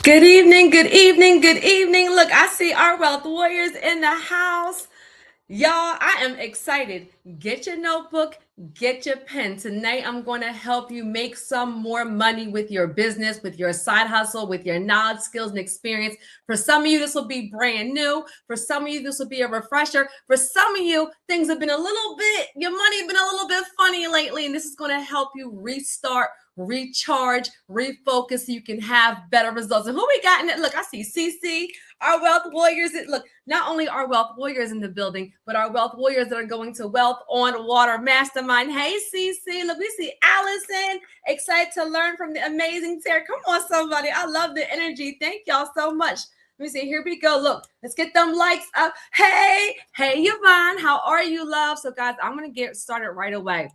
Good evening, good evening, good evening. Look, I see our wealth warriors in the house. Y'all, I am excited. Get your notebook, get your pen. Tonight, I'm going to help you make some more money with your business, with your side hustle, with your knowledge, skills, and experience. For some of you, this will be brand new. For some of you, this will be a refresher. For some of you, things have been a little bit, your money has been a little bit funny lately, and this is going to help you restart, recharge, refocus so you can have better results. And who we got in it? Look, I see CC, our wealth warriors. Look, not only our wealth warriors in the building, but our wealth warriors that are going to Wealth on Water Mastermind. Hey, CC, look, we see Allison, excited to learn from the amazing Terri. Come on, somebody. I love the energy. Thank y'all so much. Let me see. Here we go. Look, let's get them likes up. Hey, Yvonne, how are you, love? So, guys, I'm going to get started right away.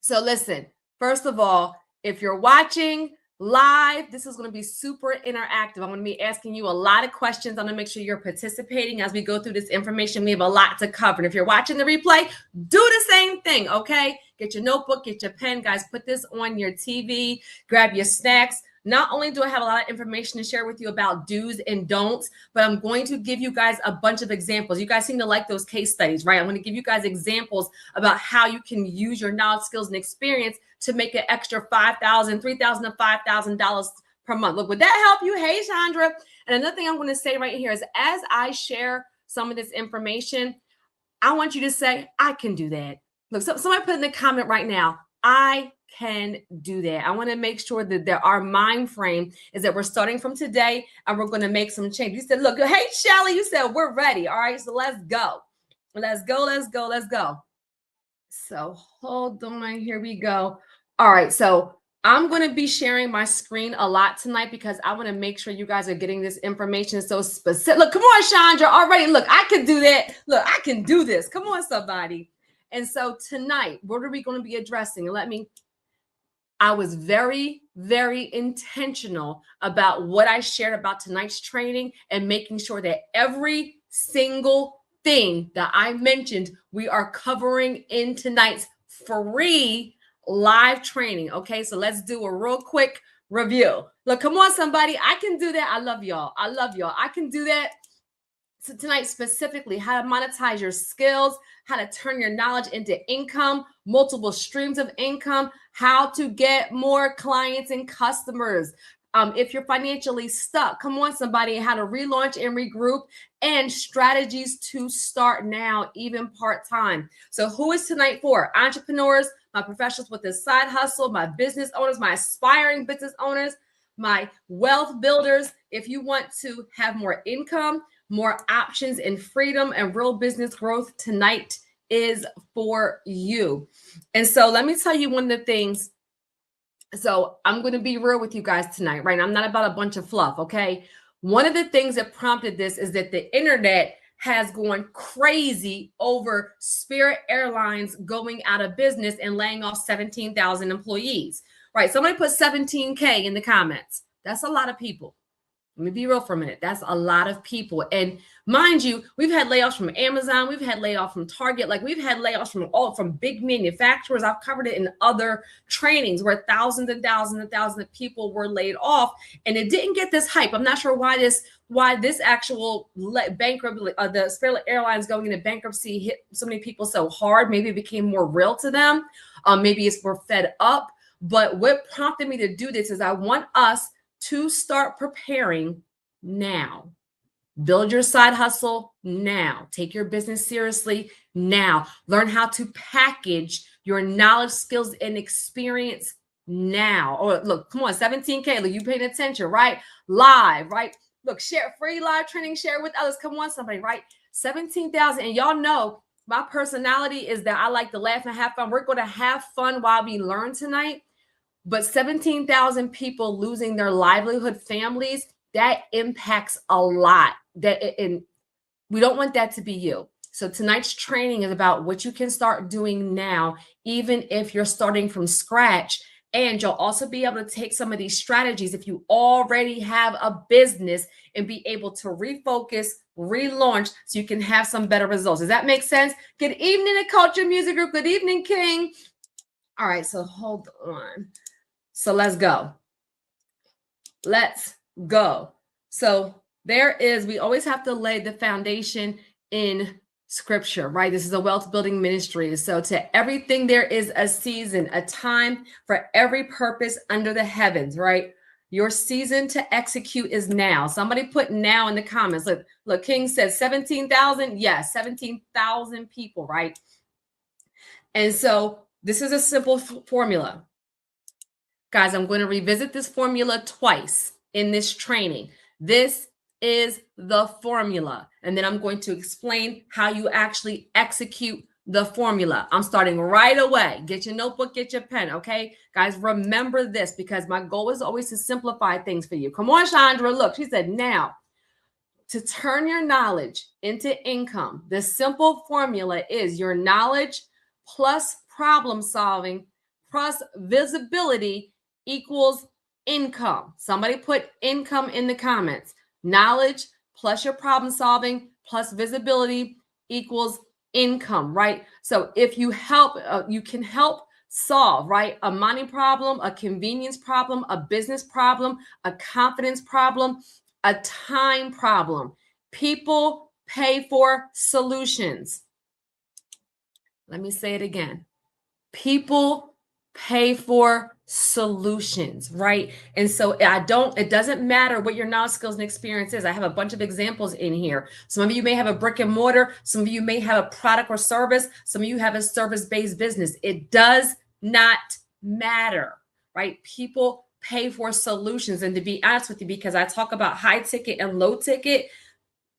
So, listen, first of all, if you're watching live, this is going to be super interactive. I'm going to be asking you a lot of questions. I'm going to make sure you're participating as we go through this information. We have a lot to cover. And if you're watching the replay, do the same thing, okay? Get your notebook, get your pen, guys. Put this on your TV, grab your snacks. Not only do I have a lot of information to share with you about do's and don'ts, but I'm going to give you guys a bunch of examples. You guys seem to like those case studies, right? I'm going to give you guys examples about how you can use your knowledge, skills, and experience to make an extra $5,000, $3,000 to $5,000 per month. Look, would that help you? Hey, Chandra. And another thing I'm going to say right here is as I share some of this information, I want you to say, I can do that. Look, somebody put in the comment right now, I can do that. I want to make sure that our mind frame is that we're starting from today and we're going to make some change. You said, look, hey, Shelly, you said we're ready. All right, so let's go. Let's go, let's go, let's go. So hold on, here we go. All right, so I'm going to be sharing my screen a lot tonight because I want to make sure you guys are getting this information so specific. Look, come on, Chandra, already. Look, I can do that. Look, I can do this. Come on, somebody. And so tonight, what are we going to be addressing? I was very, very intentional about what I shared about tonight's training and making sure that every single thing that I mentioned, we are covering in tonight's free live training. Okay, so let's do a real quick review. Look, come on, somebody. I can do that. I love y'all. I love y'all. I can do that. So tonight, specifically, how to monetize your skills, how to turn your knowledge into income, multiple streams of income, how to get more clients and customers. If you're financially stuck, come on, somebody, how to relaunch and regroup, and strategies to start now, even part-time. So who is tonight for? Entrepreneurs, my professionals with this side hustle, my business owners, my aspiring business owners, my wealth builders. If you want to have more income, more options and freedom and real business growth, tonight is for you. And so let me tell you one of the things. So I'm going to be real with you guys tonight, right? I'm not about a bunch of fluff, okay? One of the things that prompted this is that the internet has gone crazy over Spirit Airlines going out of business and laying off 17,000 employees, right? Somebody put 17K in the comments. That's a lot of people. Let me be real for a minute. That's a lot of people. And mind you, we've had layoffs from Amazon. We've had layoffs from Target. Like we've had layoffs from big manufacturers. I've covered it in other trainings where thousands and thousands and thousands of people were laid off. And it didn't get this hype. I'm not sure why this actual bankruptcy, the Spirit Airlines going into bankruptcy hit so many people so hard. Maybe it became more real to them. Maybe it's more fed up. But what prompted me to do this is I want us to start preparing now. Build your side hustle now. Take your business seriously now. Learn how to package your knowledge, skills, and experience now. Oh, look, come on, 17K. Look, you paying attention, right? Live, right? Look, share free live training, share with others. Come on, somebody, right? 17,000. And y'all know my personality is that I like to laugh and have fun. We're going to have fun while we learn tonight. But 17,000 people losing their livelihood, families, that impacts a lot. And we don't want that to be you. So tonight's training is about what you can start doing now, even if you're starting from scratch. And you'll also be able to take some of these strategies if you already have a business and be able to refocus, relaunch, so you can have some better results. Does that make sense? Good evening to Culture Music Group. Good evening, King. All right, so hold on. So let's go. Let's go. So we always have to lay the foundation in scripture, right? This is a wealth building ministry. So to everything, there is a season, a time for every purpose under the heavens, right? Your season to execute is now. Somebody put now in the comments. Look, King says 17,000. Yes, 17,000 people, right? And so this is a simple formula. Guys, I'm going to revisit this formula twice in this training. This is the formula. And then I'm going to explain how you actually execute the formula. I'm starting right away. Get your notebook, get your pen, okay? Guys, remember this because my goal is always to simplify things for you. Come on, Chandra. Look, she said, now, to turn your knowledge into income, the simple formula is your knowledge plus problem solving plus visibility equals income. Somebody put income in the comments. Knowledge plus your problem solving plus visibility equals income, right? So if you help, you can help solve, right? A money problem, a convenience problem, a business problem, a confidence problem, a time problem. People pay for solutions. Let me say it again. People pay for solutions, right? And so it doesn't matter what your knowledge, skills, and experience is. I have a bunch of examples in here. Some of you may have a brick and mortar. Some of you may have a product or service. Some of you have a service-based business. It does not matter, right? People pay for solutions. And to be honest with you, because I talk about high ticket and low ticket,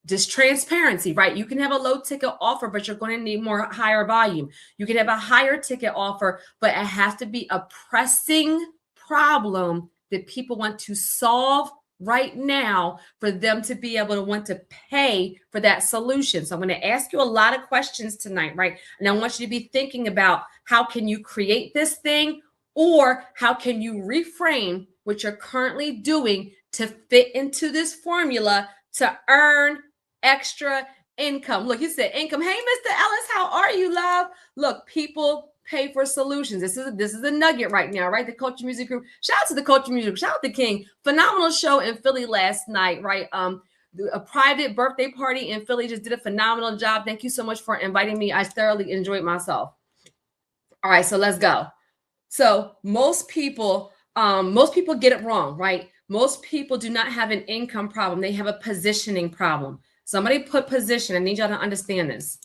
just transparency, right? You can have a low ticket offer, but you're going to need more higher volume. You can have a higher ticket offer, but it has to be a pressing problem that people want to solve right now for them to be able to want to pay for that solution. So I'm going to ask you a lot of questions tonight, right? And I want you to be thinking about how can you create this thing, or how can you reframe what you're currently doing to fit into this formula to earn extra income. Look, you said income. Hey, Mr. Ellis, how are you, love? Look, people pay for solutions. This is a nugget right now, right? The Culture Music Group. Shout out to the Culture Music Group. Shout out to King. Phenomenal show in Philly last night, right? A private birthday party in Philly, just did a phenomenal job. Thank you so much for inviting me. I thoroughly enjoyed myself. All right, so let's go. So most people get it wrong, right? Most people do not have an income problem. They have a positioning problem. Somebody put position. I need y'all to understand this.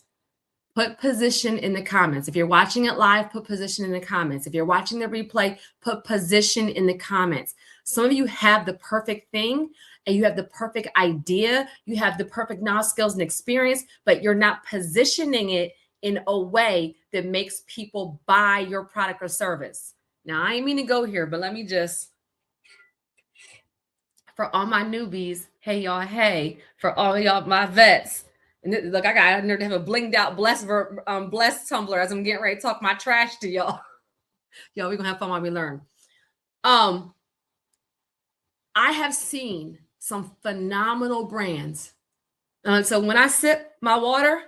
Put position in the comments. If you're watching it live, put position in the comments. If you're watching the replay, put position in the comments. Some of you have the perfect thing and you have the perfect idea. You have the perfect knowledge, skills, and experience, but you're not positioning it in a way that makes people buy your product or service. Now, I ain't mean to go here, but let me just, for all my newbies, hey, y'all, hey, for all y'all, my vets. And look, I got to have a blinged out blessed tumbler as I'm getting ready to talk my trash to y'all. Y'all, we're going to have fun while we learn. I have seen some phenomenal brands. So when I sip my water,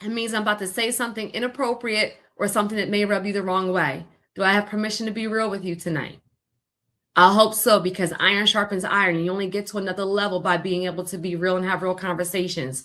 it means I'm about to say something inappropriate or something that may rub you the wrong way. Do I have permission to be real with you tonight? I hope so, because iron sharpens iron. You only get to another level by being able to be real and have real conversations.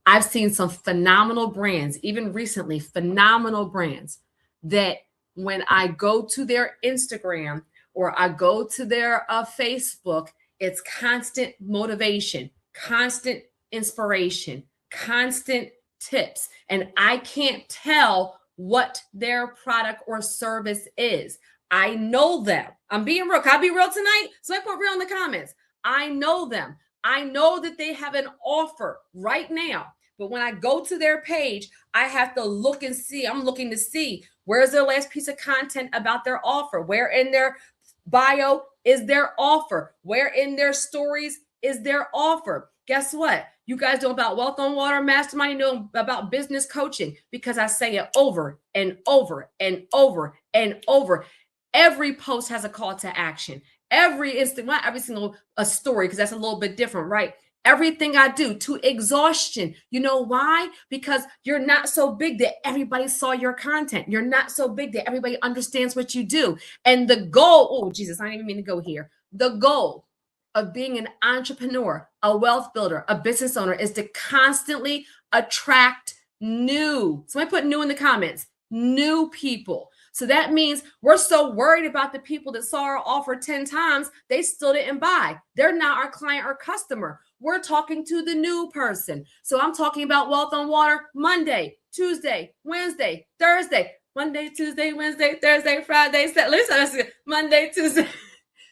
I've seen some phenomenal brands, even recently, phenomenal brands that when I go to their Instagram or I go to their Facebook, it's constant motivation, constant inspiration, constant tips. And I can't tell what their product or service is. I know them. I'm being real. Can I be real tonight? So I put real in the comments. I know them. I know that they have an offer right now. But when I go to their page, I have to look and see. I'm looking to see where's their last piece of content about their offer. Where in their bio is their offer? Where in their stories is their offer? Guess what? You guys know about Wealth on Water Mastermind. You know about business coaching because I say it over and over and over and over. Every post has a call to action. Not every single story, because that's a little bit different, right? everything I do to exhaustion. You know why? Because you're not so big that everybody saw your content. You're not so big that everybody understands what you do. And the goal, oh, Jesus, I didn't even mean to go here. The goal of being an entrepreneur, a wealth builder, a business owner is to constantly attract new. Somebody put new in the comments, new people. So that means we're so worried about the people that saw our offer 10 times, they still didn't buy. They're not our client or customer. We're talking to the new person. So I'm talking about Wealth on Water Monday, Tuesday, Wednesday, Thursday, Monday, Tuesday, Wednesday, Thursday, Friday, Saturday, Monday, Tuesday.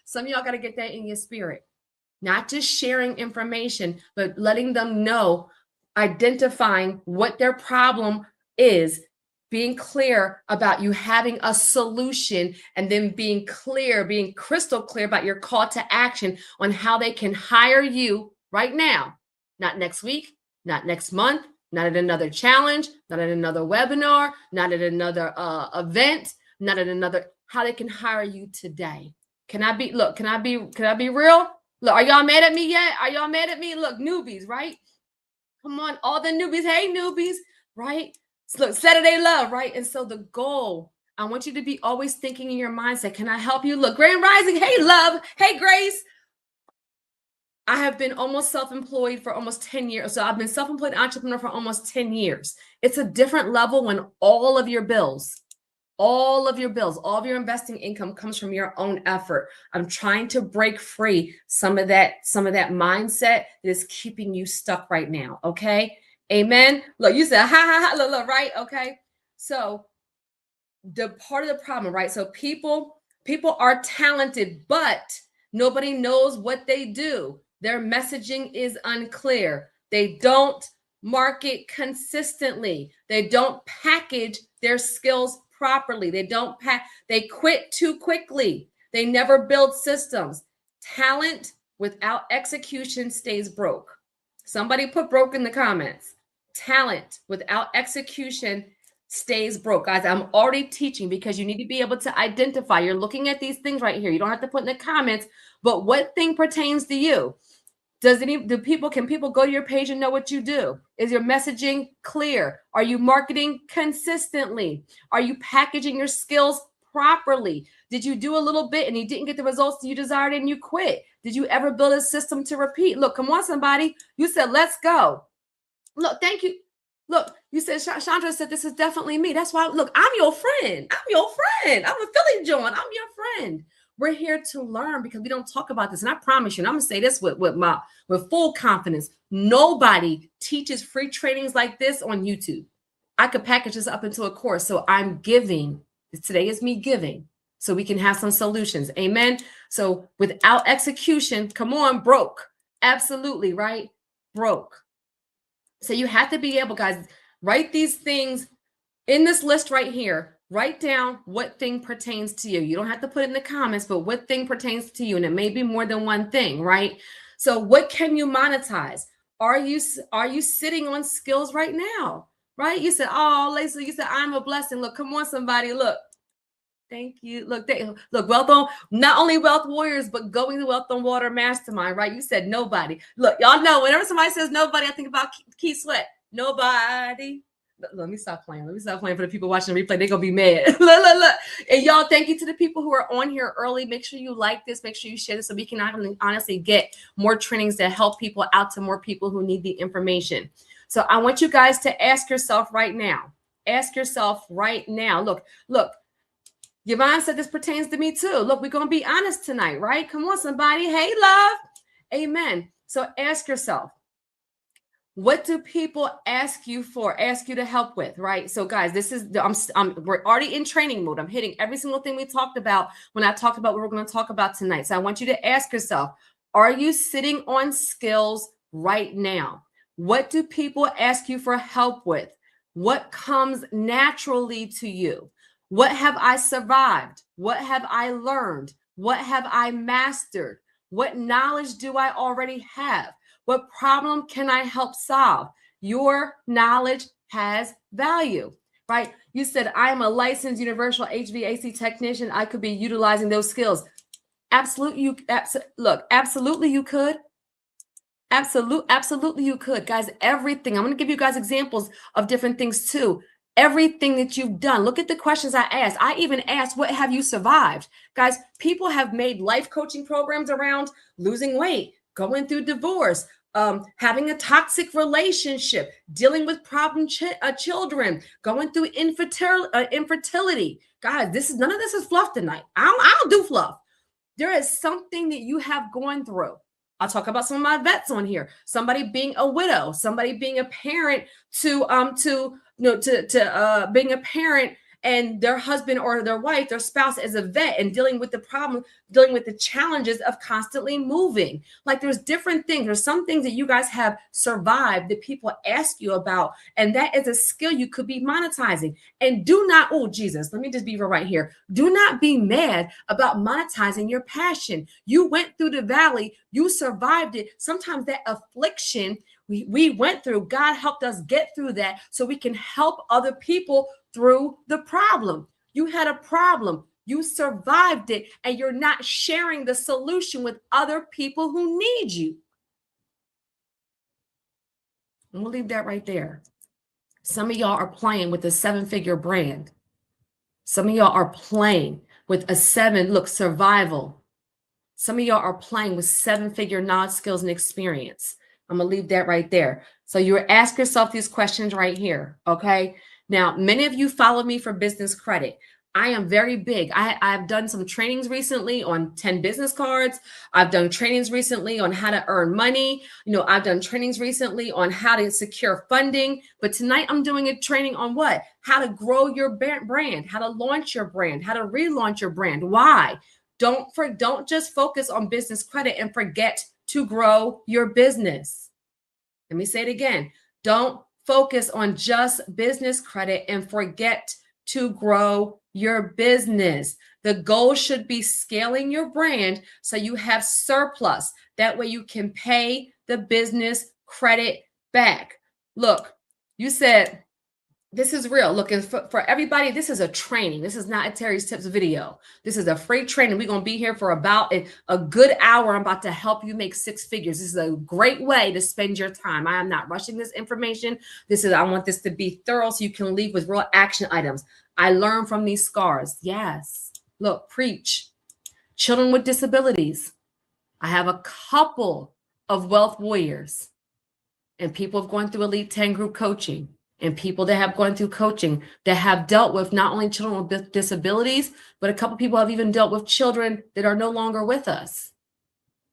Some of y'all got to get that in your spirit. Not just sharing information, but letting them know, identifying what their problem is, being clear about you having a solution, and then being clear, being crystal clear about your call to action on how they can hire you right now, not next week, not next month, not at another challenge, not at another webinar, not at another event, not at another, how they can hire you today. Can I be real? Look, are y'all mad at me yet? Are y'all mad at me? Look, newbies, right? Come on, all the newbies. Hey, newbies, right? Look, Saturday love, right? And so the goal, I want you to be always thinking in your mindset, can I help you? Look, Grand Rising, hey, love. Hey, Grace. I have been almost self-employed for almost 10 years. So I've been self-employed entrepreneur for almost 10 years. It's a different level when all of your bills, all of your investing income comes from your own effort. I'm trying to break free some of that mindset that is keeping you stuck right now. Okay. Amen. Look, you said, look, right. Okay. So the part of the problem, right? So people are talented, but nobody knows what they do. Their messaging is unclear. They don't market consistently. They don't package their skills properly. They quit too quickly. They never build systems. Talent without execution stays broke. Somebody put broke in the comments. Talent without execution stays broke. Guys, I'm already teaching because you need to be able to identify. You're looking at these things right here. You don't have to put in the comments, but what thing pertains to you? Can people go to your page and know what you do? Is your messaging clear? Are you marketing consistently? Are you packaging your skills properly? Did you do a little bit and you didn't get the results you desired and you quit? Did you ever build a system to repeat? Look, come on, somebody. You said, let's go. Look, thank you. Look, you said, Chandra said, this is definitely me. That's why, look, I'm your friend. I'm a Philly John. I'm your friend. We're here to learn because we don't talk about this. And I promise you, and I'm going to say this with full confidence, nobody teaches free trainings like this on YouTube. I could package this up into a course. So I'm giving. Today is me giving so we can have some solutions. Amen. So without execution, come on, broke. Absolutely, right? Broke. So you have to be able, guys, write these things in this list right here. Write down what thing pertains to you. You don't have to put it in the comments, but what thing pertains to you. And it may be more than one thing, right? So what can you monetize? Are you sitting on skills right now? Right? You said, oh, Lacey, you said, I'm a blessing. Look, come on, somebody. Look. Thank you. Look, Wealth on, not only Wealth Warriors, but going to Wealth on Water Mastermind, right? You said nobody. Look, y'all know whenever somebody says nobody, I think about Keith Sweat. Nobody. Let me stop playing. Let me stop playing for the people watching the replay. They're going to be mad. Look. And y'all, thank you to the people who are on here early. Make sure you like this. Make sure you share this so we can honestly get more trainings that help people out to more people who need the information. So I want you guys to ask yourself right now. Ask yourself right now. Look. Yvonne said this pertains to me too. Look, we're going to be honest tonight, right? Come on, somebody. Hey, love. Amen. So ask yourself, what do people ask you to help with, right? So guys, we're already in training mode. I'm hitting every single thing we talked about when I talked about what we're going to talk about tonight. So I want you to ask yourself, are you sitting on skills right now? What do people ask you for help with? What comes naturally to you? What have I survived? What have I learned? What have I mastered? What knowledge do I already have? What problem can I help solve? Your knowledge has value, right? You said, I'm a licensed universal HVAC technician. I could be utilizing those skills. Absolutely, absolutely you could. Absolutely you could. Guys, everything. I'm going to give you guys examples of different things too. Everything that you've done. Look at the questions I asked. I even asked, what have you survived? Guys, people have made life coaching programs around losing weight, going through divorce, having a toxic relationship, dealing with problem children, going through infertility. Guys, none of this is fluff tonight. I don't do fluff. There is something that you have going through. I'll talk about some of my vets on here. Somebody being a widow, somebody being a parent to being a parent, and their husband or their wife, their spouse is a vet and dealing with the problem, dealing with the challenges of constantly moving. Like there's different things. There's some things that you guys have survived that people ask you about, and that is a skill you could be monetizing. And do not, oh Jesus, let me just be right here. Do not be mad about monetizing your passion. You went through the valley, you survived it. Sometimes that affliction we went through, God helped us get through that so we can help other people through the problem. You had a problem, you survived it, and you're not sharing the solution with other people who need you. And we'll leave that right there. Some of y'all are playing with a 7-figure brand. Some of y'all are playing with a survival. Some of y'all are playing with 7-figure knowledge, skills, and experience. I'm going to leave that right there. So you ask yourself these questions right here. Okay. Now, many of you follow me for business credit. I am very big. I've done some trainings recently on 10 business cards. I've done trainings recently on how to earn money. I've done trainings recently on how to secure funding. But tonight I'm doing a training on what? How to grow your brand, how to launch your brand, how to relaunch your brand. Why? Don't just focus on business credit and forget to grow your business. Let me say it again. Don't focus on just business credit and forget to grow your business. The goal should be scaling your brand so you have surplus. That way you can pay the business credit back. Look, you said, this is real. Look, for everybody, this is a training. This is not a Terri's Tips video. This is a free training. We're going to be here for about a good hour. I'm about to help you make 6 figures. This is a great way to spend your time. I am not rushing this information. I want this to be thorough so you can leave with real action items. I learned from these scars. Yes. Look, preach. Children with disabilities. I have a couple of wealth warriors and people have gone through Elite 10 group coaching. And people that have gone through coaching that have dealt with not only children with disabilities, but a couple people have even dealt with children that are no longer with us.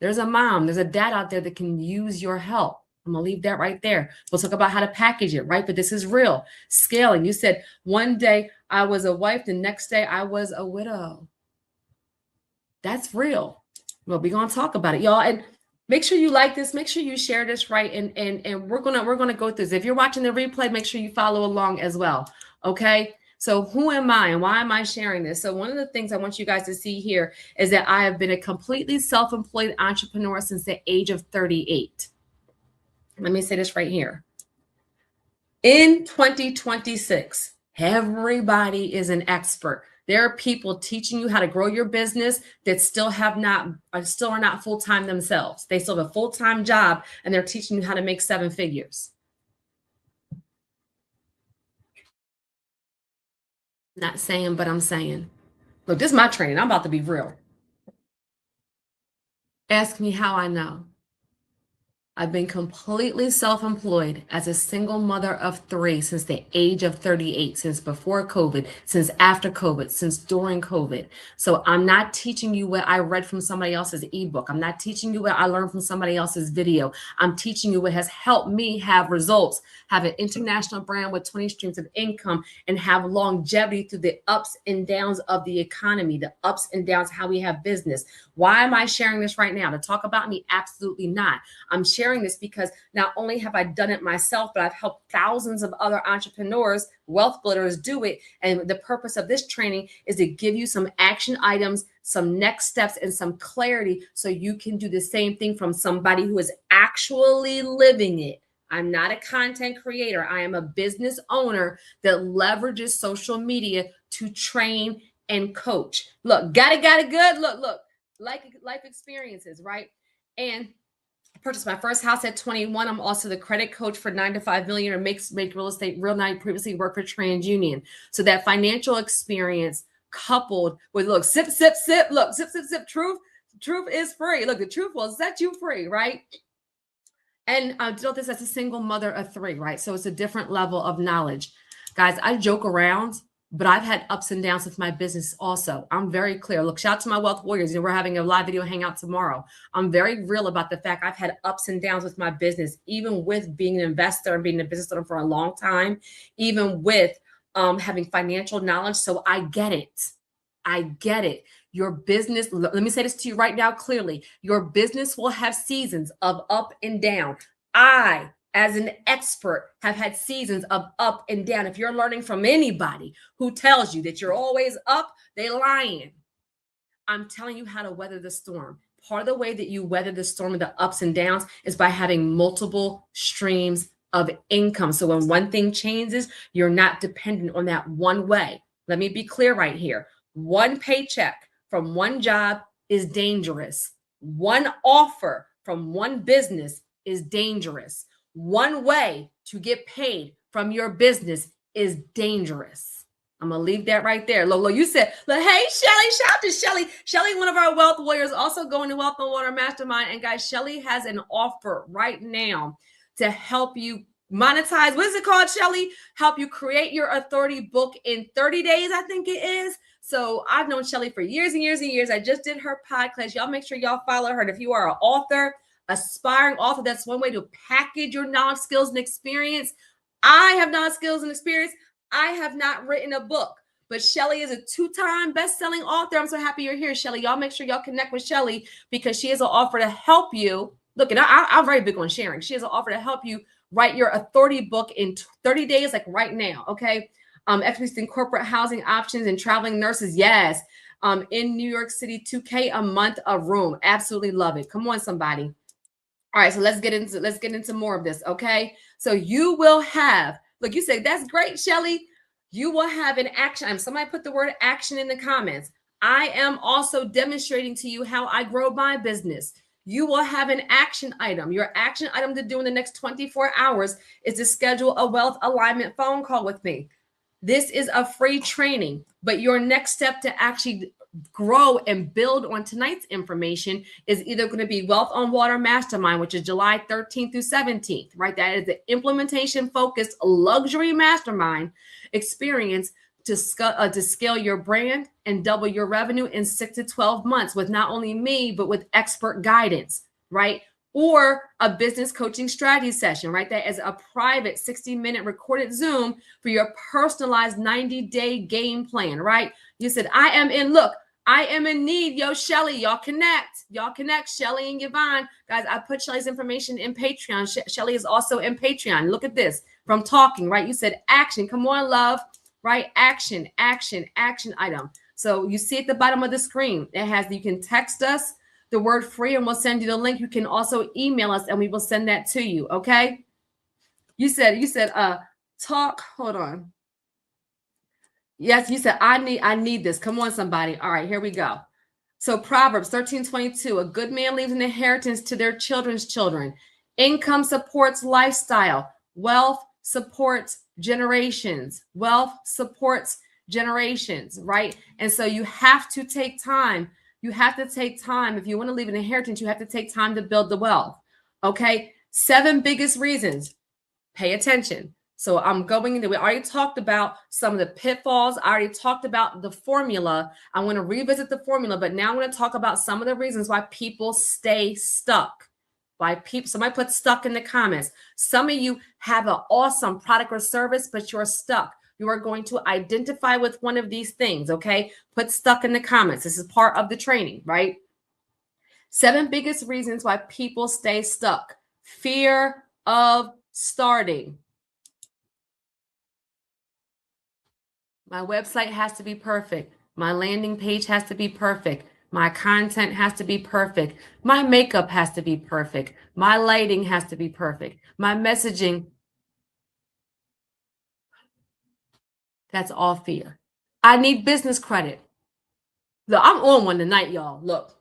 There's a mom, there's a dad out there that can use your help. I'm going to leave that right there. We'll talk about how to package it, right? But this is real. Scaling. You said one day I was a wife, the next day I was a widow. That's real. Well, we're going to talk about it, y'all. And make sure you like this. Make sure you share this, right? And we're gonna go through this. If you're watching the replay, make sure you follow along as well. Okay. So who am I and why am I sharing this? So one of the things I want you guys to see here is that I have been a completely self-employed entrepreneur since the age of 38. Let me say this right here. In 2026, everybody is an expert. There are people teaching you how to grow your business that still are not full-time themselves. They still have a full-time job and they're teaching you how to make 7 figures. Not saying, but I'm saying. Look, this is my training. I'm about to be real. Ask me how I know. I've been completely self-employed as a single mother of 3 since the age of 38, since before COVID, since after COVID, since during COVID. So I'm not teaching you what I read from somebody else's ebook. I'm not teaching you what I learned from somebody else's video. I'm teaching you what has helped me have results, have an international brand with 20 streams of income, and have longevity through the ups and downs of the economy, the ups and downs, how we have business. Why am I sharing this right now? To talk about me? Absolutely not. I'm sharing this because not only have I done it myself, but I've helped thousands of other entrepreneurs, wealth builders do it. And the purpose of this training is to give you some action items, some next steps, and some clarity so you can do the same thing from somebody who is actually living it. I'm not a content creator. I am a business owner that leverages social media to train and coach. Look, got it good. Look, life experiences, right? And Purchased my first house at 21. I'm also the credit coach for 9 to 5 millionaire make real estate real night. Previously worked for TransUnion. So that financial experience coupled with look, sip, sip, sip, look, sip, sip, sip. Truth is free. Look, the truth will set you free, right? And I built this as a single mother of 3, right? So it's a different level of knowledge. Guys, I joke around, but I've had ups and downs with my business also. I'm very clear. Look, shout out to my wealth warriors. We're having a live video hangout tomorrow. I'm very real about the fact I've had ups and downs with my business, even with being an investor and being a business owner for a long time, even with having financial knowledge. So I get it. I get it. Your business, let me say this to you right now clearly. Your business will have seasons of up and down. I, as an expert, have had seasons of up and down. If you're learning from anybody who tells you that you're always up, they lying. I'm telling you how to weather the storm. Part of the way that you weather the storm of the ups and downs is by having multiple streams of income. So when one thing changes, you're not dependent on that one way. Let me be clear right here. One paycheck from one job is dangerous. One offer from one business is dangerous. One way to get paid from your business is dangerous. I'm gonna leave that right there. Lolo, you said, hey, Shelly, shout out to Shelly. Shelly, one of our wealth warriors, also going to Wealth on Water Mastermind. And guys, Shelly has an offer right now to help you monetize. What is it called, Shelly? Help you create your authority book in 30 days, I think it is. So I've known Shelly for years and years and years. I just did her podcast. Y'all make sure y'all follow her. And if you are an author, aspiring author, that's one way to package your knowledge, skills, and experience. I have knowledge, skills, and experience. I have not written a book, but Shelly is a 2-time best-selling author. I'm so happy you're here, Shelly. Y'all make sure y'all connect with Shelly because she has an offer to help you. Look, and I'm very big on sharing. She has an offer to help you write your authority book in 30 days, like right now, okay? Expertise in corporate housing options and traveling nurses, yes. In New York City, $2K a month a room. Absolutely love it. Come on, somebody. All right, so let's get into more of this, okay? So you will have, look, you say that's great, Shelly. You will have an action item. Somebody put the word action in the comments. I am also demonstrating to you how I grow my business. You will have an action item. Your action item to do in the next 24 hours is to schedule a wealth alignment phone call with me. This is a free training, but your next step to actually grow and build on tonight's information is either going to be Wealth on Water Mastermind, which is July 13th through 17th, right? That is the implementation focused luxury mastermind experience to scale your brand and double your revenue in 6 to 12 months with not only me, but with expert guidance, right? Or a business coaching strategy session, right? That is a private 60-minute recorded Zoom for your personalized 90-day game plan, right? You said, I am in need. Yo, Shelly, y'all connect, Shelly and Yvonne. Guys, I put Shelly's information in Patreon. Shelly is also in Patreon. Look at this from talking, right? You said action. Come on, love, right? Action item. So you see at the bottom of the screen, you can text us the word free and we'll send you the link. You can also email us and we will send that to you. Okay. You said, talk, hold on. Yes, you said, I need this. Come on, somebody. All right, here we go. So Proverbs 13:22, a good man leaves an inheritance to their children's children. Income supports lifestyle. Wealth supports generations. Wealth supports generations, right? And so you have to take time. You have to take time. If you want to leave an inheritance, you have to take time to build the wealth. Okay. 7 biggest reasons. Pay attention. So I'm going into, we already talked about some of the pitfalls. I already talked about the formula. I want to revisit the formula, but now I want to talk about some of the reasons why people stay stuck. Somebody put stuck in the comments. Some of you have an awesome product or service, but you're stuck. You are going to identify with one of these things, okay? Put stuck in the comments. This is part of the training, right? 7 biggest reasons why people stay stuck. Fear of starting. My website has to be perfect. My landing page has to be perfect. My content has to be perfect. My makeup has to be perfect. My lighting has to be perfect. My messaging. That's all fear. I need business credit. Look, I'm on one tonight, y'all. Look.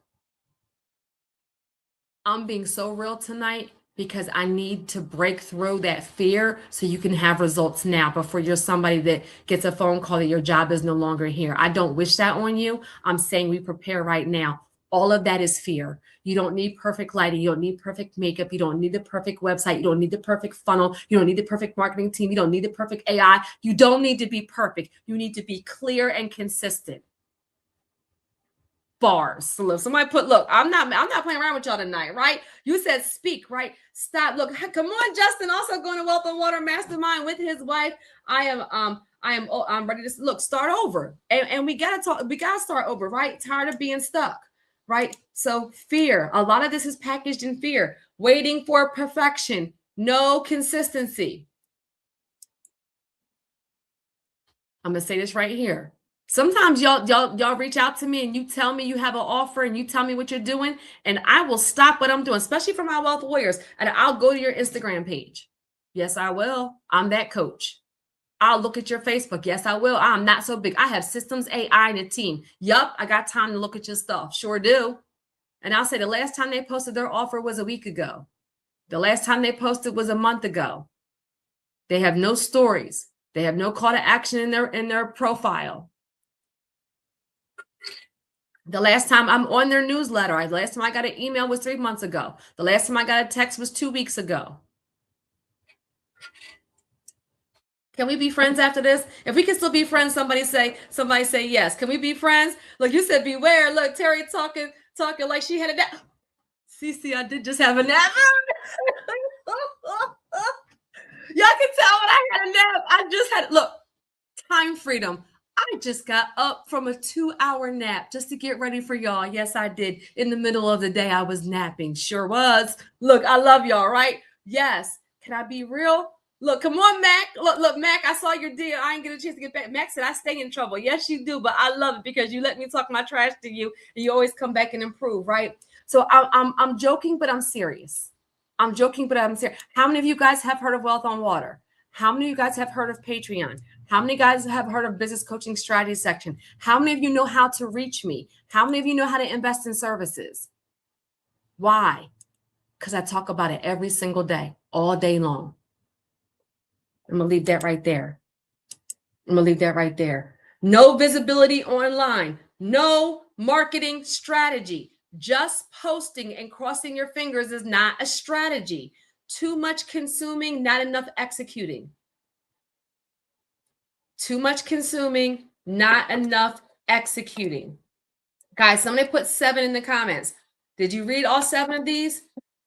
I'm being so real tonight because I need to break through that fear so you can have results now before you're somebody that gets a phone call that your job is no longer here. I don't wish that on you. I'm saying we prepare right now. All of that is fear. You don't need perfect lighting. You don't need perfect makeup. You don't need the perfect website. You don't need the perfect funnel. You don't need the perfect marketing team. You don't need the perfect AI. You don't need to be perfect. You need to be clear and consistent. Bars. So look, somebody put, look, I'm not playing around with y'all tonight, right? You said speak, right? Stop. Look, come on, Justin, also going to Wealth on Water Mastermind with his wife. I'm ready to look, start over. And we gotta start over, right? Tired of being stuck, right? So fear, a lot of this is packaged in fear, waiting for perfection, no consistency. I'm gonna say this right here. Sometimes y'all reach out to me and you tell me you have an offer and you tell me what you're doing, and I will stop what I'm doing, especially for my wealth warriors, and I'll go to your Instagram page. Yes, I will. I'm that coach. I'll look at your Facebook. Yes, I will. I'm not so big. I have systems, AI, and a team. Yup, I got time to look at your stuff. Sure do. And I'll say the last time they posted their offer was a week ago. The last time they posted was a month ago. They have no stories. They have no call to action in their profile. The last time I'm on their newsletter, the last time I got an email was 3 months ago. The last time I got a text was 2 weeks ago. Can we be friends after this? If we can still be friends, somebody say yes. Can we be friends? Look, you said beware. Look, Terri talking like she had a nap. CC, I did just have a nap. Y'all can tell when I had a nap. I just had, look, time freedom. I just got up from a 2-hour nap just to get ready for y'all. Yes, I did. In the middle of the day, I was napping. Sure was. Look, I love y'all, right? Yes. Can I be real? Look, come on, Mac. Look, Mac, I saw your deal. I ain't get a chance to get back. Mac said, I stay in trouble. Yes, you do, but I love it because you let me talk my trash to you, and you always come back and improve, right? So I'm joking, but I'm serious. I'm joking, but I'm serious. How many of you guys have heard of Wealth on Water? How many of you guys have heard of Patreon? How many guys have heard of business coaching strategy section? How many of you know how to reach me? How many of you know how to invest in services? Why? Because I talk about it every single day, all day long. I'm going to leave that right there. I'm going to leave that right there. No visibility online. No marketing strategy. Just posting and crossing your fingers is not a strategy. Too much consuming, not enough executing. Too much consuming, not enough executing. Guys, somebody put 7 in the comments. Did you read all 7 of these?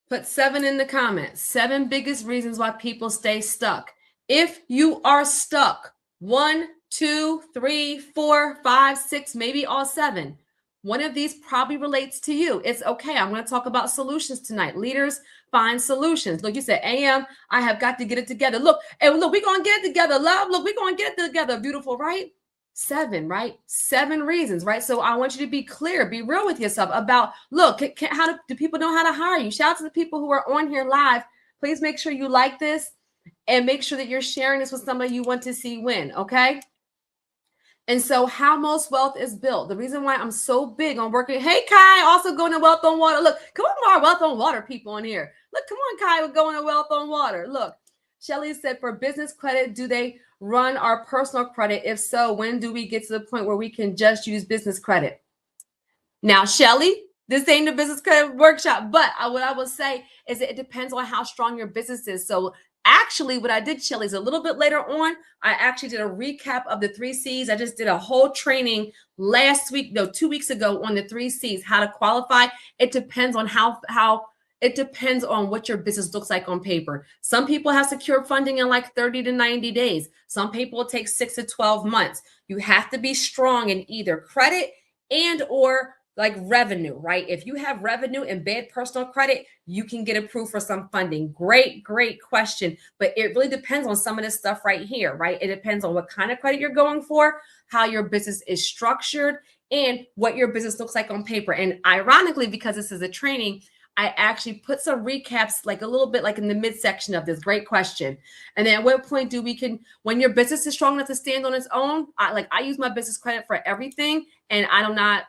Put 7 in the comments. 7 biggest reasons why people stay stuck. If you are stuck, 1, 2, 3, 4, 5, 6, maybe all 7. One of these probably relates to you. It's okay. I'm going to talk about solutions tonight. Leaders find solutions. Look, you said, AM, I have got to get it together. Look, and look, we're going to get it together. Love, look, we're going to get it together. Beautiful, right? 7, right? 7 reasons, right? So I want you to be clear, be real with yourself about, look, how do people know how to hire you? Shout out to the people who are on here live. Please make sure you like this and make sure that you're sharing this with somebody you want to see win, okay? And so how most wealth is built. The reason why I'm so big on working. Hey, Kai, also going to Wealth on Water. Look, come on, our Wealth on Water people in here. Look, come on, Kai, we're going to Wealth on Water. Look, Shelly said, for business credit, do they run our personal credit? If so, when do we get to the point where we can just use business credit? Now, Shelly, this ain't the business credit workshop, but what I will say is that it depends on how strong your business is. So actually, what I did, Shelly, is a little bit later on, I actually did a recap of the 3 C's. I just did a whole training 2 weeks ago on the 3 C's, how to qualify. It depends on it depends on what your business looks like on paper. Some people have secured funding in like 30 to 90 days. Some people take 6 to 12 months. You have to be strong in either credit and or like revenue, right? If you have revenue and bad personal credit, you can get approved for some funding. Great question. But it really depends on some of this stuff right here, right? It depends on what kind of credit you're going for, how your business is structured, and what your business looks like on paper. And ironically, because this is a training, I actually put some recaps, like a little bit like in the midsection of this. Great question. And then at what point do we can, when your business is strong enough to stand on its own, I use my business credit for everything. And I don't know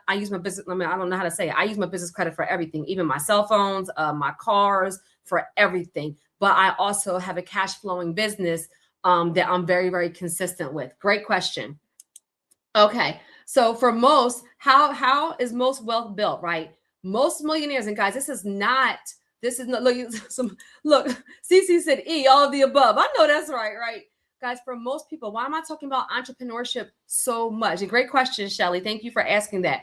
how to say it. I use my business credit for everything, even my cell phones, my cars, for everything. But I also have a cash flowing business that I'm very, very consistent with. Great question. Okay. So for most, how is most wealth built, right? Most millionaires, and guys, this is not look, CC said all of the above. I know that's right? Guys, for most people, why am I talking about entrepreneurship so much? A great question, Shelly. Thank you for asking that.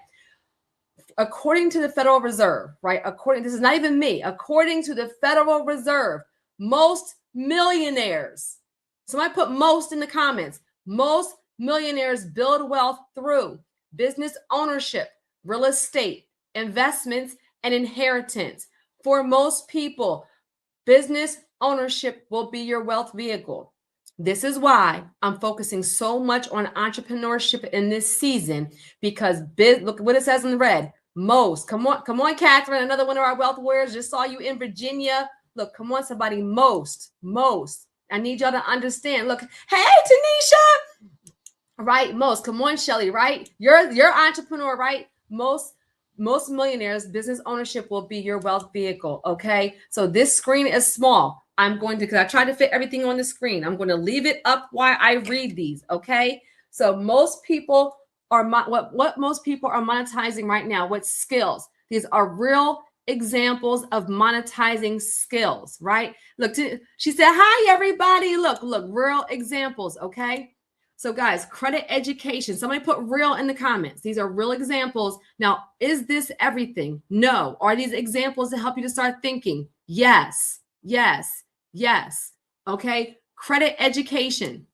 According to the Federal Reserve, right? This is not even me. According to the Federal Reserve, most millionaires, somebody put most in the comments, most millionaires build wealth through business ownership, real estate, investments, and inheritance. For most people, business ownership will be your wealth vehicle. This is why I'm focusing so much on entrepreneurship in this season, because look what it says in red. Most. Come on, Catherine, another one of our wealth warriors. Just saw you in Virginia. Look, come on, somebody. Most. I need y'all to understand. Look, hey, Tanisha. Right, most. Come on, Shelly. Right, you're entrepreneur. Right, most millionaires, business ownership will be your wealth vehicle. Okay, so this screen is small. I'm going to, because I tried to fit everything on the screen, I'm going to leave it up while I read these. Okay, so most people are what most people are monetizing right now. What skills? These are real examples of monetizing skills. Right? Look, she said, "Hi, everybody." Look, real examples. Okay. So guys, credit education. Somebody put real in the comments. These are real examples. Now, is this everything? No. Are these examples to help you to start thinking? Yes. Okay. Credit education,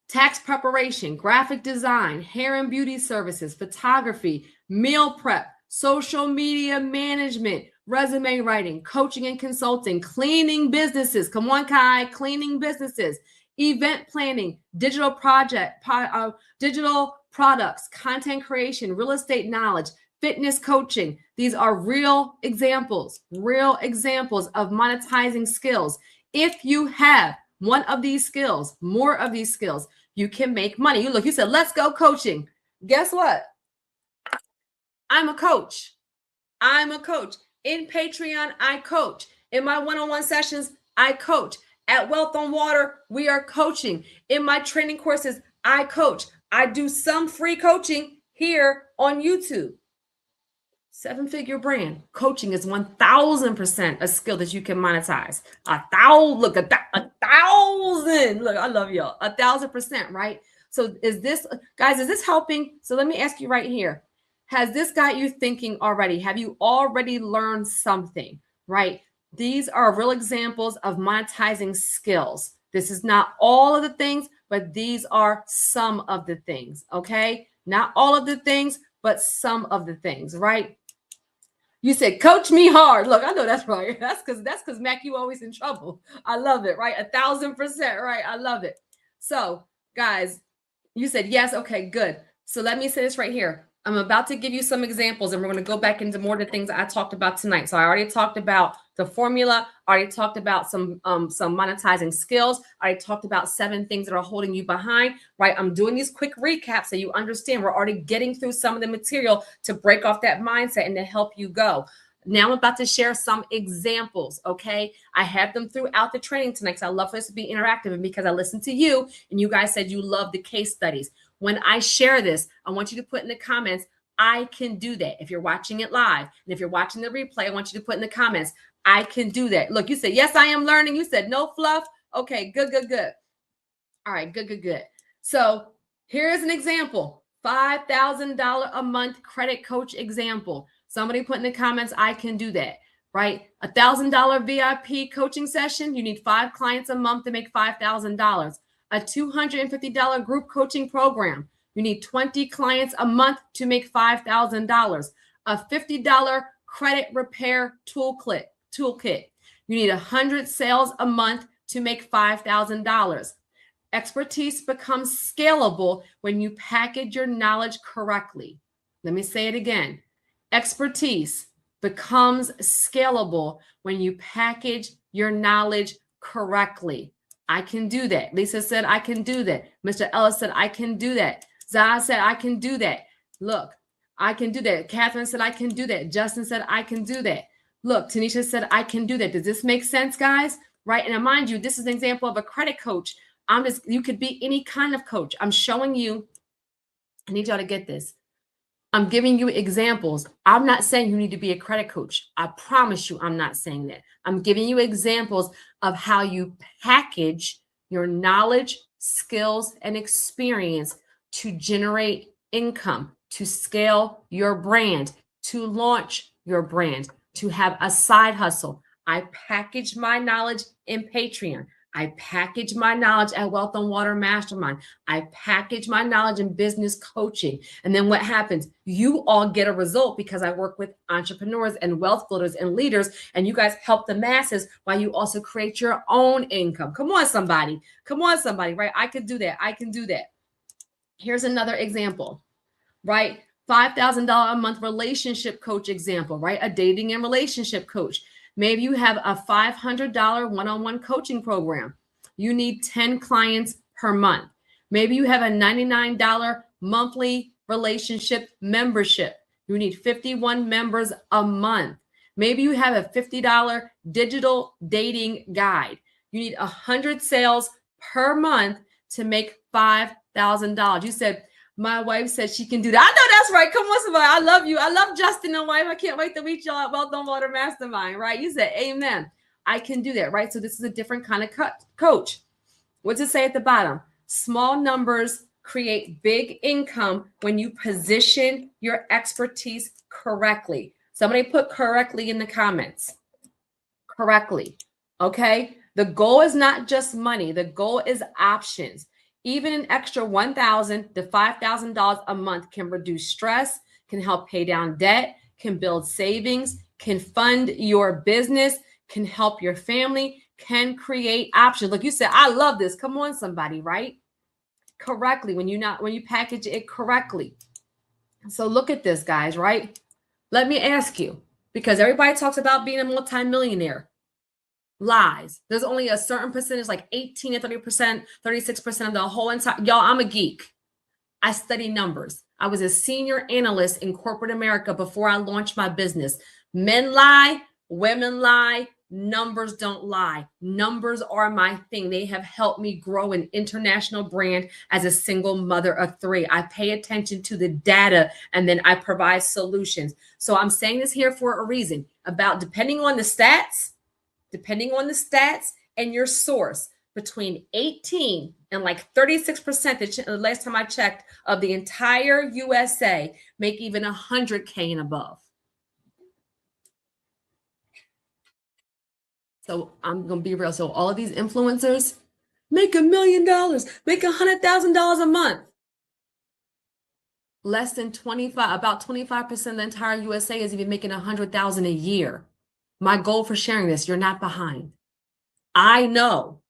tax preparation, graphic design, hair and beauty services, photography, meal prep, social media management, resume writing, coaching and consulting, cleaning businesses. Come on, Kai, cleaning businesses. Event planning, digital products, content creation, real estate knowledge, fitness coaching. These are real examples of monetizing skills. If you have one of these skills, more of these skills, you can make money. You said, let's go coaching. Guess what? I'm a coach. In Patreon, I coach. In my one-on-one sessions, I coach. At Wealth on Water, we are coaching. In my training courses, I coach. I do some free coaching here on YouTube. 7-figure brand. Coaching is 1,000% a skill that you can monetize. 1,000. Look, 1,000. Look, I love y'all. 1,000%, right? So is this, guys, is this helping? So let me ask you right here. Has this got you thinking already? Have you already learned something, right? These are real examples of monetizing skills. This is not all of the things, but these are some of the things, okay? Not all of the things, but some of the things, right? You said, coach me hard. Look, I know that's right. That's because Mac, you always in trouble. I love it, right? 1,000%, right? I love it. So, guys, you said yes. Okay, good. So let me say this right here. I'm about to give you some examples, and we're going to go back into more of the things I talked about tonight. So I already talked about the formula. I already talked about some monetizing skills. I already talked about 7 things that are holding you behind, right? I'm doing these quick recaps so you understand we're already getting through some of the material to break off that mindset and to help you go. Now I'm about to share some examples, okay? I have them throughout the training tonight because I love for this to be interactive, and because I listened to you and you guys said you love the case studies. When I share this, I want you to put in the comments, I can do that. If you're watching it live, and if you're watching the replay, I want you to put in the comments, I can do that. Look, you said, yes, I am learning. You said no fluff. Okay, good. All right, good. So here's an example, $5,000 a month credit coach example. Somebody put in the comments, I can do that, right? $1,000 VIP coaching session. You need 5 clients a month to make $5,000. A $250 group coaching program. You need 20 clients a month to make $5,000. A $50 credit repair toolkit. You need 100 sales a month to make $5,000. Expertise becomes scalable when you package your knowledge correctly. Let me say it again. Expertise becomes scalable when you package your knowledge correctly. I can do that. Lisa said, I can do that. Mr. Ellis said, I can do that. Zah said, I can do that. Look, I can do that. Catherine said, I can do that. Justin said, I can do that. Look, Tanisha said, I can do that. Does this make sense, guys? Right? And mind you, this is an example of a credit coach. You could be any kind of coach. I'm showing you, I need y'all to get this. I'm giving you examples. I'm not saying you need to be a credit coach. I promise you, I'm not saying that. I'm giving you examples of how you package your knowledge, skills, and experience to generate income, to scale your brand, to launch your brand, to have a side hustle. I package my knowledge in Patreon. I package my knowledge at Wealth on Water Mastermind. I package my knowledge in business coaching. And then what happens? You all get a result because I work with entrepreneurs and wealth builders and leaders, and you guys help the masses while you also create your own income. Come on, somebody. Come on, somebody, right? I could do that. I can do that. Here's another example, right? $5,000 a month relationship coach example, right? A dating and relationship coach. Maybe you have a $500 one-on-one coaching program. You need 10 clients per month. Maybe you have a $99 monthly relationship membership. You need 51 members a month. Maybe you have a $50 digital dating guide. You need 100 sales per month to make $5,000. You said, my wife said she can do that. I know that's right. Come on, somebody. I love you. I love Justin and wife. I can't wait to meet y'all at Wealth on Water Mastermind, right? You said, amen. I can do that, right? So this is a different kind of coach. What's it say at the bottom? Small numbers create big income when you position your expertise correctly. Somebody put correctly in the comments. Correctly, okay? The goal is not just money. The goal is options. Even an extra $1,000 to $5,000 a month can reduce stress, can help pay down debt, can build savings, can fund your business, can help your family, can create options. Like you said, I love this. Come on, somebody, right? Correctly, when you package it correctly. So look at this, guys, right? Let me ask you, because everybody talks about being a multimillionaire. Lies. There's only a certain percentage, like 18 to 30%, 36% of the whole entire. Y'all, I'm a geek. I study numbers. I was a senior analyst in corporate America before I launched my business. Men lie, women lie, numbers don't lie. Numbers are my thing. They have helped me grow an international brand as a single mother of 3. I pay attention to the data and then I provide solutions. So I'm saying this here for a reason about depending on the stats and your source, between 18 and like 36%, the last time I checked, of the entire USA make even 100K and above. So I'm going to be real. So all of these influencers make $1 million, make $100,000 a month. Less than 25, about 25% of the entire USA is even making $100,000 a year. My goal for sharing this, you're not behind. I know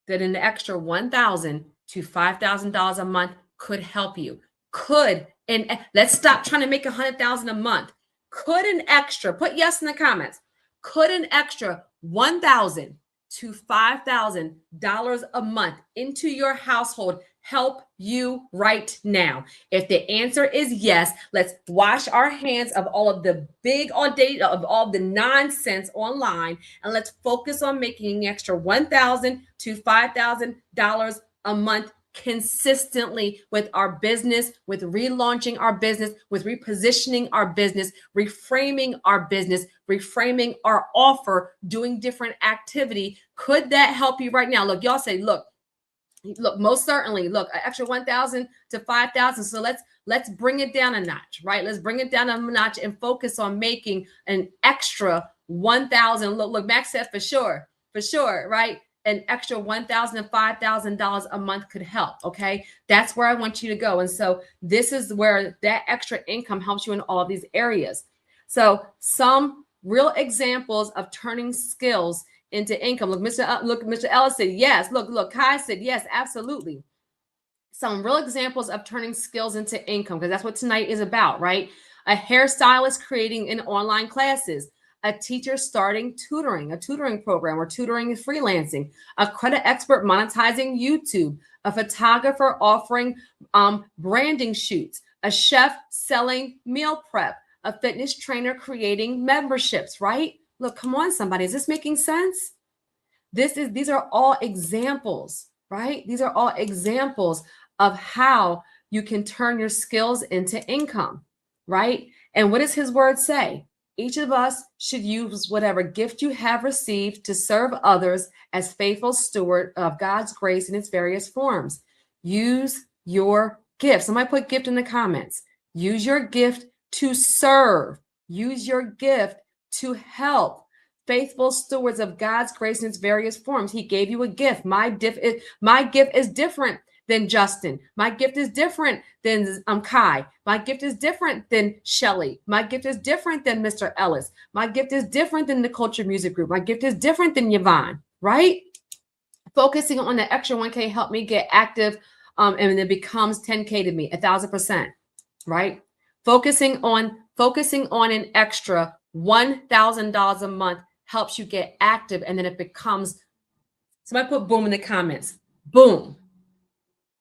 that an extra $1,000 to $5,000 a month could help you. And let's stop trying to make $100,000 a month. Could an extra, put yes in the comments, could an extra $1,000 to $5,000 a month into your household help you right now? If the answer is yes, let's wash our hands of all of the big data, of all the nonsense online, and let's focus on making an extra $1,000 to $5,000 a month consistently with our business, with relaunching our business, with repositioning our business, reframing our business, reframing our offer, doing different activity. Could that help you right now? Look, y'all say, look, most certainly. Look, an extra 1,000 to 5,000. So let's bring it down a notch, right? Let's bring it down a notch and focus on making an extra 1,000. Look, Max said for sure, right? An extra $1,000 to $5,000 a month could help. Okay, that's where I want you to go. And so this is where that extra income helps you in all of these areas. So some real examples of turning skills into income. Look, Mr. Ellis said yes. Look, Kai said yes, absolutely. Some real examples of turning skills into income, because that's what tonight is about, right? a hairstylist creating an online classes, a teacher starting a tutoring program or tutoring and freelancing, a credit expert monetizing YouTube, a photographer offering branding shoots, a chef selling meal prep, a fitness trainer creating memberships, right? Look, come on, somebody. Is this making sense? These are all examples, right? These are all examples of how you can turn your skills into income, right? And what does his word say? Each of us should use whatever gift you have received to serve others as faithful steward of God's grace in its various forms. Use your gift. Somebody put gift in the comments. Use your gift to serve. Use your gift to help. Faithful stewards of God's grace in its various forms. He gave you a gift. My gift is different than Justin. My gift is different than Kai. My gift is different than Shelly. My gift is different than Mr. Ellis. My gift is different than the Culture Music Group. My gift is different than Yvonne, right? Focusing on the extra 1K helped me get active, and it becomes 10K to me, 1,000%, right? Focusing on an extra $1,000 a month helps you get active, and then it becomes, somebody put boom in the comments. Boom.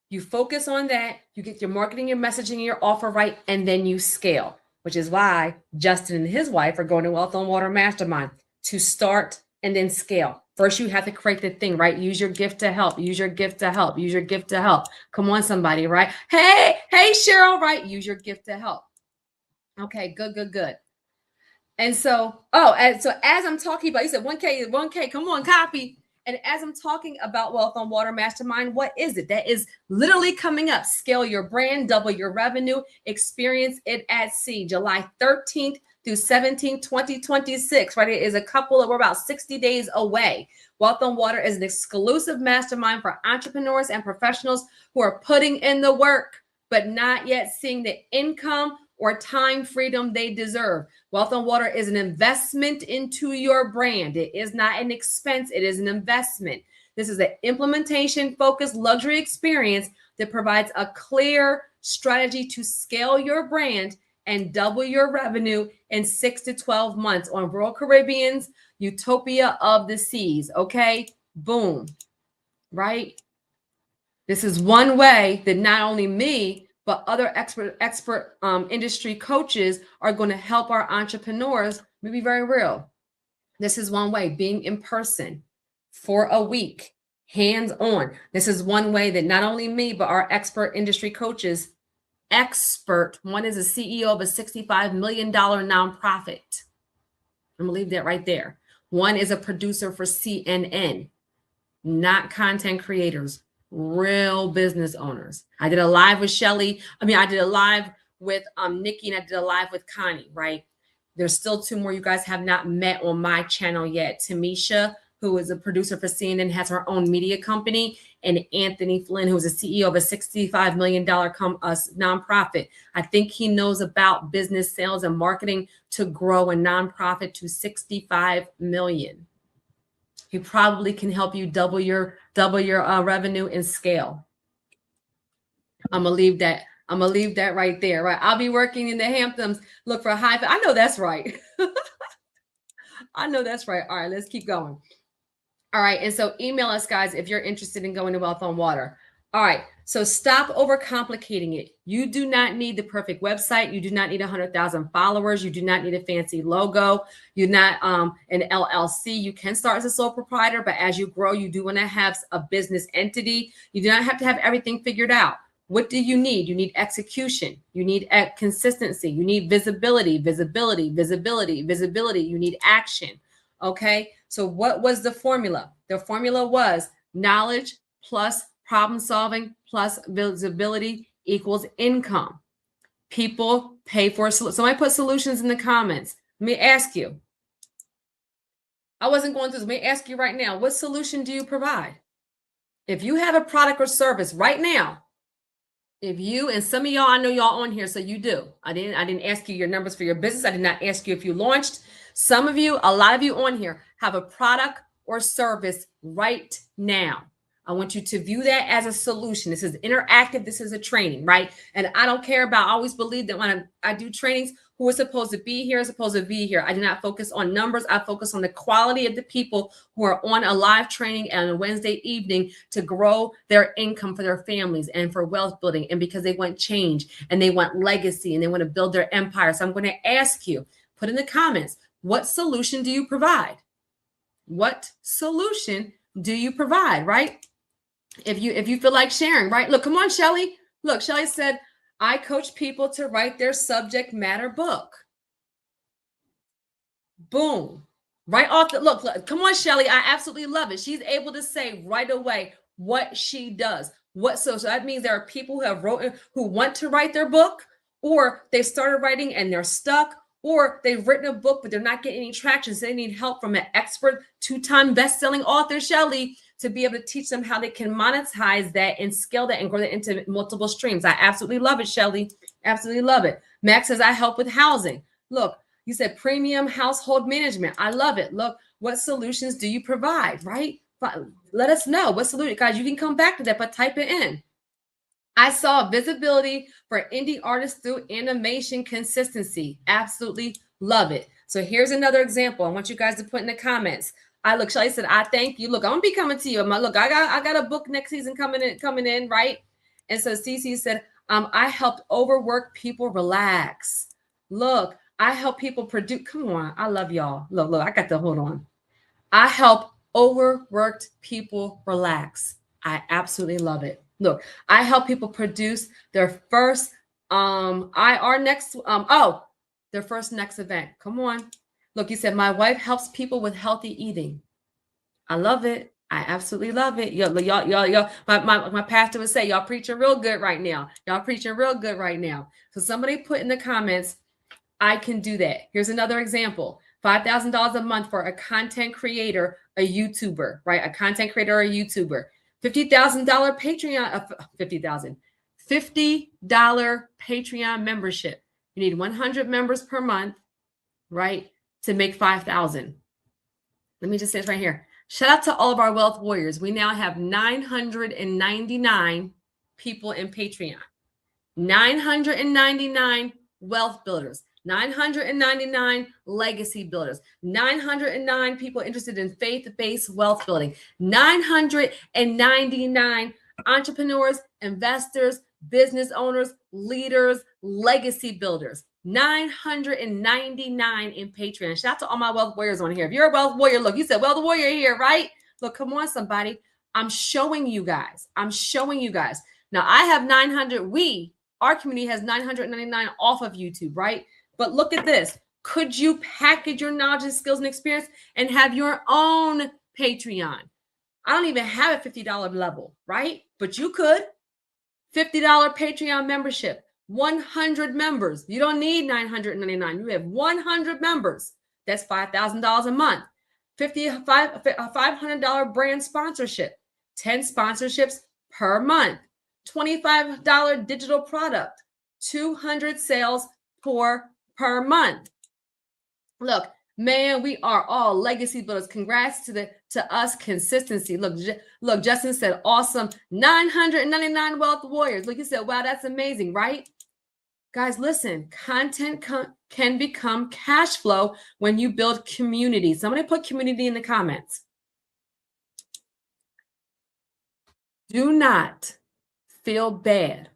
You focus on that, you get your marketing, your messaging, your offer right, and then you scale, which is why Justin and his wife are going to Wealth on Water Mastermind to start and then scale. First, you have to create the thing, right? Use your gift to help. Use your gift to help. Use your gift to help. Come on, somebody, right? Hey, Cheryl, right? Use your gift to help. Okay, good. And so, as I'm talking about, you said 1K, come on, copy. And as I'm talking about Wealth on Water Mastermind, what is it? That is literally coming up. Scale your brand, double your revenue, experience it at sea, July 13th through 17th, 2026, right? It is we're about 60 days away. Wealth on Water is an exclusive mastermind for entrepreneurs and professionals who are putting in the work, but not yet seeing the income or time freedom they deserve. Wealth on Water is an investment into your brand. It is not an expense. It is an investment. This is an implementation-focused luxury experience that provides a clear strategy to scale your brand and double your revenue in 6 to 12 months on Royal Caribbean's Utopia of the Seas. Okay, boom, right? This is one way that not only me, but other expert industry coaches are going to help our entrepreneurs. Let me be very real. This is one way, being in person for a week, hands-on. This is one way that not only me, but our expert industry coaches, one is a CEO of a $65 million nonprofit. I'm gonna leave that right there. One is a producer for CNN, not content creators, real business owners. I did a live with Shelly. I did a live with Nikki, and I did a live with Connie, right? There's still two more you guys have not met on my channel yet. Tamisha, who is a producer for CNN, has her own media company, and Anthony Flynn, who is a CEO of a $65 million nonprofit. I think he knows about business, sales, and marketing to grow a nonprofit to $65 million. He probably can help you double your revenue and scale. I'm gonna leave that right there. Right, I'll be working in the Hamptons. Look for I know that's right. I know that's right. All right, let's keep going. All right, and so email us, guys, if you're interested in going to Wealth on Water. All right, so stop overcomplicating it. You do not need the perfect website. You do not need 100,000 followers. You do not need a fancy logo. You're not an LLC. You can start as a sole proprietor, but as you grow, you do want to have a business entity. You do not have to have everything figured out. What do you need? You need execution. You need consistency. You need visibility. You need action. Okay, so what was the formula? The formula was knowledge plus problem solving plus visibility equals income. People pay for somebody put solutions in the comments. Let me ask you. I wasn't going through this. Let me ask you right now. What solution do you provide? If you have a product or service right now, if you, and some of y'all, I know y'all on here, so you do. I didn't ask you your numbers for your business. I did not ask you if you launched. Some of you, a lot of you on here have a product or service right now. I want you to view that as a solution. This is interactive. This is a training, right? And I don't care about, I always believe that when I do trainings, who is supposed to be here is supposed to be here. I do not focus on numbers. I focus on the quality of the people who are on a live training on a Wednesday evening to grow their income for their families and for wealth building, and because they want change and they want legacy and they want to build their empire. So I'm going to ask you, put in the comments, what solution do you provide? What solution do you provide, right? If you feel like sharing, right? Look, come on, Shelly. Look, Shelly said, I coach people to write their subject matter book. Boom. Right off the look, come on, Shelly. I absolutely love it. She's able to say right away what she does. So that means there are people who want to write their book, or they started writing and they're stuck, or they've written a book, but they're not getting any traction. So they need help from an expert, 2-time best-selling author, Shelly, to be able to teach them how they can monetize that and scale that and grow that into multiple streams. I absolutely love it, Shelly. Absolutely love it. Max says, I help with housing. Look, you said premium household management. I love it. Look, what solutions do you provide, right? Let us know what solution, guys. You can come back to that, but type it in. I saw visibility for indie artists through animation consistency. Absolutely love it. So here's another example. I want you guys to put in the comments. Look, Shelly said, I thank you. Look, I'm gonna be coming to you. Look, I got a book next season coming in, right? And so Cece said, I helped overwork people relax. Look, I help people produce. Come on, I love y'all. Look, I got to hold on. I help overworked people relax. I absolutely love it. Look, I help people produce their first their first next event. Come on. Look, you said, my wife helps people with healthy eating. I love it. I absolutely love it. Y'all, my pastor would say, y'all preaching real good right now. Y'all preaching real good right now. So somebody put in the comments, I can do that. Here's another example. $5,000 a month for a content creator, a YouTuber, right? A content creator or a YouTuber. $50,000 Patreon, $50 Patreon membership. You need 100 members per month, right? To make 5,000. Let me just say this right here. Shout out to all of our wealth warriors. We now have 999 people in Patreon. 999 wealth builders. 999 legacy builders, 909 people interested in faith-based wealth building, 999 entrepreneurs, investors, business owners, leaders, legacy builders, 999 in Patreon. Shout out to all my wealth warriors on here. If you're a wealth warrior, look, you said wealth warrior here, right? Look, come on, somebody. I'm showing you guys. Now I have 900. Our community has 999 off of YouTube, right? But look at this. Could you package your knowledge and skills and experience and have your own Patreon? I don't even have a $50 level, right? But you could. $50 Patreon membership, 100 members. You don't need 999. You have 100 members. That's $5,000 a month. $500 brand sponsorship, 10 sponsorships per month. $25 digital product, 200 sales per month. Look, man, we are all legacy builders. Congrats to us consistency. Look, Justin said, awesome. 999 wealth warriors. Look, he said, wow, that's amazing, right? Guys, listen, content can become cash flow when you build community. Somebody put community in the comments. Do not feel bad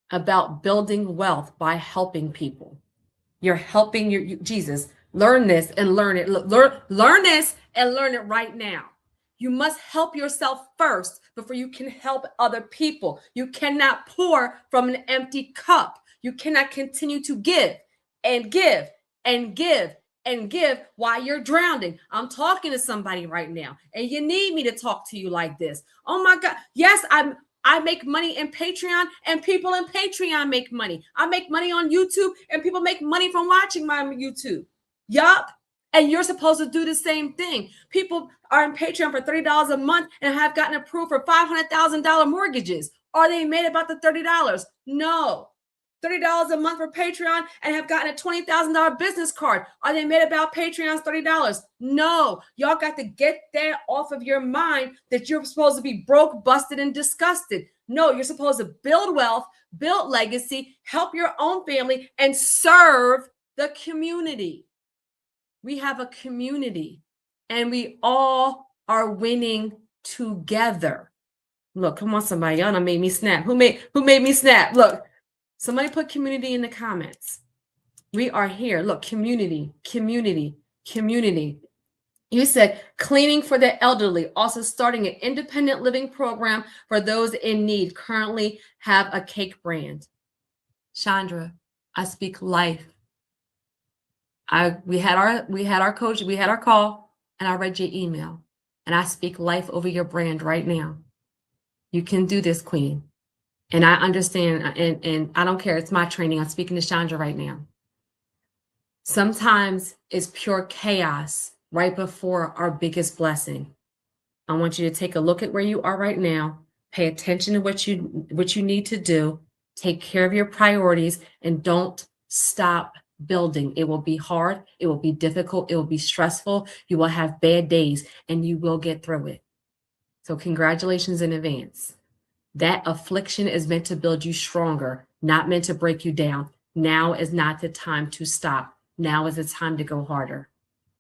about building wealth by helping people. You're helping Jesus. Learn this and learn it. Learn this and learn it right now. You must help yourself first before you can help other people. You cannot pour from an empty cup. You cannot continue to give and give and give and give while you're drowning. I'm talking to somebody right now, and you need me to talk to you like this. Oh my God. Yes, I make money in Patreon, and people in Patreon make money. I make money on YouTube, and people make money from watching my YouTube. Yup. And you're supposed to do the same thing. People are in Patreon for $30 a month and have gotten approved for $500,000 mortgages. Are they made about the $30? No. $30 a month for Patreon and have gotten a $20,000 business card. Are they made about Patreon's $30? No. Y'all got to get that off of your mind that you're supposed to be broke, busted, and disgusted. No, you're supposed to build wealth, build legacy, help your own family, and serve The community. We have a community and we all are winning together. Look, come on, somebody. Y'all done made me snap. Who made me snap? Look, somebody put community in the comments. We are here. Look, community, community, community. You said cleaning for the elderly, also starting an independent living program for those in need. Currently have a cake brand. Chandra, I speak life. We had our coach, we had our call, and I read your email, and I speak life over your brand right now. You can do this, Queen. And I understand, and I don't care. It's my training. I'm speaking to Chandra right now. Sometimes it's pure chaos right before our biggest blessing. I want you to take a look at where you are right now. Pay attention to what you need to do. Take care of your priorities and don't stop building. It will be hard. It will be difficult. It will be stressful. You will have bad days and you will get through it. So congratulations in advance. That affliction is meant to build you stronger, not meant to break you down. Now is not the time to stop. Now is the time to go harder.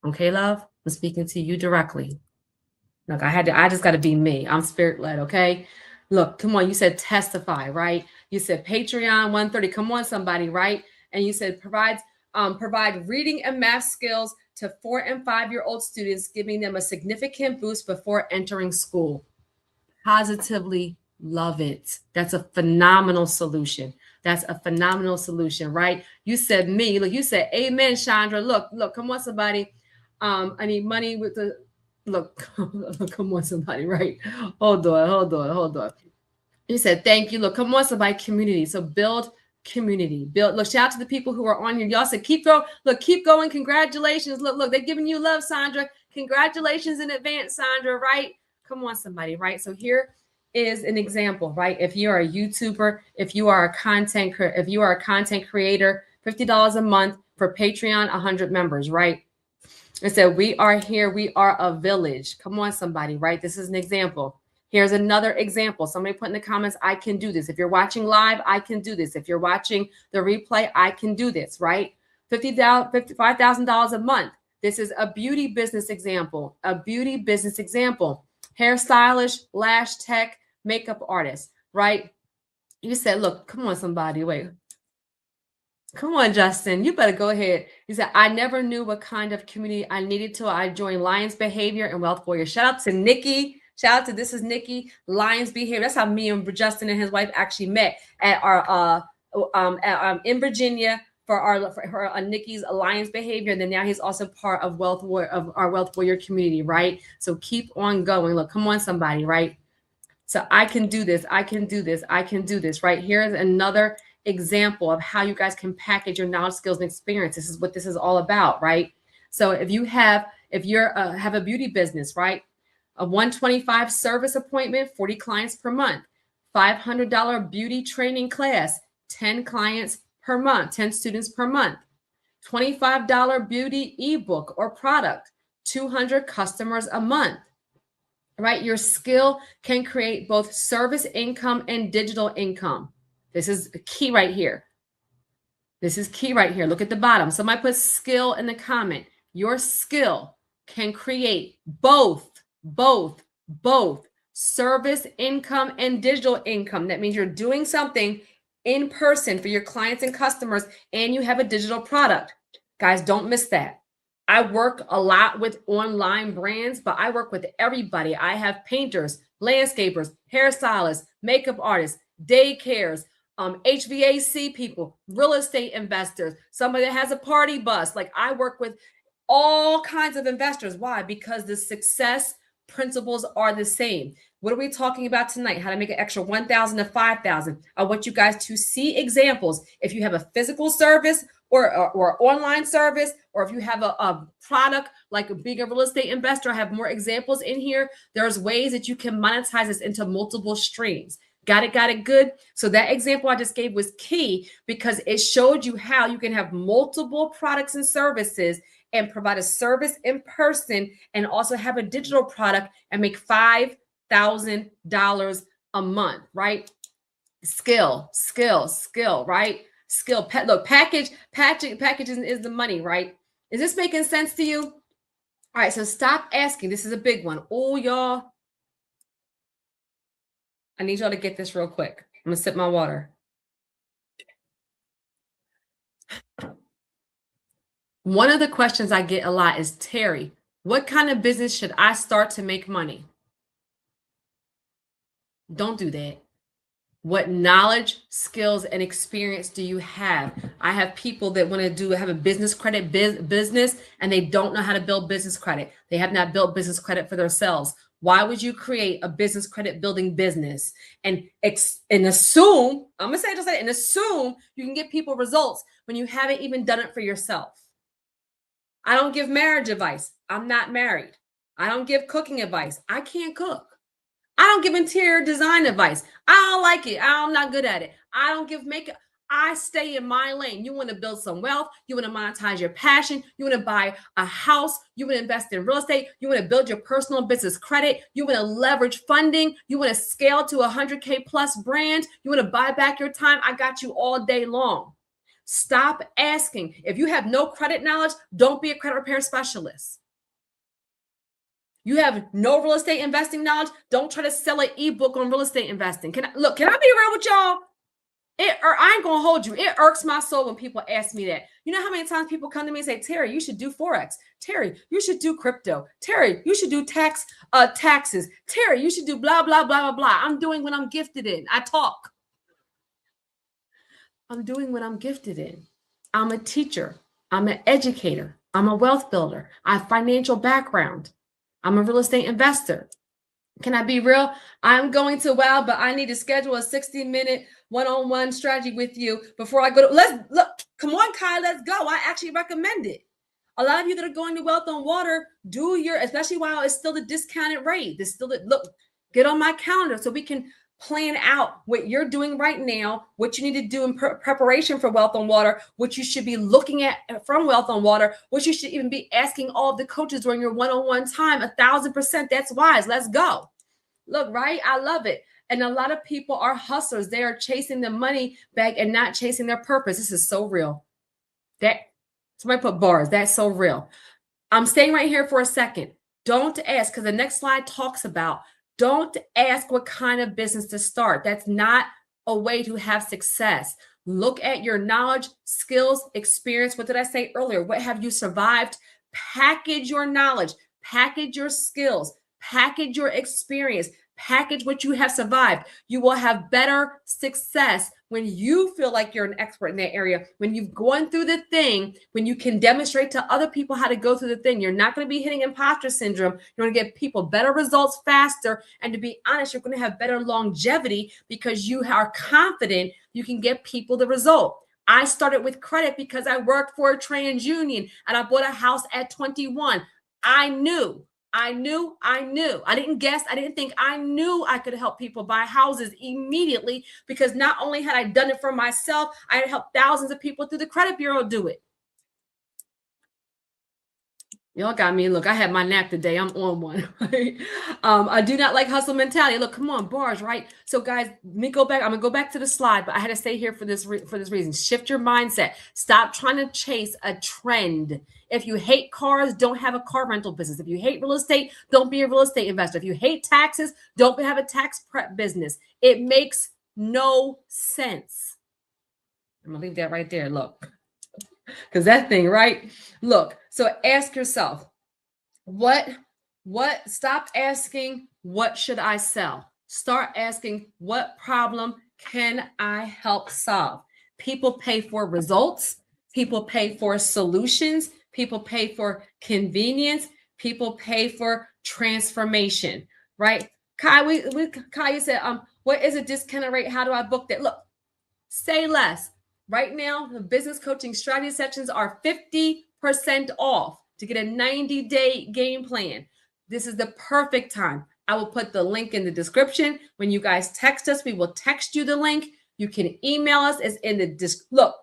Okay, love? I'm speaking to you directly. Look, I just got to be me. I'm spirit led. Okay. Look, come on. You said testify, right? You said Patreon 130. Come on, somebody, right? And you said provide reading and math skills to 4 and 5-year-old students, giving them a significant boost before entering school. Positively love it. That's a phenomenal solution. That's a phenomenal solution, right? You said me. Look, you said amen, Chandra. Look, come on, somebody. I need money with the look. Come on, somebody, right? Hold on. You said thank you. Look, come on, somebody, community. So build community. Look, shout out to the people who are on here. Y'all said keep going. Look, keep going. Congratulations. Look, they're giving you love, Sandra. Congratulations in advance, Sandra, right? Come on, somebody, right? So here is an example, right? If you are a YouTuber, if you are a content creator, $50 a month for Patreon, 100 members, right? It said, we are here. We are a village. Come on, somebody, right? This is an example. Here's another example. Somebody put in the comments, I can do this. If you're watching live, I can do this. If you're watching the replay, I can do this, right? $55,000 a month. This is a beauty business example. Hairstylist, lash tech, makeup artist, right? You said, look, come on, somebody, wait. Come on, Justin, you better go ahead. He said, I never knew what kind of community I needed till I joined Lions Behavior and Wealth Warrior. Shout out to Nikki. This is Nikki, Lions Behavior. That's how me and Justin and his wife actually met at our in Virginia for Nikki's Lions Behavior. And then now he's also part of our Wealth Warrior community, right? So keep on going. Look, come on, somebody, right? So I can do this. I can do this. I can do this, right? Here's another example of how you guys can package your knowledge, skills, and experience. This is what this is all about, right? So if you have a beauty business, right? A 125 service appointment, 40 clients per month, $500 beauty training class, 10 clients per month, 10 students per month, $25 beauty ebook or product, 200 customers a month, right? Your skill can create both service income and digital income. This is key right here. Look at the bottom. Somebody put skill in the comment. Your skill can create both service income and digital income. That means you're doing something in person for your clients and customers, and you have a digital product. Guys, don't miss that. I work a lot with online brands, but I work with everybody. I have painters, landscapers, hairstylists, makeup artists, daycares, HVAC people, real estate investors, somebody that has a party bus. Like, I work with all kinds of investors. Why? Because the success principles are the same. What are we talking about tonight? How to make an extra 1,000 to 5,000. I want you guys to see examples. If you have a physical service or online service, or if you have a product like being a real estate investor, I have more examples in here. There's ways that you can monetize this into multiple streams. Got it good. So that example I just gave was key because it showed you how you can have multiple products and services and provide a service in person and also have a digital product and make $5,000 a month, right? Skill, right? skill. Look, packaging is the money, right? Is this making sense to you? All right, so stop asking. This is a big one. Oh, y'all. I need y'all to get this real quick. I'm gonna sip my water. One of the questions I get a lot is, Terri, what kind of business should I start to make money? Don't do that. What knowledge, skills, and experience do you have? I have people that want to have a business credit business, and they don't know how to build business credit. They have not built business credit for themselves. Why would you create a business credit building business and assume, I'm going to say it just like, and assume you can get people results when you haven't even done it for yourself? I don't give marriage advice. I'm not married. I don't give cooking advice. I can't cook. I don't give interior design advice. I don't like it. I'm not good at it. I don't give makeup. I stay in my lane. You want to build some wealth. You want to monetize your passion. You want to buy a house. You want to invest in real estate. You want to build your personal business credit. You want to leverage funding. You want to scale to 100K plus brand. You want to buy back your time. I got you all day long. Stop asking. If you have no credit knowledge, don't be a credit repair specialist. You have no real estate investing knowledge, don't try to sell an ebook on real estate investing. Can I be real with y'all? I ain't gonna hold you. It irks my soul when people ask me that. You know how many times people come to me and say, Terri, you should do Forex. Terri, you should do crypto. Terri, you should do taxes. Terri, you should do blah, blah, blah, blah, blah. I'm doing what I'm gifted in. I talk. I'm doing what I'm gifted in. I'm a teacher. I'm an educator. I'm a wealth builder. I have financial background. I'm a real estate investor. Can I be real? I'm going to WOW, but I need to schedule a 60-minute one-on-one strategy with you before I go to, come on, Kai, let's go. I actually recommend it. A lot of you that are going to Wealth on Water, especially while it's still the discounted rate. Get on my calendar so we can plan out what you're doing right now, what you need to do in preparation for Wealth on Water, what you should be looking at from Wealth on Water, what you should even be asking all of the coaches during your one-on-one time. 1,000%, that's wise. Let's go. Look, right? I love it. And a lot of people are hustlers. They are chasing the money bag and not chasing their purpose. This is so real. Somebody put bars. That's so real. I'm staying right here for a second. Don't ask, because the next slide talks about, don't ask what kind of business to start. That's not a way to have success. Look at your knowledge, skills, experience. What did I say earlier? What have you survived? Package your knowledge, package your skills, package your experience, package what you have survived. You will have better success when you feel like you're an expert in that area, when you've gone through the thing, when you can demonstrate to other people how to go through the thing. You're not going to be hitting imposter syndrome. You're going to get people better results faster. And to be honest, you're going to have better longevity because you are confident you can get people the result. I started with credit because I worked for a TransUnion and I bought a house at 21. I knew. I didn't guess. I didn't think. I knew I could help people buy houses immediately because not only had I done it for myself, I had helped thousands of people through the credit bureau do it. Y'all got me. Look, I had my nap today. I'm on one. Right? I do not like hustle mentality. Look, come on, bars, right? So, guys, let me go back. I'm gonna go back to the slide, but I had to stay here for this reason. Shift your mindset. Stop trying to chase a trend. If you hate cars, don't have a car rental business. If you hate real estate, don't be a real estate investor. If you hate taxes, don't have a tax prep business. It makes no sense. I'm gonna leave that right there. Look. Because that thing, right? Look, so ask yourself, stop asking, what should I sell? Start asking, what problem can I help solve? People pay for results. People pay for solutions. People pay for convenience. People pay for transformation, right? Kai, Kai, you said, what is a discount rate? How do I book that? Look, say less. Right now, the business coaching strategy sessions are 50% off to get a 90-day game plan. This is the perfect time. I will put the link in the description. When you guys text us, we will text you the link. You can email us. It's in the look.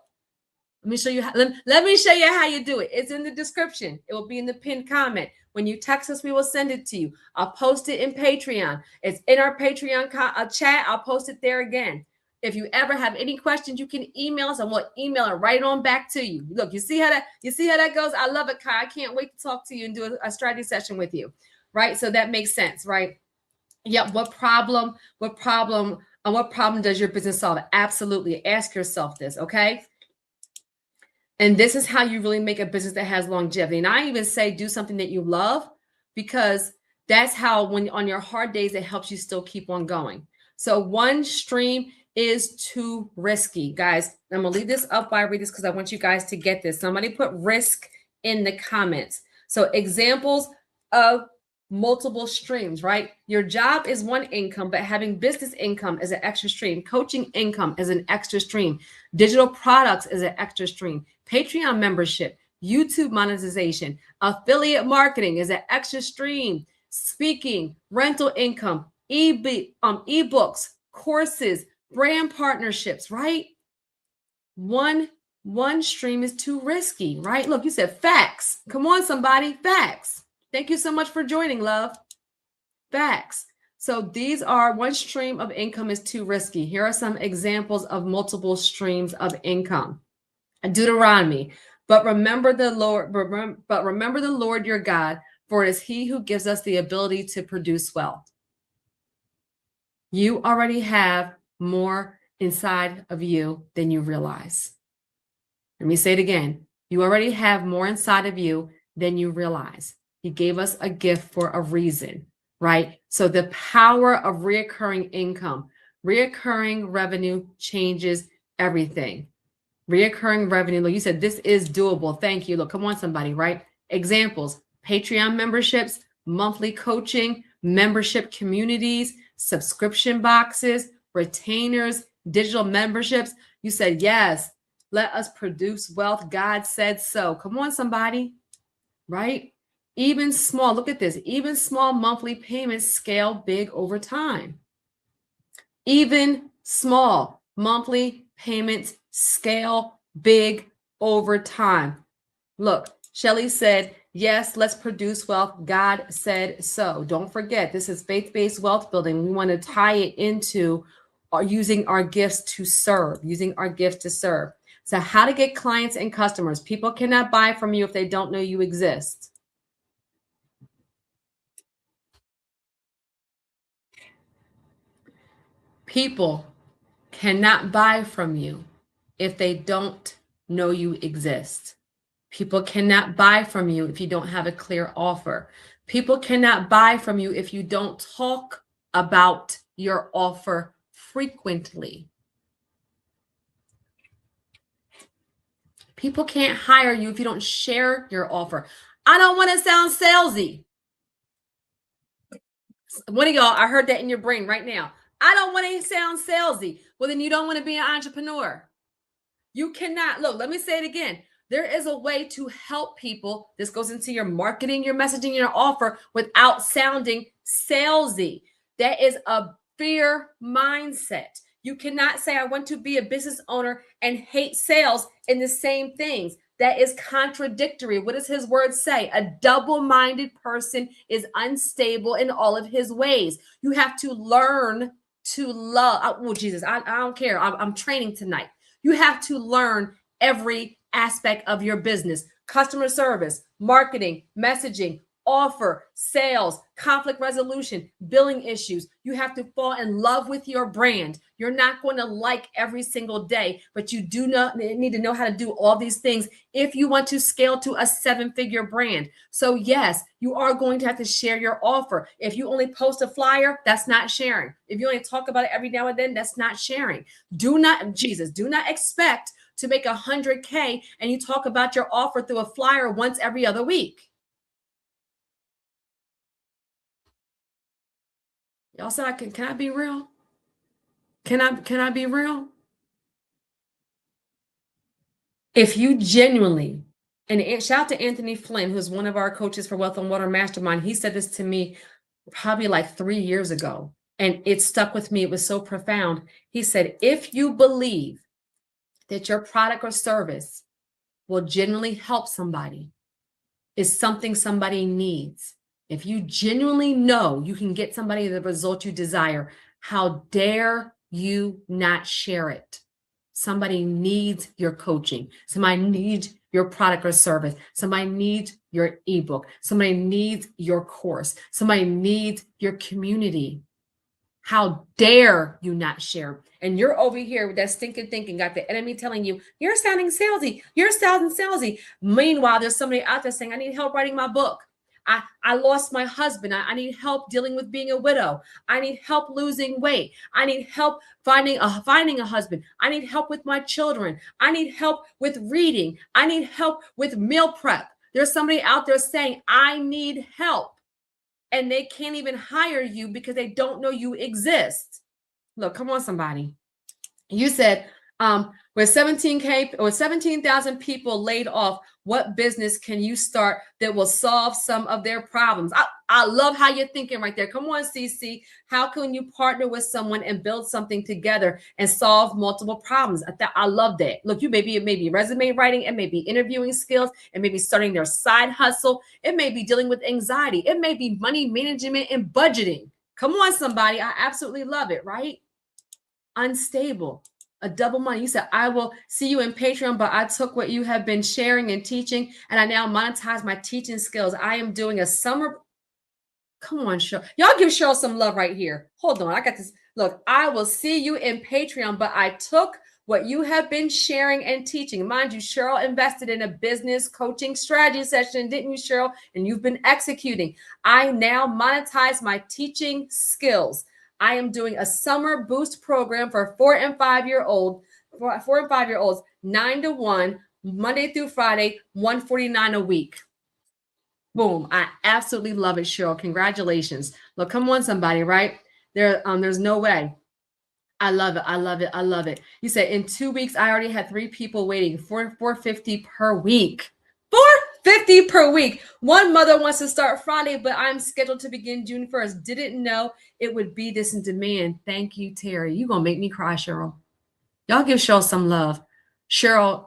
Let me show you. Let me show you how you do it. It's in the description. It will be in the pinned comment. When you text us, we will send it to you. I'll post it in Patreon. It's in our Patreon chat. I'll post it there again. If you ever have any questions, you can email us and we'll email it right on back to you. Look, you see how that goes? I love it, Kai. I can't wait to talk to you and do a strategy session with you. Right? So that makes sense, right? Yeah. What problem does your business solve? Absolutely. Ask yourself this, okay? And this is how you really make a business that has longevity. And I even say do something that you love, because that's how, when on your hard days, it helps you still keep on going. So one stream is too risky. Guys, I'm going to leave this up while I read this because I want you guys to get this. Somebody put risk in the comments. So examples of multiple streams, right? Your job is one income, but having business income is an extra stream. Coaching income is an extra stream. Digital products is an extra stream. Patreon membership, YouTube monetization, affiliate marketing is an extra stream. Speaking, rental income, ebooks, courses, brand partnerships, right? One stream is too risky, right? Look, you said facts. Come on, somebody, facts. Thank you so much for joining, love. Facts. So these are, one stream of income is too risky. Here are some examples of multiple streams of income. Deuteronomy, but remember the Lord your God, for it is he who gives us the ability to produce wealth. You already have more inside of you than you realize. Let me say it again. You already have more inside of you than you realize. He gave us a gift for a reason, right? So the power of reoccurring income, reoccurring revenue changes everything. Reoccurring revenue. Look, you said this is doable. Thank you. Look, come on, somebody, right? Examples: Patreon memberships, monthly coaching, membership communities, subscription boxes, retainers, digital memberships. You said, yes, let us produce wealth. God said so. Come on, somebody, right? Even small, look at this, even small monthly payments scale big over time. Even small monthly payments scale big over time. Look, Shelly said, yes, let's produce wealth. God said so. Don't forget, this is faith-based wealth building. We want to tie it into using our gifts to serve, So how to get clients and customers. People cannot buy from you if they don't know you exist. People cannot buy from you if they don't know you exist. People cannot buy from you if you don't have a clear offer. People cannot buy from you if you don't talk about your offer frequently. People can't hire you if you don't share your offer. I don't want to sound salesy. One of y'all, I heard that in your brain right now. I don't want to sound salesy. Well, then you don't want to be an entrepreneur. You cannot. Look, let me say it again. There is a way to help people. This goes into your marketing, your messaging, your offer without sounding salesy. That is a fear mindset. You cannot say, I want to be a business owner and hate sales in the same things. That is contradictory. What does his word say? A double-minded person is unstable in all of his ways. You have to learn to love. Oh, Jesus, I don't care. I'm training tonight. You have to learn every aspect of your business: customer service, marketing, messaging, offer, sales, conflict resolution, billing issues. You have to fall in love with your brand. You're not going to like every single day, but you do not need to know how to do all these things if you want to scale to a 7-figure brand. So yes, you are going to have to share your offer. If you only post a flyer, that's not sharing. If you only talk about it every now and then, that's not sharing. Do not expect to make $100K and you talk about your offer through a flyer once every other week. Y'all said can I be real? Can I be real? If you genuinely, and shout out to Anthony Flynn, who's one of our coaches for Wealth on Water Mastermind. He said this to me probably like 3 years ago, and it stuck with me. It was so profound. He said, if you believe that your product or service will genuinely help somebody, is something somebody needs, if you genuinely know you can get somebody the result you desire, how dare you not share it? Somebody needs your coaching. Somebody needs your product or service. Somebody needs your ebook. Somebody needs your course. Somebody needs your community. How dare you not share? And you're over here with that stinking thinking, got the enemy telling you, you're sounding salesy. You're sounding salesy. Meanwhile, there's somebody out there saying, I need help writing my book. I lost my husband. I need help dealing with being a widow. I need help losing weight. I need help finding a husband. I need help with my children. I need help with reading. I need help with meal prep. There's somebody out there saying, I need help. And they can't even hire you because they don't know you exist. Look, come on, somebody. You said, with 17K or 17,000 people laid off, what business can you start that will solve some of their problems? I love how you're thinking right there. Come on, CC. How can you partner with someone and build something together and solve multiple problems? I love that. Look, it may be resume writing, it may be interviewing skills, it may be starting their side hustle, it may be dealing with anxiety, it may be money management and budgeting. Come on, somebody. I absolutely love it, right? Unstable. A double money. You said, I will see you in Patreon, but I took what you have been sharing and teaching, and I now monetize my teaching skills. I am doing a summer. Come on, Cheryl. Y'all give Cheryl some love right here. Hold on. I got this. Look, I will see you in Patreon, but I took what you have been sharing and teaching. Mind you, Cheryl invested in a business coaching strategy session, didn't you, Cheryl? And you've been executing. I now monetize my teaching skills. I am doing a summer boost program for 4 and 5 year olds, 9 to 1, Monday through Friday, $149 a week. Boom. I absolutely love it, Cheryl. Congratulations. Look, come on, somebody, right? There's no way. I love it. I love it. I love it. You said in 2 weeks, I already had 3 people waiting for $450 per week. $450 per week. One mother wants to start Friday, but I'm scheduled to begin June 1st. Didn't know it would be this in demand. Thank you, Terry. You're going to make me cry, Cheryl. Y'all give Cheryl some love. Cheryl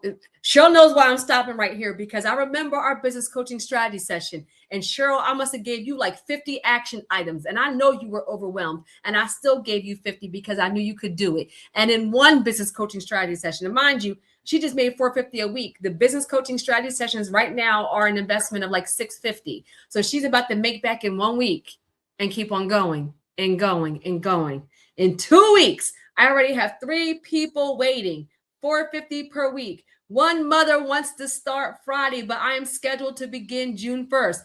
knows why I'm stopping right here, because I remember our business coaching strategy session. And Cheryl, I must have gave you like 50 action items. And I know you were overwhelmed. And I still gave you 50 because I knew you could do it. And in one business coaching strategy session, and mind you, she just made $450 a week. The business coaching strategy sessions right now are an investment of like $650. So she's about to make back in 1 week and keep on going and going and going. In 2 weeks, I already have 3 people waiting, $450 per week. One mother wants to start Friday, but I am scheduled to begin June 1st.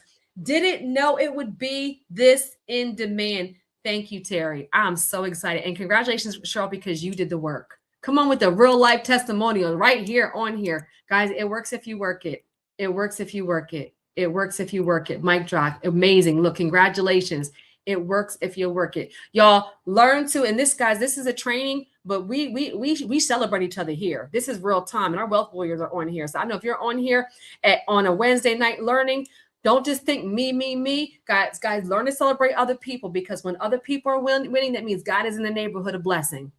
Didn't know it would be this in demand. Thank you, Terry. I'm so excited. And congratulations, Cheryl, because you did the work. Come on with the real life testimonial right here on here. Guys, it works if you work it. It works if you work it. It works if you work it. Mic drop. Amazing. Look, congratulations. It works if you work it. Y'all learn to, and this, guys, this is a training, but we celebrate each other here. This is real time, and our wealth warriors are on here. So I know if you're on here on a Wednesday night learning, don't just think me. Guys, learn to celebrate other people, because when other people are winning, that means God is in the neighborhood of blessing.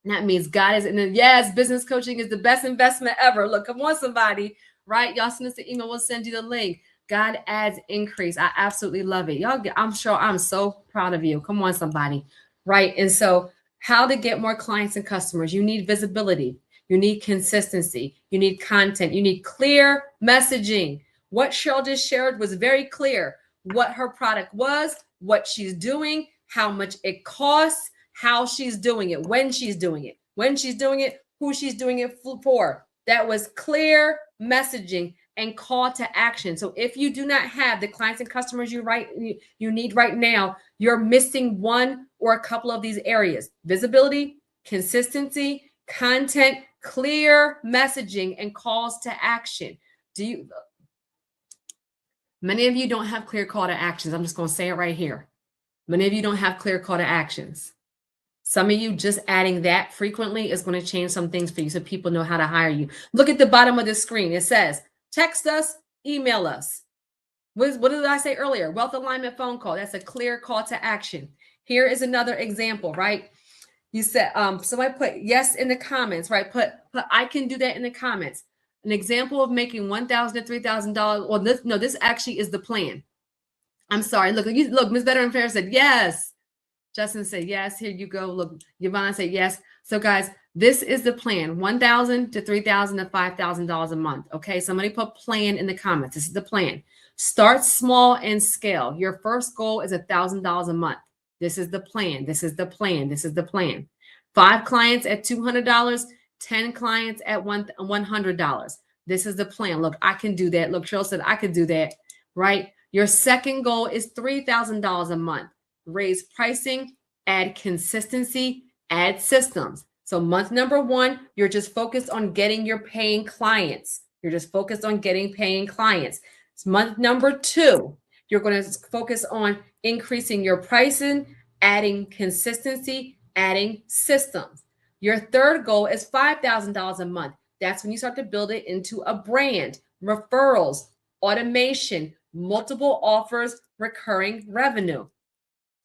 And that means God is in the, yes, business coaching is the best investment ever. Look, come on, somebody, right? Y'all send us the email. We'll send you the link. God adds increase. I absolutely love it. Y'all, I'm sure I'm so proud of you. Come on, somebody, right? And so how to get more clients and customers? You need visibility. You need consistency. You need content. You need clear messaging. What Cheryl just shared was very clear. What her product was, what she's doing, how much it costs, how she's doing it, when she's doing it, who she's doing it for. That was clear messaging and call to action. So if you do not have the clients and customers you need right now, you're missing one or a couple of these areas: visibility, consistency, content, clear messaging, and calls to action. Many of you don't have clear call to actions. I'm just going to say it right here. Many of you don't have clear call to actions. Some of you just adding that frequently is going to change some things for you, so people know how to hire you. Look at the bottom of the screen. It says, text us, email us. What did I say earlier? Wealth alignment phone call. That's a clear call to action. Here is another example, right? You said, somebody put yes in the comments, right? Put I can do that in the comments. An example of making $1,000 to $3,000. Well, this actually is the plan. I'm sorry. Look, Ms. Veteran Fair said, yes. Justin said yes. Here you go. Look, Yvonne said yes. So guys, this is the plan: $1,000 to $3,000 to $5,000 a month. Okay, somebody put plan in the comments. This is the plan. Start small and scale. Your first goal is $1,000 a month. This is the plan. This is the plan. This is the plan. 5 clients at $200. 10 clients at $100. This is the plan. Look, I can do that. Look, Cheryl said I could do that. Right. Your second goal is $3,000 a month. Raise pricing, add consistency, add systems. So month number 1, you're just focused on getting your paying clients. You're just focused on getting paying clients. It's month number 2, you're going to focus on increasing your pricing, adding consistency, adding systems. Your third goal is $5,000 a month. That's when you start to build it into a brand, referrals, automation, multiple offers, recurring revenue.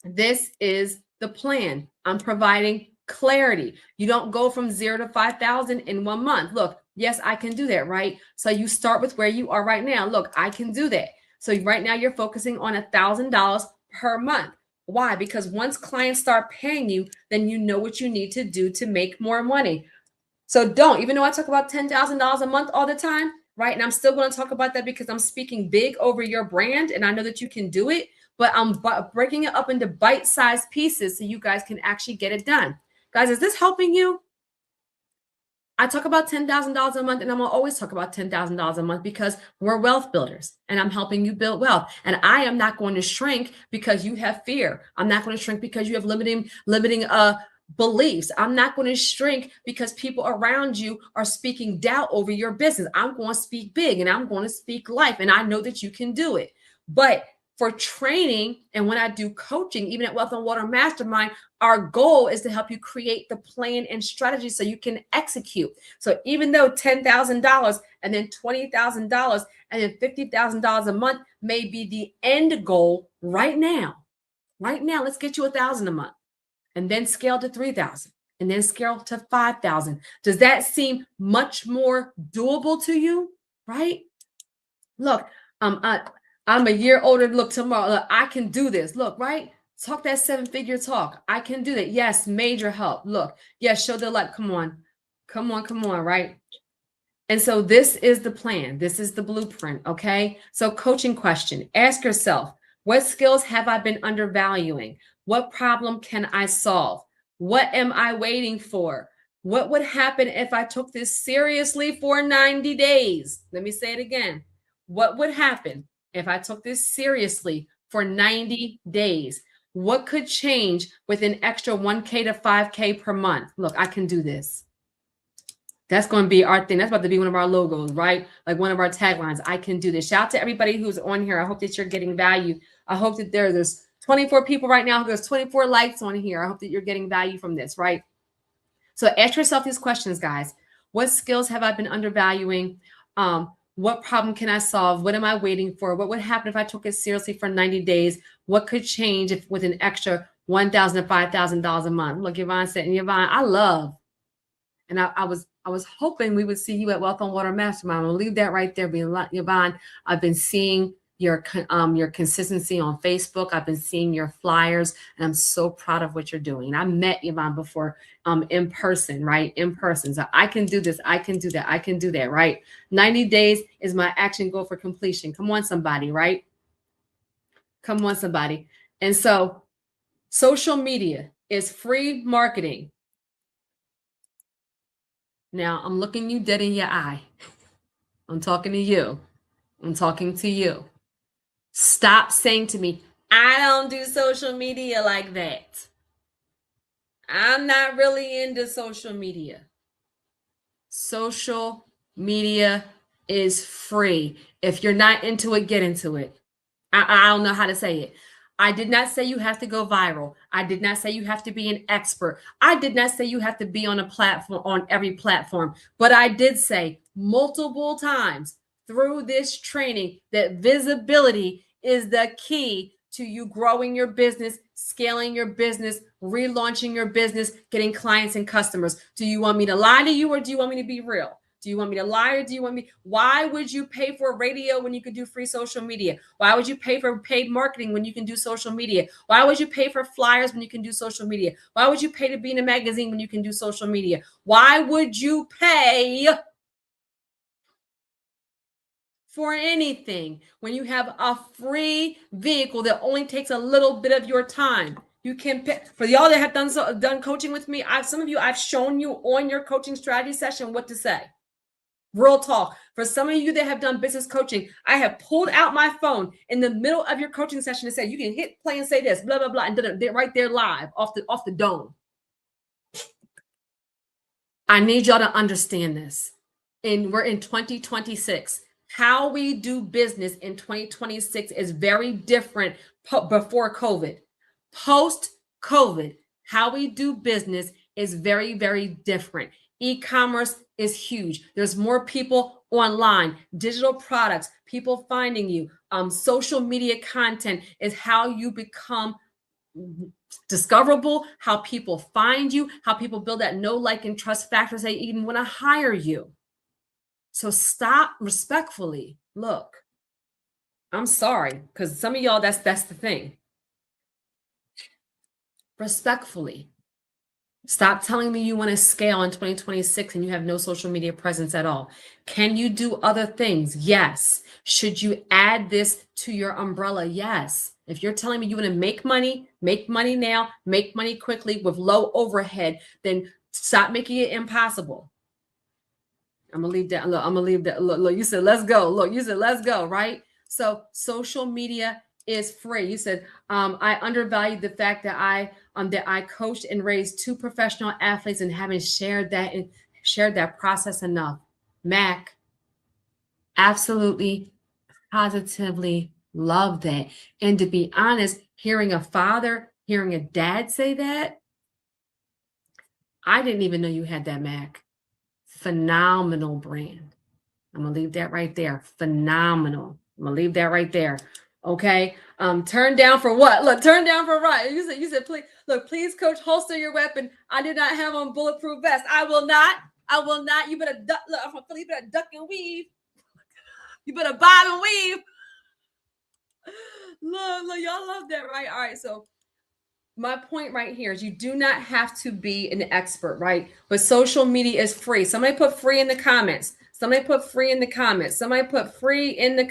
This is the plan. I'm providing clarity. You don't go from 0 to 5,000 in 1 month. Look, yes, I can do that, right? So you start with where you are right now. Look, I can do that. So right now you're focusing on $1,000 per month. Why? Because once clients start paying you, then you know what you need to do to make more money. So don't, even though I talk about $10,000 a month all the time, right? And I'm still going to talk about that because I'm speaking big over your brand and I know that you can do it, but I'm breaking it up into bite-sized pieces so you guys can actually get it done. Guys, is this helping you? I talk about $10,000 a month and I'm going to always talk about $10,000 a month because we're wealth builders and I'm helping you build wealth. And I am not going to shrink because you have fear. I'm not going to shrink because you have limiting beliefs. I'm not going to shrink because people around you are speaking doubt over your business. I'm going to speak big and I'm going to speak life. And I know that you can do it. But for training and when I do coaching, even at Wealth and Water Mastermind, our goal is to help you create the plan and strategy so you can execute. So even though $10,000 and then $20,000 and then $50,000 a month may be the end goal right now, let's get you $1,000 a month and then scale to $3,000 and then scale to $5,000. Does that seem much more doable to you? Right? Look, I'm a year older. Look, tomorrow, look, I can do this. Look, right? Talk that 7-figure talk. I can do that. Yes, major help. Look, yes, show the light. Come on, right? And so this is the plan. This is the blueprint, okay? So coaching question. Ask yourself, what skills have I been undervaluing? What problem can I solve? What am I waiting for? What would happen if I took this seriously for 90 days? Let me say it again. What would happen if I took this seriously for 90 days? What could change with an extra 1K to 5K per month? Look, I can do this. That's going to be our thing. That's about to be one of our logos, right? Like one of our taglines. I can do this. Shout out to everybody who's on here. I hope that you're getting value. I hope that there's 24 people right now. There's 24 likes on here. I hope that you're getting value from this, right? So ask yourself these questions, guys. What skills have I been undervaluing? What problem can I solve? What am I waiting for? What would happen if I took it seriously for 90 days? What could change if with an extra $1,000 to $5,000 a month? Look, Yvonne said, and Yvonne, I love, and I was hoping we would see you at Wealth on Water Mastermind. I'll leave that right there. Yvonne, I've been seeing your consistency on Facebook. I've been seeing your flyers, and I'm so proud of what you're doing. I met Yvonne before in person, right? In person. So I can do this. I can do that. I can do that, right? 90 days is my action goal for completion. Come on, somebody, right? Come on, somebody. And so social media is free marketing. Now I'm looking you dead in your eye. I'm talking to you. I'm talking to you. Stop saying to me, I don't do social media like that. I'm not really into social media. Social media is free. If you're not into it, get into it. I don't know how to say it. I did not say you have to go viral. I did not say you have to be an expert. I did not say you have to be on a platform, on every platform. But I did say multiple times through this training that visibility is the key to you growing your business, scaling your business, relaunching your business, getting clients and customers. Do you want me to lie to you or do you want me to be real? Do you want me to lie, or do you want me? Why would you pay for radio when you could do free social media? Why would you pay for paid marketing when you can do social media? Why would you pay for flyers when you can do social media? Why would you pay to be in a magazine when you can do social media? Why would you pay for anything when you have a free vehicle that only takes a little bit of your time? You can pick. For y'all that have done coaching with me, some of you, I've shown you on your coaching strategy session what to say. Real talk. For some of you that have done business coaching, I have pulled out my phone in the middle of your coaching session and said, you can hit play and say this, blah, blah, blah, and did it right there live off the dome. I need y'all to understand this. And we're in 2026. How we do business in 2026 is very different before COVID. Post-COVID, how we do business is very, very different. E-commerce is huge. There's more people online, digital products, people finding you. Social media content is how you become discoverable, how people find you, how people build that know, like, and trust factors they even want to hire you. So stop respectfully. Look, I'm sorry, because some of y'all, that's the thing. Respectfully. Stop telling me you want to scale in 2026 and you have no social media presence at all. Can you do other things? Yes. Should you add this to your umbrella? Yes. If you're telling me you want to make money now, make money quickly with low overhead, then stop making it impossible. I'm gonna leave that. Look, I'm gonna leave that. Look, you said let's go. Look, you said let's go, right? So social media is free. You said I undervalued the fact that I coached and raised 2 professional athletes and haven't shared that process enough. Mac, absolutely, positively love that. And to be honest, hearing a dad say that, I didn't even know you had that, Mac. Phenomenal brand. I'm gonna leave that right there. Phenomenal. I'm gonna leave that right there. Okay. Turn down for what? Look, turn down for right. You said, please, look, please, coach, holster your weapon. I do not have on bulletproof vest. I will not. You better duck. Look, I'm gonna, you better duck and weave. You better bob and weave. Look, y'all love that, right? All right. So my point right here is you do not have to be an expert, right? But social media is free. Somebody put free in the comments. Somebody put free in the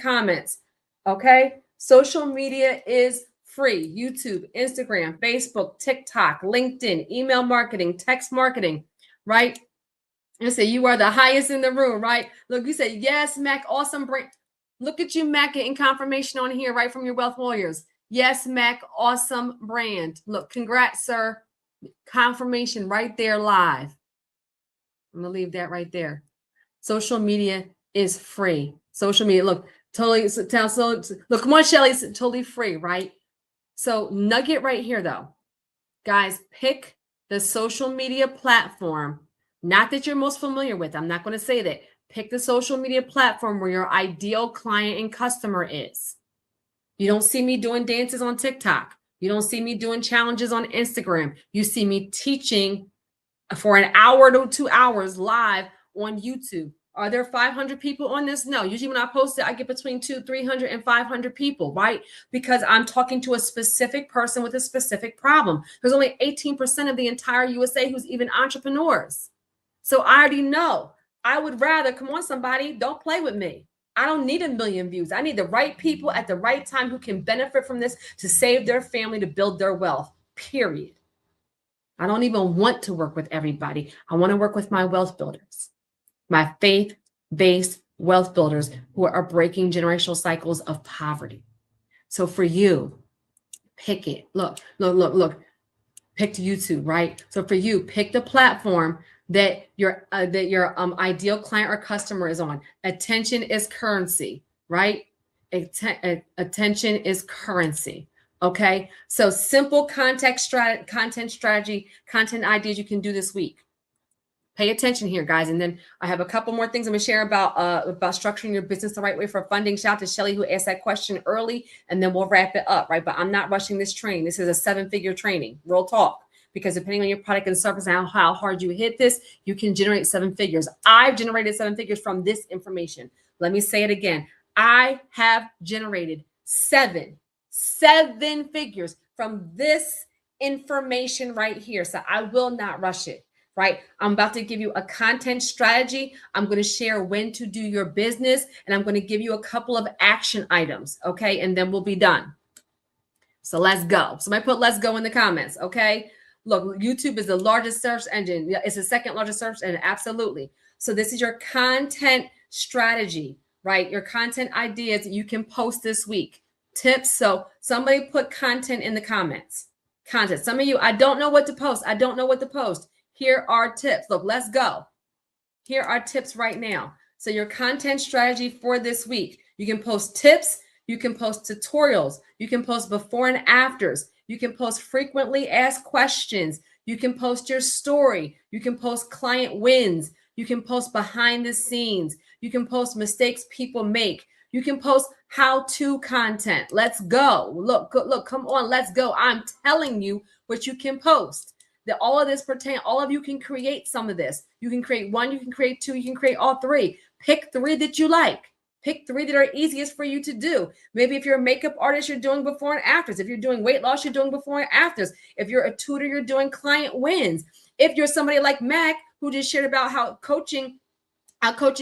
comments. Okay. Social media is free. YouTube, Instagram, Facebook, TikTok, LinkedIn, email marketing, text marketing, right? You say you are the highest in the room, right? Look, you say, yes, Mac, awesome brand. Look at you, Mac, getting confirmation on here, right, from your Wealth Warriors. Yes, Mac, awesome brand. Look, congrats, sir. Confirmation right there live. I'm going to leave that right there. Social media is free. Social media, look, totally. Look, come on, Shelly, it's totally free, right? So nugget right here, though. Guys, pick the social media platform, not that you're most familiar with. I'm not going to say that. Pick the social media platform where your ideal client and customer is. You don't see me doing dances on TikTok. You don't see me doing challenges on Instagram. You see me teaching for an hour to 2 hours live on YouTube. Are there 500 people on this? No. Usually when I post it, I get between 200, 300, and 500 people, right? Because I'm talking to a specific person with a specific problem. There's only 18% of the entire USA who's even entrepreneurs. So I already know. I would rather, come on, somebody, don't play with me. I don't need 1 million views. I need the right people at the right time who can benefit from this to save their family, to build their wealth, period. I don't even want to work with everybody. I want to work with my wealth builders, my faith-based wealth builders who are breaking generational cycles of poverty. So for you, pick it. Look. Pick YouTube, right? So for you, pick the platform that your ideal client or customer is on. Attention is currency, right? Attention is currency. Okay. So simple content strategy, content ideas you can do this week. Pay attention here, guys. And then I have a couple more things I'm going to share about structuring your business the right way for funding. Shout out to Shelly who asked that question early, and then we'll wrap it up, right? But I'm not rushing this train. This is a 7-figure training, real talk, because depending on your product and service and how hard you hit this, you can generate 7 figures. I've generated 7 figures from this information. Let me say it again. I have generated seven figures from this information right here. So I will not rush it, right? I'm about to give you a content strategy. I'm going to share when to do your business, and I'm going to give you a couple of action items, okay? And then we'll be done. So let's go. Somebody put let's go in the comments, okay? Look, YouTube is the largest search engine. It's the second largest search engine, absolutely. So this is your content strategy, right? Your content ideas that you can post this week. Tips. So somebody put content in the comments. Content. Some of you, I don't know what to post. I don't know what to post. Here are tips. Look, let's go. Here are tips right now. So your content strategy for this week. You can post tips. You can post tutorials. You can post before and afters. You can post frequently asked questions. You can post your story. You can post client wins. You can post behind the scenes. You can post mistakes people make. You can post how-to content. Let's go. Look, come on, let's go. I'm telling you what you can post. That all of this pertain, all of you can create some of this. You can create one, you can create two, you can create all three. Pick 3 that you like. Pick 3 that are easiest for you to do. Maybe if you're a makeup artist, you're doing before and afters. If you're doing weight loss, you're doing before and afters. If you're a tutor, you're doing client wins. If you're somebody like Mac, who just shared about how coaching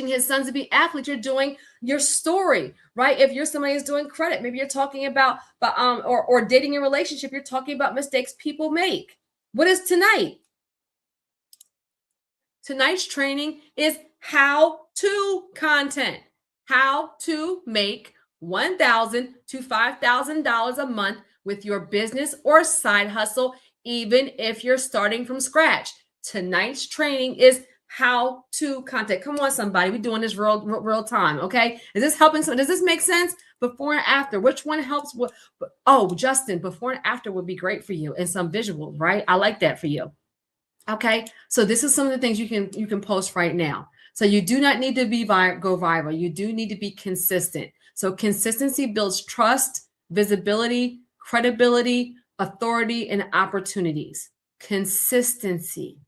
his sons to be athletes, you're doing your story, right? If you're somebody who's doing credit, maybe you're talking about, or dating a relationship, you're talking about mistakes people make. What is tonight? Tonight's training is how-to content. How to make $1,000 to $5,000 a month with your business or side hustle, even if you're starting from scratch. Tonight's training is how-to content. Come on, somebody. We're doing this real time, okay? Is this helping? Does this make sense? Before and after. Which one helps? Oh, Justin, before and after would be great for you, and some visual, right? I like that for you. Okay, so this is some of the things you can post right now. So you do not need to go viral. You do need to be consistent. So consistency builds trust, visibility, credibility, authority, and opportunities. Consistency,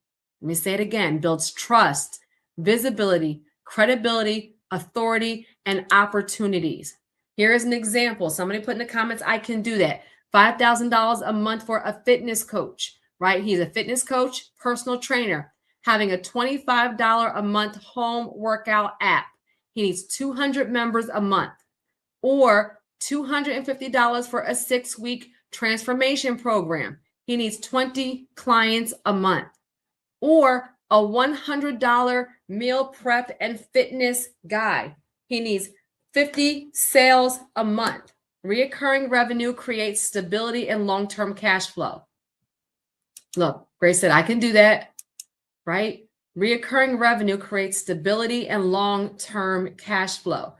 let me say it again, builds trust, visibility, credibility, authority, and opportunities. Here is an example. Somebody put in the comments, I can do that. $5,000 a month for a fitness coach, right? He's a fitness coach, personal trainer, having a $25 a month home workout app. He needs 200 members a month, or $250 for a 6-week transformation program. He needs 20 clients a month, or a $100 meal prep and fitness guide. He needs 50 sales a month. Reoccurring revenue creates stability and long-term cash flow. Look, Grace said, I can do that. Right? Reoccurring revenue creates stability and long-term cash flow.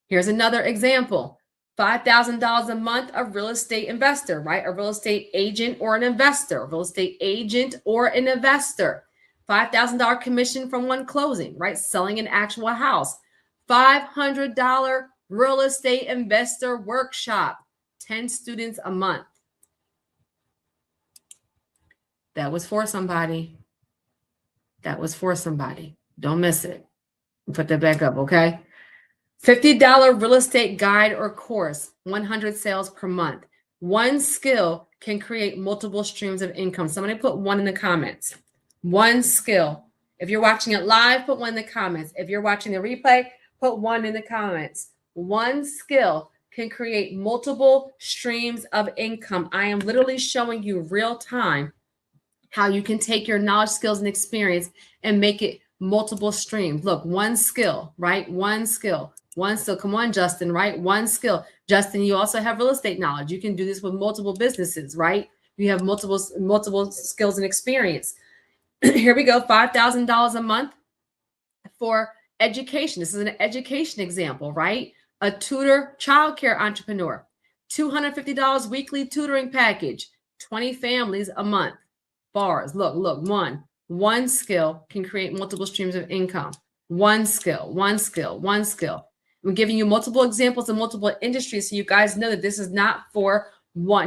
Here's another example. $5,000 a month, a real estate investor, right? A real estate agent or an investor, a real estate agent or an investor. $5,000 commission from one closing, right? Selling an actual house. $500 real estate investor workshop, 10 students a month. That was for somebody. That was for somebody. Don't miss it. Put that back up, okay? $50 real estate guide or course, 100 sales per month. One skill can create multiple streams of income. Somebody put 1 in the comments. One skill. If you're watching it live, put 1 in the comments. If you're watching the replay, put 1 in the comments. One skill can create multiple streams of income. I am literally showing you real time how you can take your knowledge, skills, and experience and make it multiple streams. Look, one skill, right? One skill. Come on, Justin, right? One skill. Justin, you also have real estate knowledge. You can do this with multiple businesses, right? You have multiple skills and experience. Here we go. $5,000 a month for education. This is an education example, right? A tutor, childcare entrepreneur. $250 weekly tutoring package. 20 families a month. Bars. Look, one skill can create multiple streams of income. One skill. I'm giving you multiple examples of multiple industries so you guys know that this is not for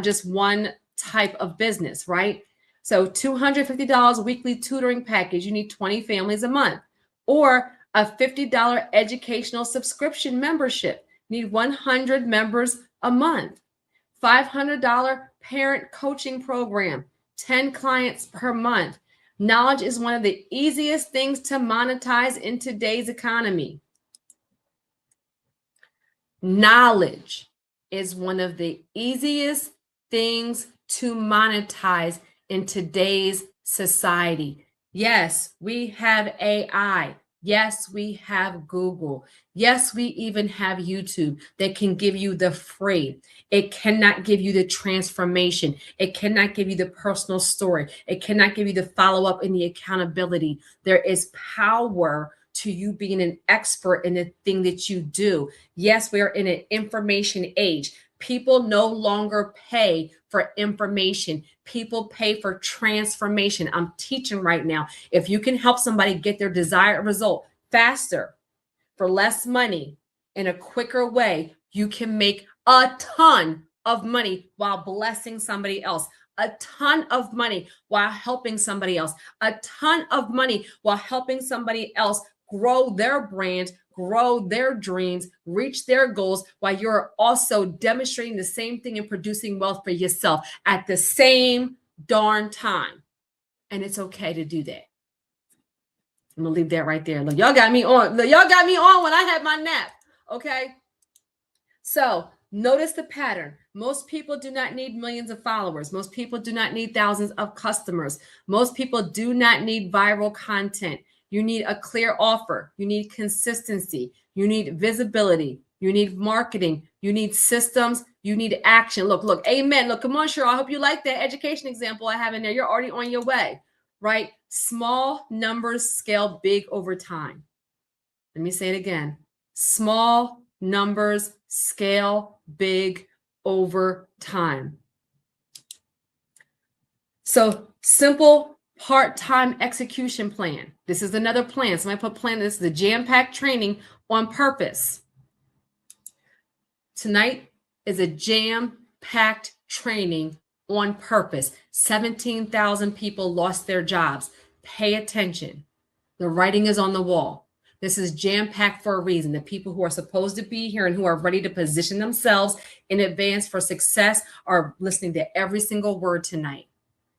just one type of business, right? So $250 weekly tutoring package. You need 20 families a month. Or a $50 educational subscription membership. You need 100 members a month. $500 parent coaching program. 10 clients per month. Knowledge is one of the easiest things to monetize in today's economy. Knowledge is one of the easiest things to monetize in today's society. Yes, we have AI. Yes, we have Google. Yes, we even have YouTube that can give you the free. It cannot give you the transformation. It cannot give you the personal story. It cannot give you the follow-up and the accountability. There is power to you being an expert in the thing that you do. Yes, we are in an information age. People no longer pay for information. People pay for transformation. I'm teaching right now. If you can help somebody get their desired result faster, for less money, in a quicker way, you can make a ton of money while blessing somebody else. A ton of money while helping somebody else. A ton of money while helping somebody else grow their brand, grow their dreams, reach their goals, while you're also demonstrating the same thing and producing wealth for yourself at the same darn time. And it's okay to do that. I'm gonna leave that right there. Look, y'all got me on. Look, y'all got me on when I had my nap. Okay. So notice the pattern. Most people do not need millions of followers. Most people do not need thousands of customers. Most people do not need viral content. You need a clear offer. You need consistency. You need visibility. You need marketing. You need systems. You need action. Look, amen. Look, come on, Cheryl. I hope you like that education example I have in there. You're already on your way, right? Small numbers scale big over time. Let me say it again. Small numbers scale big over time. So simple part-time execution plan. This is another plan. Somebody put plan. This is the jam-packed training on purpose. Tonight is a jam-packed training on purpose. 17,000 people lost their jobs. Pay attention. The writing is on the wall. This is jam-packed for a reason. The people who are supposed to be here and who are ready to position themselves in advance for success are listening to every single word tonight.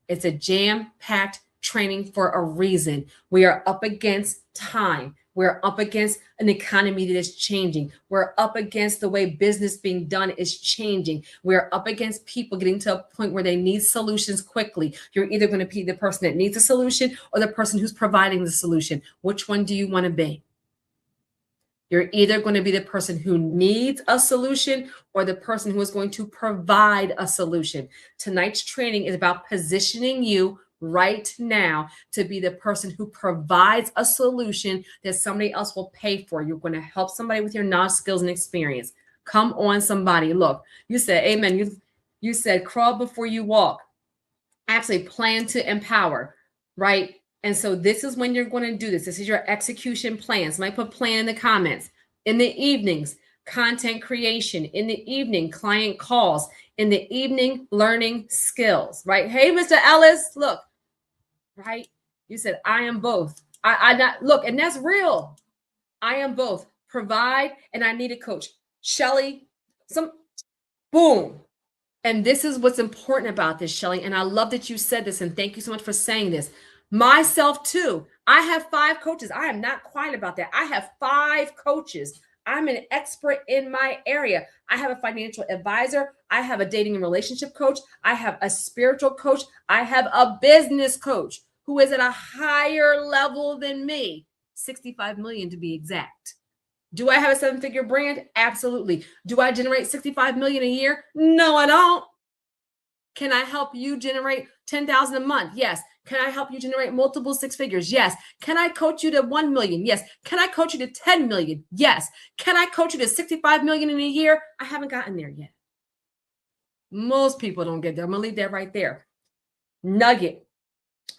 It's a jam-packed training for a reason. We are up against time. We're up against an economy that is changing. We're up against the way business being done is changing. We're up against people getting to a point where they need solutions quickly. You're either going to be the person that needs a solution or the person who's providing the solution. Which one do you want to be? You're either going to be the person who needs a solution or the person who is going to provide a solution. Tonight's training is about positioning you right now to be the person who provides a solution that somebody else will pay for. You're going to help somebody with your knowledge, skills, and experience. Come on, somebody. Look, you said amen. You said crawl before you walk. Actually, plan to empower, right? And so this is when you're going to do this. This is your execution plan. Somebody put plan in the comments. In the evenings, content creation. In the evening, client calls. In the evening, learning skills, right? Hey, Mr. Ellis, look, right? You said, I am both. I not look, and that's real. I am both. Provide, and I need a coach. Shelly, boom. And this is what's important about this, Shelly. And I love that you said this, and thank you so much for saying this. Myself too. I have 5 coaches. I am not quiet about that. I have 5 coaches. I'm an expert in my area. I have a financial advisor. I have a dating and relationship coach. I have a spiritual coach. I have a business coach who is at a higher level than me, 65 million to be exact. Do I have a 7-figure brand? Absolutely. Do I generate 65 million a year? No, I don't. Can I help you generate 10,000 a month? Yes. Can I help you generate multiple 6 figures? Yes. Can I coach you to 1 million? Yes. Can I coach you to 10 million? Yes. Can I coach you to 65 million in a year? I haven't gotten there yet. Most people don't get there. I'm going to leave that right there. Nugget.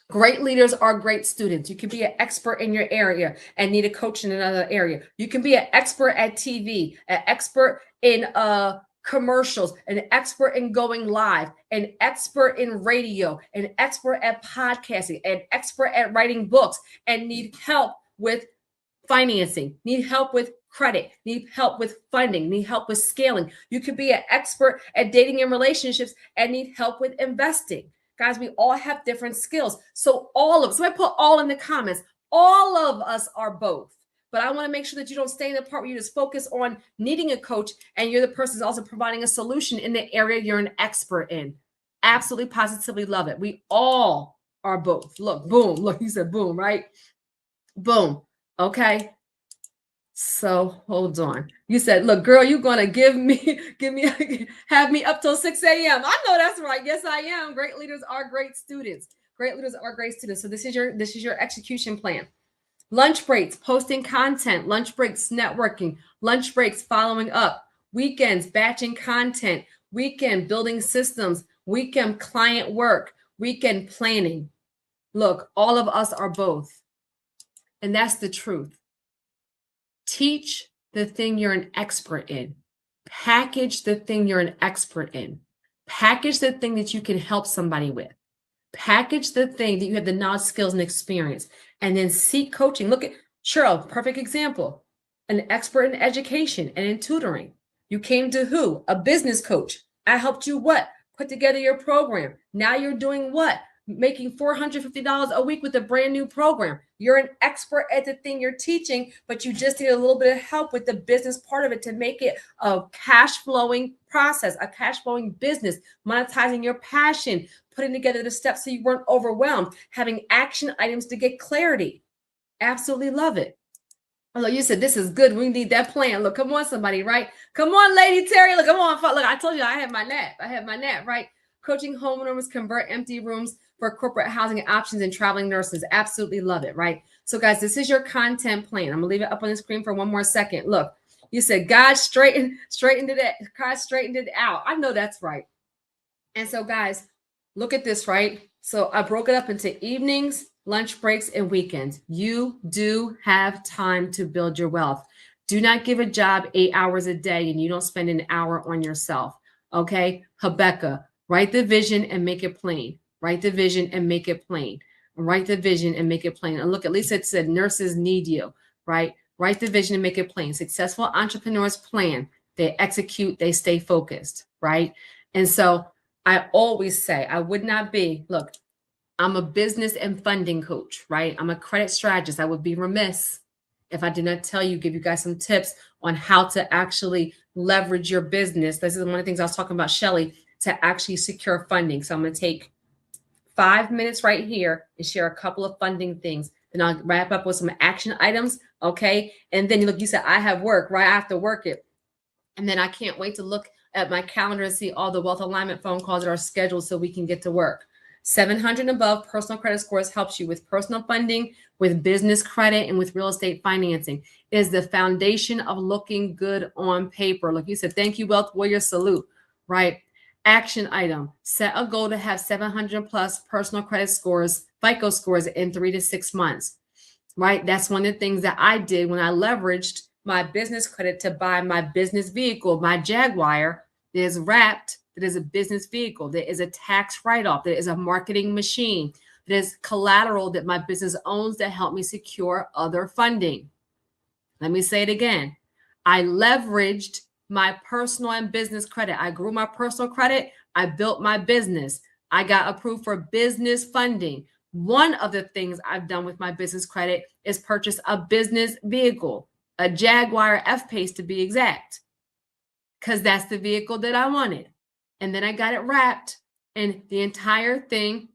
Great leaders are great students. You can be an expert in your area and need a coach in another area. You can be an expert at TV, an expert in commercials, an expert in going live, an expert in radio, an expert at podcasting, an expert at writing books, and need help with financing, need help with credit, need help with funding, need help with scaling. You could be an expert at dating and relationships and need help with investing. Guys, we all have different skills. So I put all in the comments. All of us are both. But I want to make sure that you don't stay in the part where you just focus on needing a coach and you're the person who's also providing a solution in the area you're an expert in. Absolutely, positively love it. We all are both. Look, boom. Look, you said boom, right? Boom. Okay. So hold on. You said, look, girl, you're going to have me up till 6 a.m. I know that's right. Yes, I am. Great leaders are great students. Great leaders are great students. So this is your execution plan. Lunch breaks, posting content, lunch breaks, networking, lunch breaks, following up, weekends, batching content, weekend, building systems, weekend, client work, weekend, planning. Look, all of us are both. And that's the truth. Teach the thing you're an expert in. Package the thing you're an expert in. Package the thing that you can help somebody with. Package the thing that you have the knowledge, skills, and experience. And then seek coaching. Look at Cheryl, perfect example. An expert in education and in tutoring. You came to who? A business coach. I helped you what? Put together your program. Now you're doing what? Making $450 a week with a brand new program. You're an expert at the thing you're teaching, but you just need a little bit of help with the business part of it to make it a cash flowing process, a cash flowing business, monetizing your passion, putting together the steps so you weren't overwhelmed, having action items to get clarity. Absolutely love it. Oh, you said this is good. We need that plan. Look, come on, somebody, right? Come on, Lady Terri. Look, come on. Look, I told you I have my nap, right? Coaching homeowners convert empty rooms for corporate housing options and traveling nurses. Absolutely love it, right? So guys, this is your content plan. I'm gonna leave it up on the screen for one more second. Look, you said God straightened it out. I know that's right. And so guys, look at this, right? So I broke it up into evenings, lunch breaks, and weekends. You do have time to build your wealth. Do not give a job 8 hours a day and you don't spend an hour on yourself. Okay, Habakkuk, write the vision and make it plain. Write the vision and make it plain. Write the vision and make it plain. And look, at least it said nurses need you, right? Write the vision and make it plain. Successful entrepreneurs plan. They execute. They stay focused, right? And so I always say I would not be, look, I'm a business and funding coach, right? I'm a credit strategist. I would be remiss if I did not give you guys some tips on how to actually leverage your business. This is one of the things I was talking about, Shelly, to actually secure funding. So I'm going to take 5 minutes right here and share a couple of funding things. Then I'll wrap up with some action items. Okay. And then look, you said I have work, right? I have to work it. And then I can't wait to look at my calendar and see all the wealth alignment phone calls that are scheduled so we can get to work. 700 and above personal credit scores helps you with personal funding, with business credit, and with real estate financing. It is the foundation of looking good on paper. Look, you said, thank you, Wealth Warrior, salute, right? Action item, set a goal to have 700 plus personal credit scores, FICO scores in 3 to 6 months, right? That's one of the things that I did when I leveraged my business credit to buy my business vehicle, my Jaguar that is wrapped, that is a business vehicle, that is a tax write-off, that is a marketing machine, that is collateral that my business owns that help me secure other funding. Let me say it again. I leveraged my personal and business credit. I grew my personal credit. I built my business. I got approved for business funding. One of the things I've done with my business credit is purchase a business vehicle, a Jaguar F-Pace to be exact, because that's the vehicle that I wanted. And then I got it wrapped, and the entire thing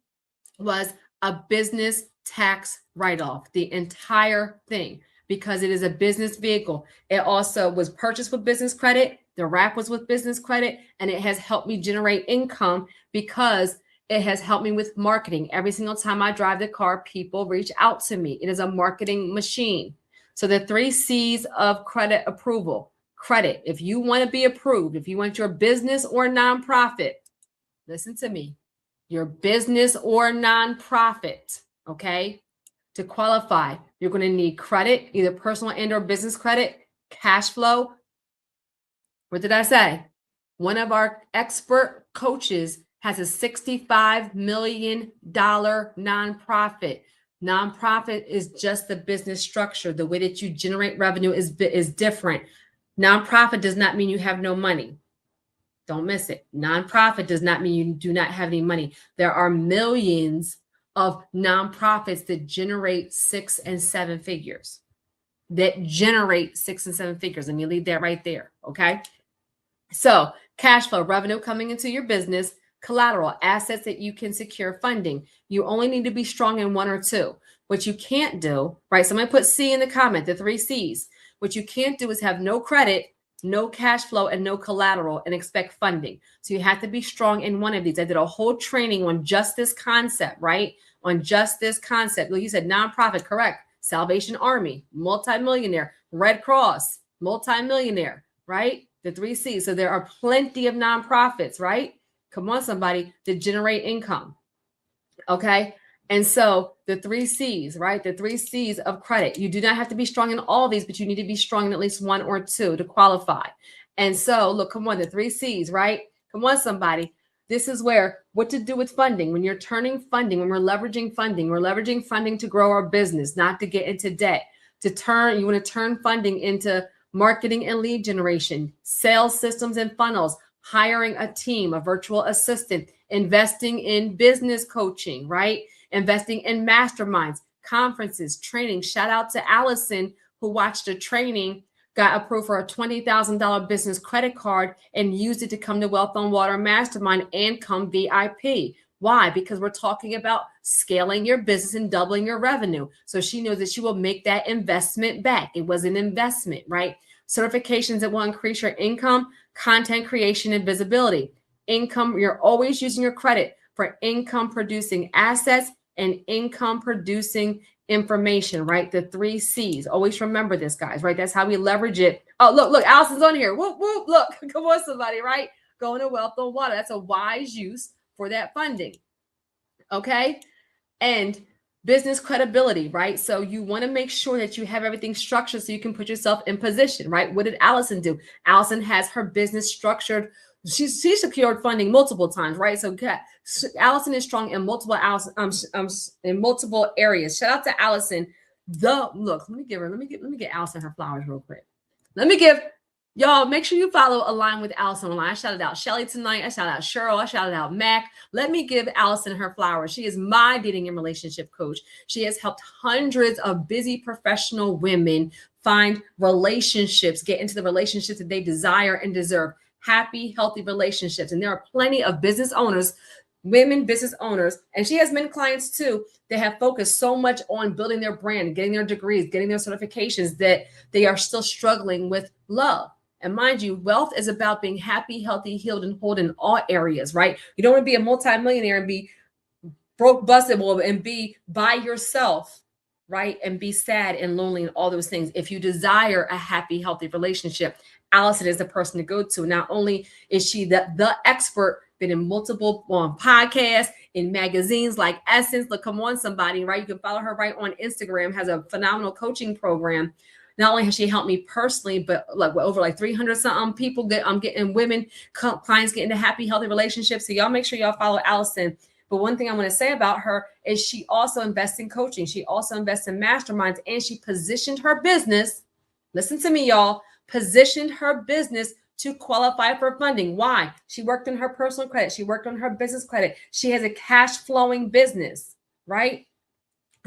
was a business tax write-off, the entire thing, because it is a business vehicle. It also was purchased with business credit. The wrap was with business credit, and it has helped me generate income because it has helped me with marketing. Every single time I drive the car, people reach out to me. It is a marketing machine. So the 3 C's of credit approval. Credit, if you want to be approved, if you want your business or nonprofit, listen to me, your business or nonprofit, okay, to qualify, you're going to need credit, either personal and or business credit, cash flow. What did I say? One of our expert coaches has a $65 million nonprofit. Nonprofit is just the business structure. The way that you generate revenue is different. Nonprofit does not mean you have no money. Don't miss it. Nonprofit does not mean you do not have any money. There are millions of nonprofits that generate 6 and 7 figures. Let me leave that right there. Okay. So cash flow, revenue coming into your business, collateral, assets that you can secure funding. You only need to be strong in one or two. What you can't do, right? Somebody put C in the comment, the 3 C's. What you can't do is have no credit, no cash flow, and no collateral and expect funding. So you have to be strong in one of these. I did a whole training on just this concept, right? On just this concept. Like you said, nonprofit, correct. Salvation Army, multimillionaire. Red Cross, multimillionaire, right? The 3 C's. So there are plenty of nonprofits, right? Come on, somebody, to generate income. Okay. And so the 3 C's, right? The 3 C's of credit. You do not have to be strong in all these, but you need to be strong in at least one or two to qualify. And so look, come on, the 3 C's, right? Come on, somebody. This is where what to do with funding. When you're turning funding, when we're leveraging funding to grow our business, not to get into debt. You want to turn funding into marketing and lead generation, sales systems and funnels, hiring a team, a virtual assistant, investing in business coaching, right? Investing in masterminds, conferences, training. Shout out to Allison, who watched a training, got approved for a $20,000 business credit card and used it to come to Wealth on Water Mastermind and come VIP. Why? Because we're talking about scaling your business and doubling your revenue. So she knows that she will make that investment back. It was an investment, right? Certifications that will increase your income, content creation, and visibility. Income, you're always using your credit for income producing assets and income producing information, right? The 3 C's. Always remember this, guys, right? That's how we leverage it. Oh, look, Allison's on here. Whoop, whoop, look, come on, somebody, right? Going to Wealth on Water. That's a wise use for that funding. Okay. And business credibility, right? So you want to make sure that you have everything structured so you can put yourself in position, right? What did Allison do? Allison has her business structured. She secured funding multiple times, right? So Allison is strong in multiple areas. Shout out to Allison. Let me get Allison her flowers real quick. Y'all, make sure you follow Align with Allison online. I shouted out Shelly tonight. I shouted out Cheryl. I shouted out Mac. Let me give Allison her flowers. She is my dating and relationship coach. She has helped hundreds of busy professional women find relationships, get into the relationships that they desire and deserve. Happy, healthy relationships. And there are plenty of business owners, women business owners, and she has men clients too, that have focused so much on building their brand, getting their degrees, getting their certifications, that they are still struggling with love. And mind you, wealth is about being happy, healthy, healed, and whole in all areas, right? You don't want to be a multimillionaire and be broke, busted, and be by yourself, right? And be sad and lonely and all those things. If you desire a happy, healthy relationship, Allison is the person to go to. Not only is she the expert, been in multiple podcasts, in magazines like Essence. Look, come on, somebody, right? You can follow her right on Instagram, has a phenomenal coaching program. Not only has she helped me personally, but over 300 something people getting women, clients get into happy, healthy relationships. So y'all make sure y'all follow Allison. But one thing I want to say about her is she also invests in coaching. She also invests in masterminds, and she positioned her business. Listen to me, y'all. Positioned her business to qualify for funding. Why? She worked on her personal credit. She worked on her business credit. She has a cash flowing business, right?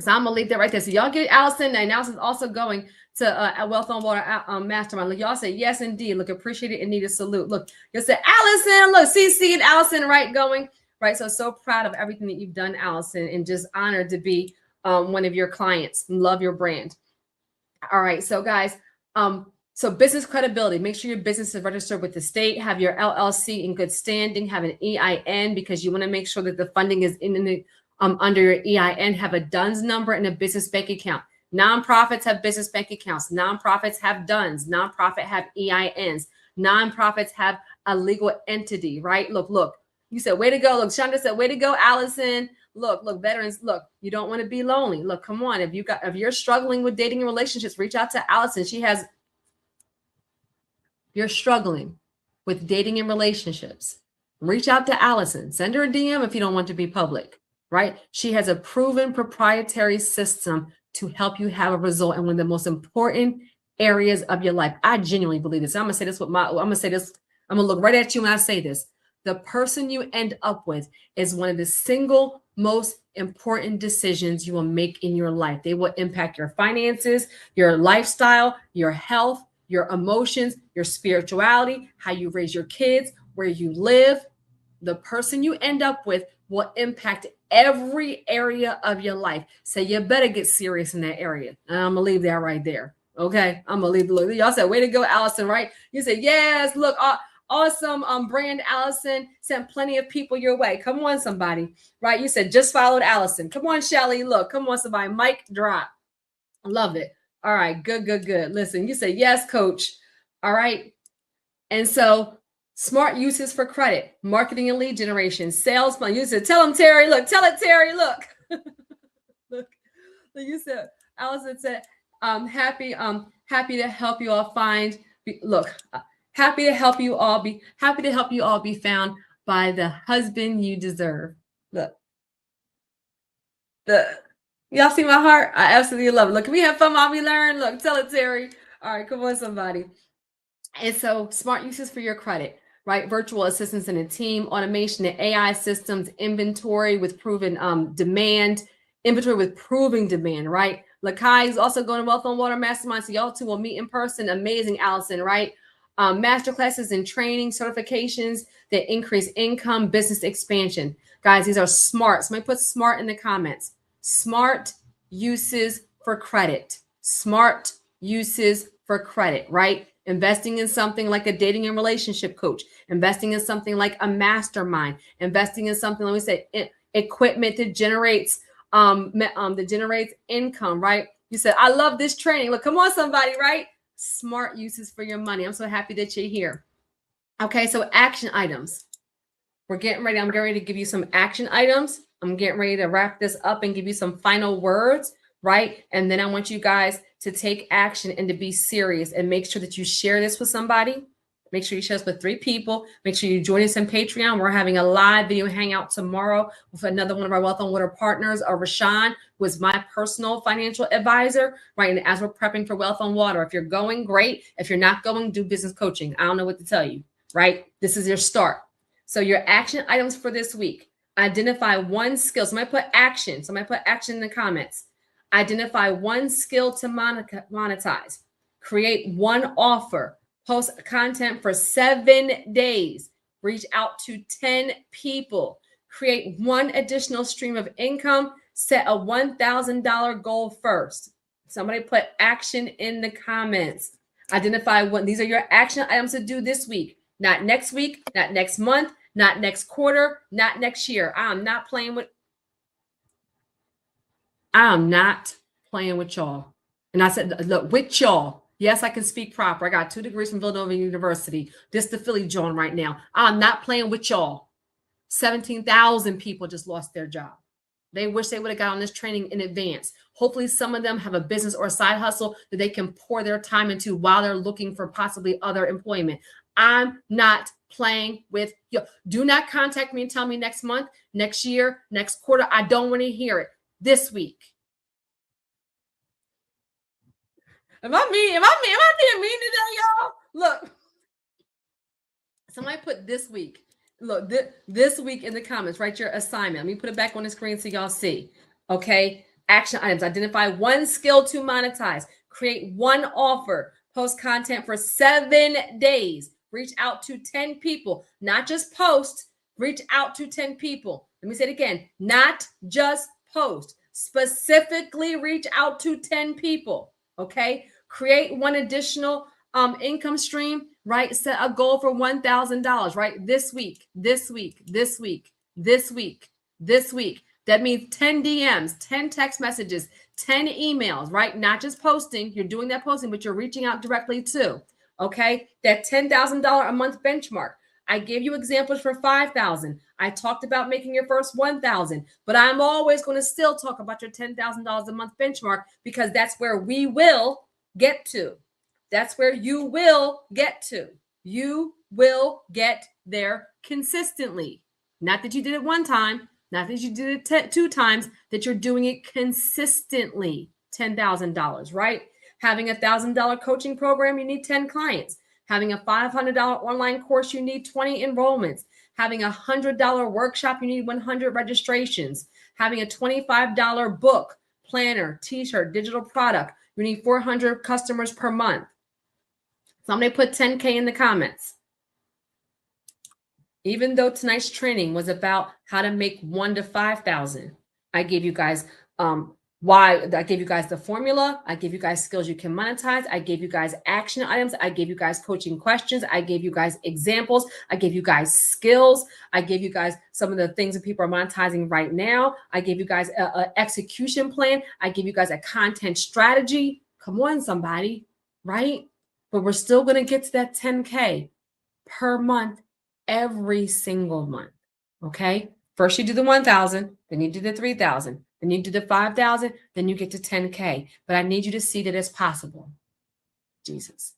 So I'm gonna leave that right there. So y'all get Allison, and Allison's also going to a Wealth on Water Mastermind. Look, y'all say yes, indeed. Look, appreciate it and need a salute. Look, you said Allison. Look, CC and Allison, right, going right. So proud of everything that you've done, Allison, and just honored to be one of your clients. Love your brand. All right, so guys, so business credibility. Make sure your business is registered with the state. Have your LLC in good standing. Have an EIN, because you want to make sure that the funding is in the under your EIN. Have a DUNS number and a business bank account. Nonprofits have business bank accounts. Nonprofits have DUNS. Nonprofit have EINs. Nonprofits have a legal entity, right? Look. You said, way to go. Look, Shonda said, way to go, Allison. Look, veterans, look, you don't want to be lonely. Look, come on. If you're struggling with dating and relationships, reach out to Allison. You're struggling with dating and relationships, reach out to Allison. Send her a DM if you don't want to be public, right? She has a proven proprietary system to help you have a result in one of the most important areas of your life. I genuinely believe this. I'm gonna say this with I'm gonna say this. I'm gonna look right at you when I say this. The person you end up with is one of the single most important decisions you will make in your life. They will impact your finances, your lifestyle, your health, your emotions, your spirituality, how you raise your kids, where you live. The person you end up with will impact every area of your life. So you better get serious in that area. And I'm gonna leave that right there. Okay, I'm gonna leave the look. Y'all said, way to go, Allison, right? You said, yes, look, awesome. Brand Allison sent plenty of people your way. Come on, somebody, right? You said, just followed Allison. Come on, Shelly, look, come on, somebody. Mic drop. Love it. All right, good. Listen, you said, yes, coach. All right. And so smart uses for credit, marketing and lead generation, sales plan. You said, tell them, Terri, look, tell it, Terri, look. Look, you said, Allison said, happy to help you all find, happy to help you all be found by the husband you deserve. Look, y'all see my heart? I absolutely love it. Look, can we have fun while we learn? Look, tell it, Terri. All right, come on, somebody. And so smart uses for your credit, right? Virtual assistants in a team, automation and AI systems, inventory with proven demand, right? Lakai is also going to Wealth on Water Mastermind. So y'all two will meet in person. Amazing, Allison, right? Masterclasses and training certifications that increase income, business expansion. Guys, these are smart. Somebody put smart in the comments. Smart uses for credit. Smart uses for credit, right? Investing in something like a dating and relationship coach, investing in something like a mastermind, investing in something, let me say, equipment that generates income, right? You said, I love this training. Look, come on, somebody, right? Smart uses for your money. I'm so happy that you're here. Okay, so action items. I'm getting ready to give you some action items. I'm getting ready to wrap this up and give you some final words, right? And then I want you guys to take action and to be serious and make sure that you share this with somebody. Make sure you share this with 3 people. Make sure you join us on Patreon. We're having a live video hangout tomorrow with another one of our Wealth on Water partners, Rashawn, who is my personal financial advisor, right? And as we're prepping for Wealth on Water, if you're going, great. If you're not going, do business coaching. I don't know what to tell you, right? This is your start. So your action items for this week: identify one skill. Somebody put action. Somebody put action in the comments. Identify one skill to monetize. Create one offer. Post content for 7 days. Reach out to 10 people. Create one additional stream of income. Set a $1,000 goal first. Somebody put action in the comments. Identify one. These are your action items to do this week. Not next week, not next month, not next quarter, not next year. I'm not playing with y'all. And I said, look, with y'all. Yes, I can speak proper. I got 2 degrees from Villanova University. This is the Philly John right now. I'm not playing with y'all. 17,000 people just lost their job. They wish they would have got on this training in advance. Hopefully some of them have a business or a side hustle that they can pour their time into while they're looking for possibly other employment. I'm not playing with you. Do not contact me and tell me next month, next year, next quarter. I don't want to hear it. This week. Am I being mean today, y'all? Look, somebody put this week. Look, this week in the comments, write your assignment. Let me put it back on the screen so y'all see. Okay, action items. Identify one skill to monetize. Create one offer. Post content for 7 days. Reach out to 10 people. Not just post. Reach out to 10 people. Let me say it again. Not just post. Specifically reach out to 10 people. Okay, create one additional income stream, right? Set a goal for $1,000, right? This week. That means 10 DMs, 10 text messages, 10 emails, right? Not just posting. You're doing that posting, but you're reaching out directly too. Okay, that $10,000 a month benchmark. I gave you examples for 5,000. I talked about making your first 1,000, but I'm always going to still talk about your $10,000 a month benchmark because that's where we will get to. That's where you will get to. You will get there consistently. Not that you did it one time, not that you did it 2 times, that you're doing it consistently. $10,000, right? Having a $1,000 coaching program, you need 10 clients. Having a $500 online course, you need 20 enrollments. Having a $100 workshop, you need 100 registrations. Having a $25 book, planner, t-shirt, digital product, you need 400 customers per month. Somebody put 10K in the comments. Even though tonight's training was about how to make 1 to 5,000, I gave you guys why. I gave you guys the formula. I gave you guys skills you can monetize. I gave you guys action items. I gave you guys coaching questions. I gave you guys examples. I gave you guys skills. I gave you guys some of the things that people are monetizing right now. I gave you guys an execution plan. I gave you guys a content strategy. Come on, somebody, right? But we're still going to get to that 10K per month every single month. Okay. First you do the 1,000, then you do the 3,000, then you do the 5,000, then you get to 10K. But I need you to see that it's possible. Jesus.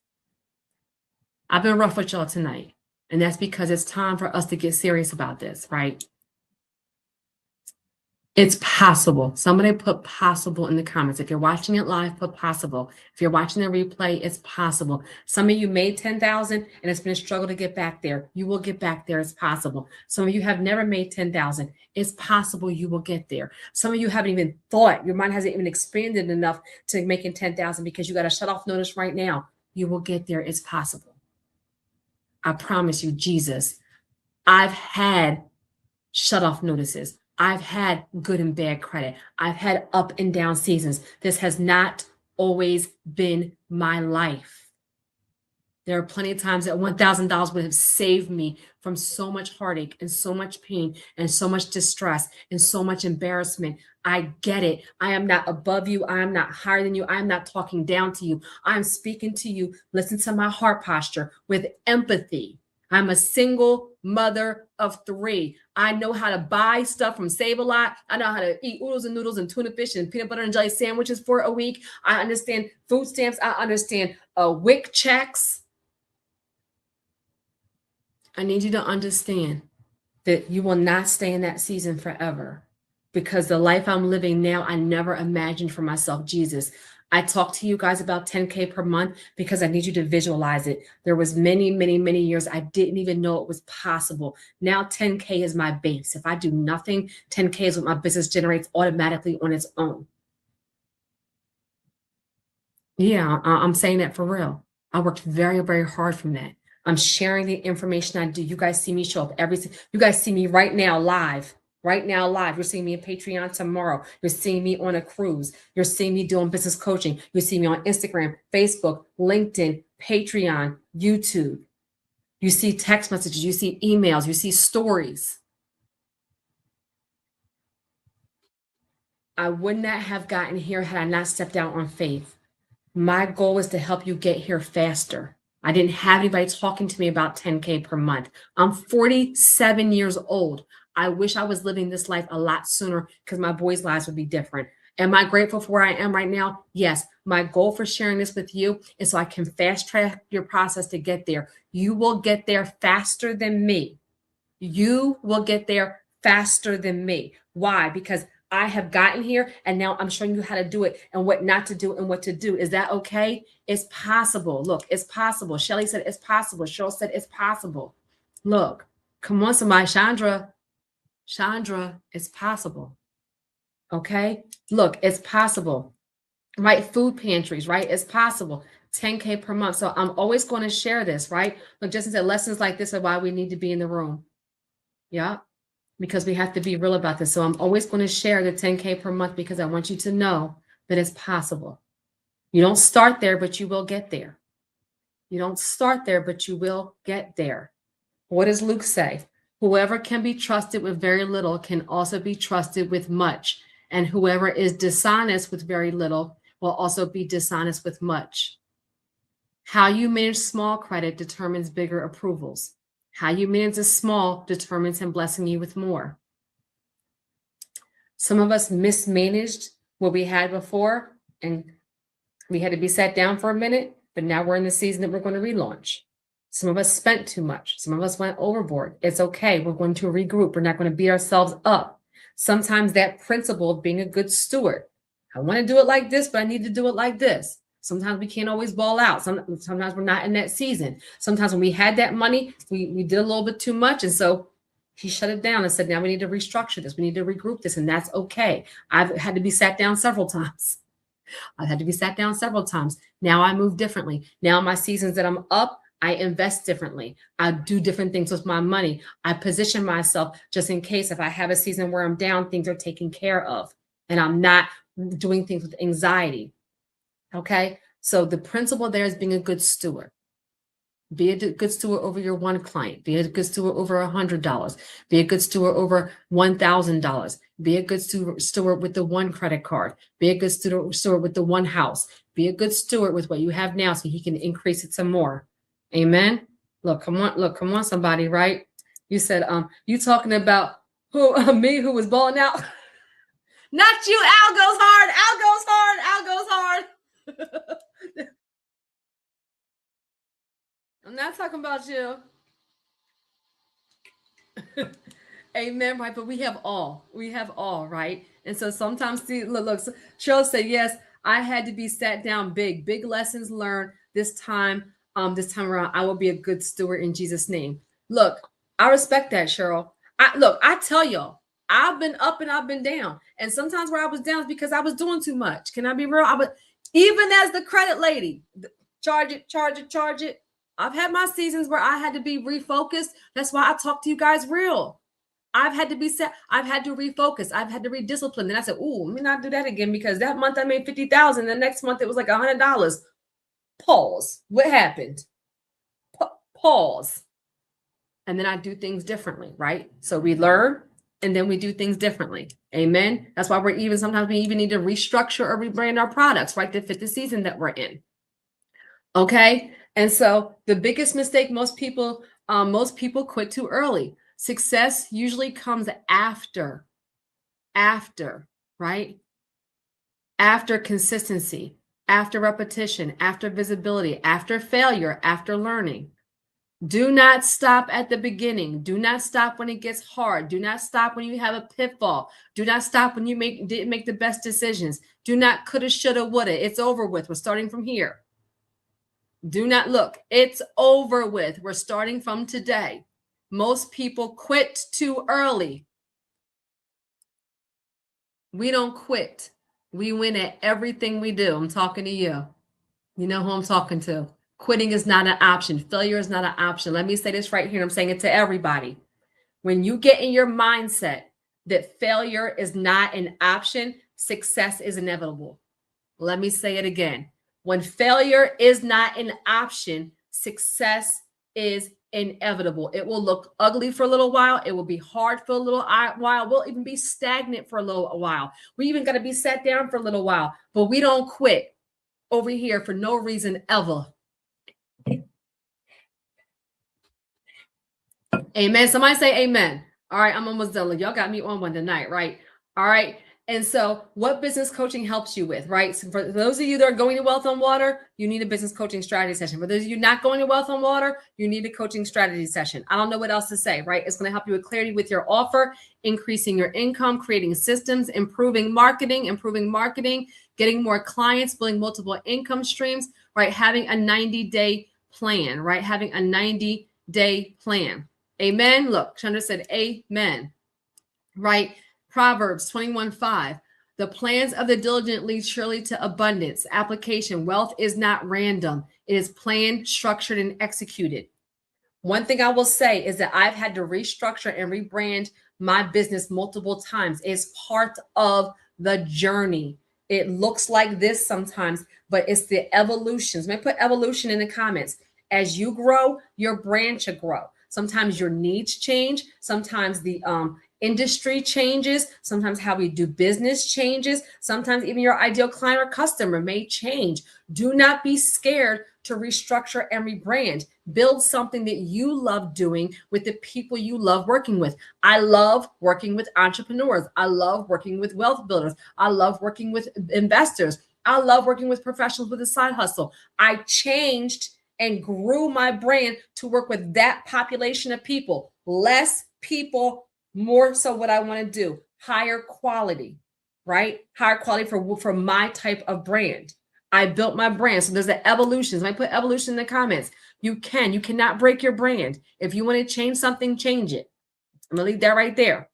I've been rough with y'all tonight. And that's because it's time for us to get serious about this, right? It's possible. Somebody put possible in the comments. If you're watching it live, put possible. If you're watching the replay, it's possible. Some of you made 10,000 and it's been a struggle to get back there. You will get back there. It's possible. Some of you have never made 10,000. It's possible you will get there. Some of you haven't even thought, your mind hasn't even expanded enough to making 10,000 because you got a shut off notice right now. You will get there. It's possible. I promise you, Jesus. I've had shut off notices. I've had good and bad credit. I've had up and down seasons. This has not always been my life. There are plenty of times that $1,000 would have saved me from so much heartache and so much pain and so much distress and so much embarrassment. I get it. I am not above you. I am not higher than you. I am not talking down to you. I'm speaking to you. Listen to my heart posture with empathy. I'm a single mother of 3. I know how to buy stuff from Save-A-Lot. I know how to eat oodles and noodles and tuna fish and peanut butter and jelly sandwiches for a week. I understand food stamps. I understand WIC checks. I need you to understand that you will not stay in that season forever, because the life I'm living now, I never imagined for myself. Jesus, I talk to you guys about 10K per month because I need you to visualize it. There was many, many, many years I didn't even know it was possible. Now 10K is my base. If I do nothing, 10K is what my business generates automatically on its own. Yeah, I'm saying that for real. I worked very, very hard from that. I'm sharing the information I do. You guys see me show up you guys see me right now live. Right now, live. You're seeing me in Patreon tomorrow. You're seeing me on a cruise. You're seeing me doing business coaching. You see me on Instagram, Facebook, LinkedIn, Patreon, YouTube. You see text messages. You see emails. You see stories. I would not have gotten here had I not stepped out on faith. My goal is to help you get here faster. I didn't have anybody talking to me about 10K per month. I'm 47 years old. I wish I was living this life a lot sooner because my boys' lives would be different. Am I grateful for where I am right now? Yes. My goal for sharing this with you is so I can fast track your process to get there. You will get there faster than me. You will get there faster than me. Why? Because I have gotten here and now I'm showing you how to do it and what not to do and what to do. Is that okay? It's possible. Look, it's possible. Shelly said it's possible. Cheryl said it's possible. Look, come on, somebody. Chandra, it's possible. Okay? Look, it's possible. Right? Food pantries, right? It's possible. 10K per month. So I'm always going to share this, right? Look, Justin said lessons like this are why we need to be in the room. Yeah. Because we have to be real about this. So I'm always going to share the 10K per month because I want you to know that it's possible. You don't start there, but you will get there. You don't start there, but you will get there. What does Luke say? Whoever can be trusted with very little can also be trusted with much. And whoever is dishonest with very little will also be dishonest with much. How you manage small credit determines bigger approvals. How you manage a small determines him blessing you with more. Some of us mismanaged what we had before, and we had to be sat down for a minute, but now we're in the season that we're going to relaunch. Some of us spent too much. Some of us went overboard. It's okay. We're going to regroup. We're not going to beat ourselves up. Sometimes that principle of being a good steward. I want to do it like this, but I need to do it like this. Sometimes we can't always ball out. Sometimes we're not in that season. Sometimes when we had that money, we did a little bit too much. And so he shut it down and said, now we need to restructure this. We need to regroup this. And that's okay. I've had to be sat down several times. I've had to be sat down several times. Now I move differently. Now my seasons that I'm up, I invest differently. I do different things with my money. I position myself just in case if I have a season where I'm down, things are taken care of and I'm not doing things with anxiety. Okay. So the principle there is being a good steward. Be a good steward over your one client. Be a good steward over $100. Be a good steward over $1,000. Be a good steward with the one credit card. Be a good steward with the one house. Be a good steward with what you have now so he can increase it some more. Amen. Look, come on, somebody, right? You said, you talking about me who was balling out? Not you. Al goes hard. Al goes hard. I'm not talking about you. Amen, right? But we have all, right? And so sometimes, see, look, Cheryl said, yes, I had to be sat down big lessons learned this time around. I will be a good steward in Jesus' name. Look, I respect that, Cheryl. I tell y'all, I've been up and I've been down. And sometimes where I was down is because I was doing too much. Can I be real? Even as the credit lady, charge it. I've had my seasons where I had to be refocused. That's why I talk to you guys real. I've had to be set. I've had to refocus. I've had to rediscipline. And I said, "Ooh, let me not do that again because that month I made $50,000. The next month it was like $100. Pause. What happened? Pause. And then I do things differently, right? So we learn and then we do things differently. Amen. That's why sometimes we even need to restructure or rebrand our products, right, to fit the season that we're in. Okay. And so the biggest mistake, most people quit too early. Success usually comes after, right? After consistency, after repetition, after visibility, after failure, after learning. Do not stop at the beginning. Do not stop when it gets hard. Do not stop when you have a pitfall. Do not stop when you didn't make the best decisions. Do not coulda, shoulda, woulda. It's over with. We're starting from here. Do not look. It's over with. We're starting from today. Most people quit too early. We don't quit. We win at everything we do. I'm talking to you. You know who I'm talking to. Quitting is not an option. Failure is not an option. Let me say this right here. I'm saying it to everybody. When you get in your mindset that failure is not an option, success is inevitable. Let me say it again. When failure is not an option, success is inevitable. It will look ugly for a little while. It will be hard for a little while. We'll even be stagnant for a little while. We even got to be sat down for a little while, but we don't quit over here for no reason ever. Amen. Somebody say amen. All right, I'm almost done. Y'all got me on one tonight, right? All right. And so what business coaching helps you with, right? So for those of you that are going to Wealth on Water, you need a business coaching strategy session. For those of you not going to Wealth on Water, you need a coaching strategy session. I don't know what else to say, right? It's going to help you with clarity with your offer, increasing your income, creating systems, improving marketing, getting more clients, building multiple income streams, right? Having a 90-day plan, right? Having a 90-day plan. Amen. Look, Chandra said amen, right? Proverbs 21:5. The plans of the diligent lead surely to abundance. Application. Wealth is not random. It is planned, structured, and executed. One thing I will say is that I've had to restructure and rebrand my business multiple times. It's part of the journey. It looks like this sometimes, but it's the evolutions. Let me put evolution in the comments. As you grow, your brand should grow. Sometimes your needs change. Sometimes the industry changes. Sometimes how we do business changes. Sometimes even your ideal client or customer may change. Do not be scared to restructure and rebrand. Build something that you love doing with the people you love working with. I love working with entrepreneurs. I love working with wealth builders. I love working with investors. I love working with professionals with a side hustle. I changed and grew my brand to work with that population of people. Less people, more so what I want to do. Higher quality, right? Higher quality for my type of brand. I built my brand. So there's the evolutions. I put evolution in the comments. You cannot break your brand. If you want to change something, change it. I'm going to leave that right there.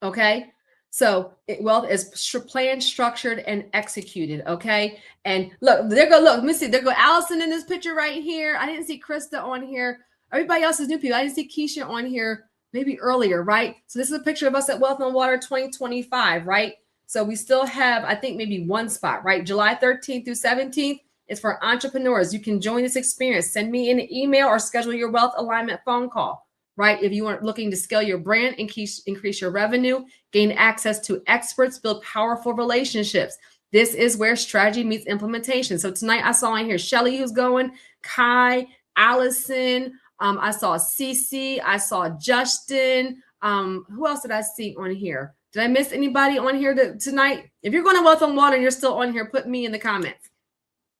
Okay. So wealth is planned, structured, and executed. Okay. And look, let me see. There go Allison in this picture right here. I didn't see Krista on here. Everybody else is new people. I didn't see Keisha on here maybe earlier, right? So this is a picture of us at Wealth on Water 2025, right? So we still have, I think, maybe one spot, right? July 13th through 17th is for entrepreneurs. You can join this experience. Send me an email or schedule your wealth alignment phone call, right? If you are looking to scale your brand, increase your revenue, gain access to experts, build powerful relationships. This is where strategy meets implementation. So tonight I saw in here Shelly who's going, Kai, Allison, I saw Cece, I saw Justin. Who else did I see on here? Did I miss anybody on here tonight? If you're going to Wealth on Water and you're still on here, put me in the comments.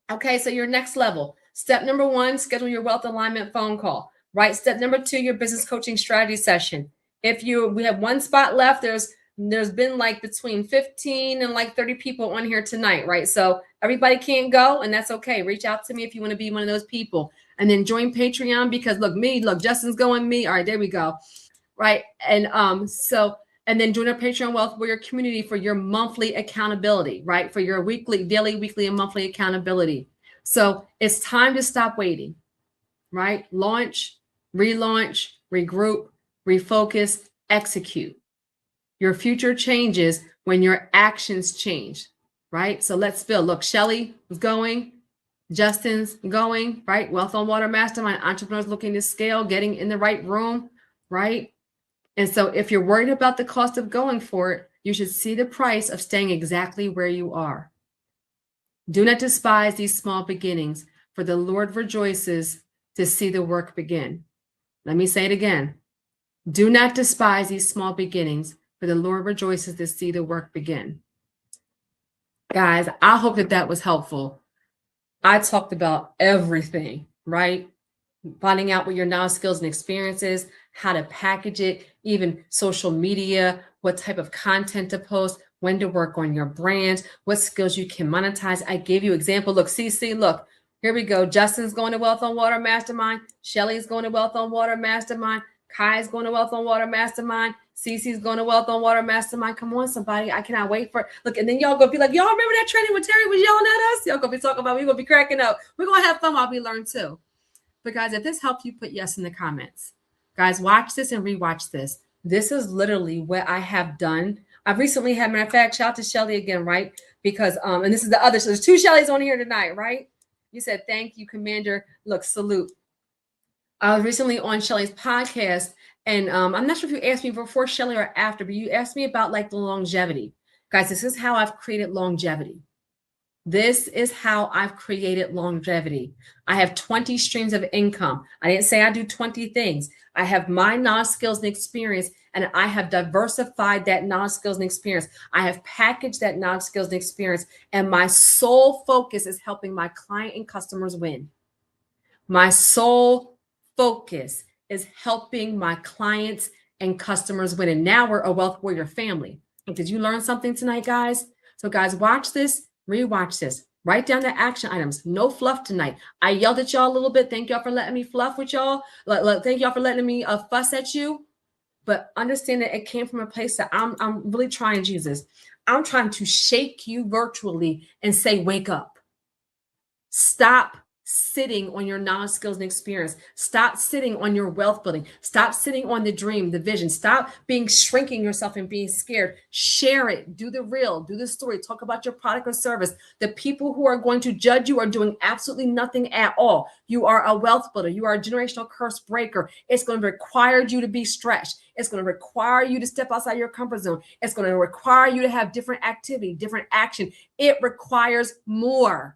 Okay, so your next level. Step number 1, schedule your wealth alignment phone call. Right. Step number 2, your business coaching strategy session. We have one spot left. There's been like between 15 and like 30 people on here tonight. Right. So everybody can't go, and that's okay. Reach out to me if you want to be one of those people, and then join Patreon because look, Justin's going me. All right, there we go. Right. And then join our Patreon Wealth Warrior community for your monthly accountability, right? For your daily, weekly, and monthly accountability. So it's time to stop waiting, right? Launch, relaunch, regroup, refocus, execute. Your future changes when your actions change, right? So let's build. Look, Shelly is going, Justin's going, right? Wealth on Water Mastermind, entrepreneurs looking to scale, getting in the right room, right? And so if you're worried about the cost of going for it, you should see the price of staying exactly where you are. Do not despise these small beginnings, for the Lord rejoices to see the work begin. Let me say it again. Do not despise these small beginnings, for the Lord rejoices to see the work begin. Guys, I hope that was helpful. I talked about everything, right? Finding out what your knowledge, skills, and experiences, how to package it, even social media, what type of content to post, when to work on your brand, what skills you can monetize. I gave you example. Look, CC, look, here we go. Justin's going to Wealth on Water Mastermind. Shelly's going to Wealth on Water Mastermind. Kai's going to Wealth on Water Mastermind. CC's going to Wealth on Water Mastermind. Come on, somebody. I cannot wait for it. Look, and then y'all go be like, y'all remember that training when Terri was yelling at us? Y'all going to be talking about, we're going to be cracking up. We're going to have fun while we learn too. But guys, if this helped you, put yes in the comments. Guys, watch this and rewatch this. This is literally what I have done. I've recently had, matter of fact, shout out to Shelly again, right? Because, and this is the other, so there's 2 Shellys on here tonight, right? You said, thank you, Commander. Look, salute. I was recently on Shelly's podcast, and I'm not sure if you asked me before Shelly or after, but you asked me about like the longevity. Guys, this is how I've created longevity. This is how I've created longevity. I have 20 streams of income. I didn't say I do 20 things. I have my knowledge, skills, and experience, and I have diversified that knowledge, skills, and experience. I have packaged that knowledge, skills, and experience, and my sole focus is helping my client and customers win. My sole focus is helping my clients and customers win. And now we're a Wealth Warrior family. Did you learn something tonight, guys? So guys, watch this. Rewatch this. Write down the action items. No fluff tonight. I yelled at y'all a little bit. Thank y'all for letting me fluff with y'all. Thank y'all for letting me fuss at you. But understand that it came from a place that I'm really trying, Jesus. I'm trying to shake you virtually and say, wake up. Stop sitting on your knowledge, skills, and experience. Stop sitting on your wealth building. Stop sitting on the dream, the vision. Stop shrinking yourself and being scared. Share it. Do the real. Do the story. Talk about your product or service. The people who are going to judge you are doing absolutely nothing at all. You are a wealth builder. You are a generational curse breaker. It's going to require you to be stretched. It's going to require you to step outside your comfort zone. It's going to require you to have different activity, different action. It requires more.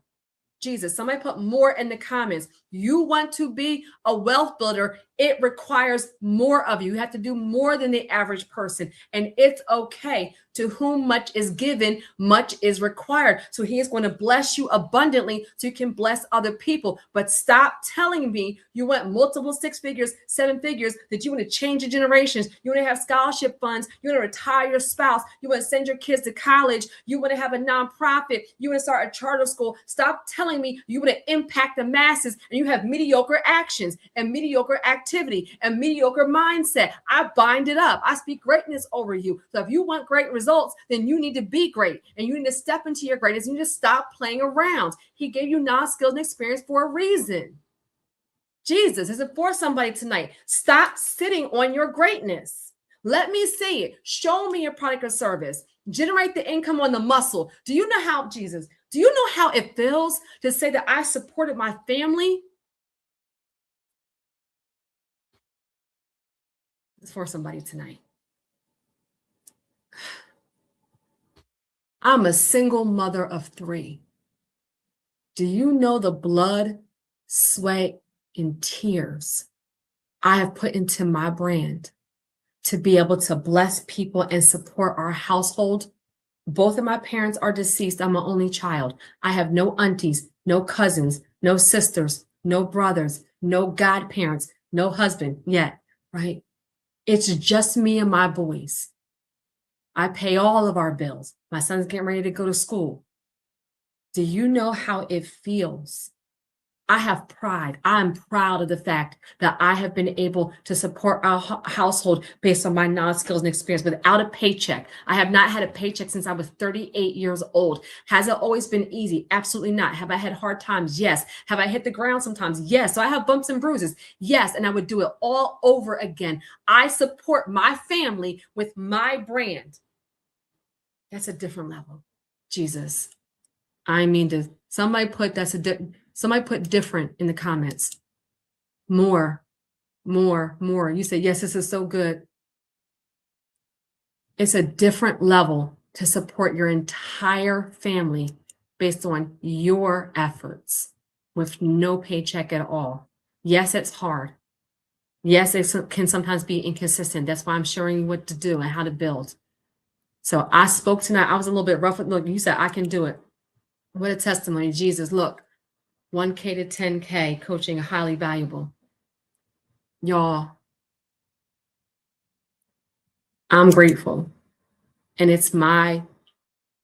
Jesus, somebody put more in the comments. You want to be a wealth builder, it requires more of you. You have to do more than the average person. And it's okay. To whom much is given, much is required. So he is going to bless you abundantly so you can bless other people. But stop telling me you want multiple 6 figures, 7 figures, that you want to change the generations. You want to have scholarship funds. You want to retire your spouse. You want to send your kids to college. You want to have a nonprofit. You want to start a charter school. Stop telling me you want to impact the masses and you have mediocre actions and mediocre activity and mediocre mindset. I bind it up. I speak greatness over you. So if you want great results, then you need to be great and you need to step into your greatness. You need to stop playing around. He gave you knowledge, skills, and experience for a reason. Jesus, is it for somebody tonight? Stop sitting on your greatness. Let me see it. Show me your product or service. Generate the income on the muscle. Do you know how, Jesus, do you know how it feels to say that I supported my family? It's for somebody tonight. I'm a single mother of 3. Do you know the blood, sweat, and tears I have put into my brand to be able to bless people and support our household? Both of my parents are deceased. I'm an only child. I have no aunties, no cousins, no sisters, no brothers, no godparents, no husband yet, right? It's just me and my boys. I pay all of our bills. My son's getting ready to go to school. Do you know how it feels? I have pride. I'm proud of the fact that I have been able to support our household based on my knowledge, skills, and experience without a paycheck. I have not had a paycheck since I was 38 years old. Has it always been easy? Absolutely not. Have I had hard times? Yes. Have I hit the ground sometimes? Yes. So I have bumps and bruises. Yes. And I would do it all over again. I support my family with my brand. That's a different level. Jesus. I mean, somebody put different in the comments. More. You say, yes, this is so good. It's a different level to support your entire family based on your efforts with no paycheck at all. Yes, it's hard. Yes, it can sometimes be inconsistent. That's why I'm showing you what to do and how to build. So I spoke tonight. I was a little bit rough. Look, you said I can do it. What a testimony. Jesus, look, 1K to 10K coaching, highly valuable. Y'all, I'm grateful. And it's my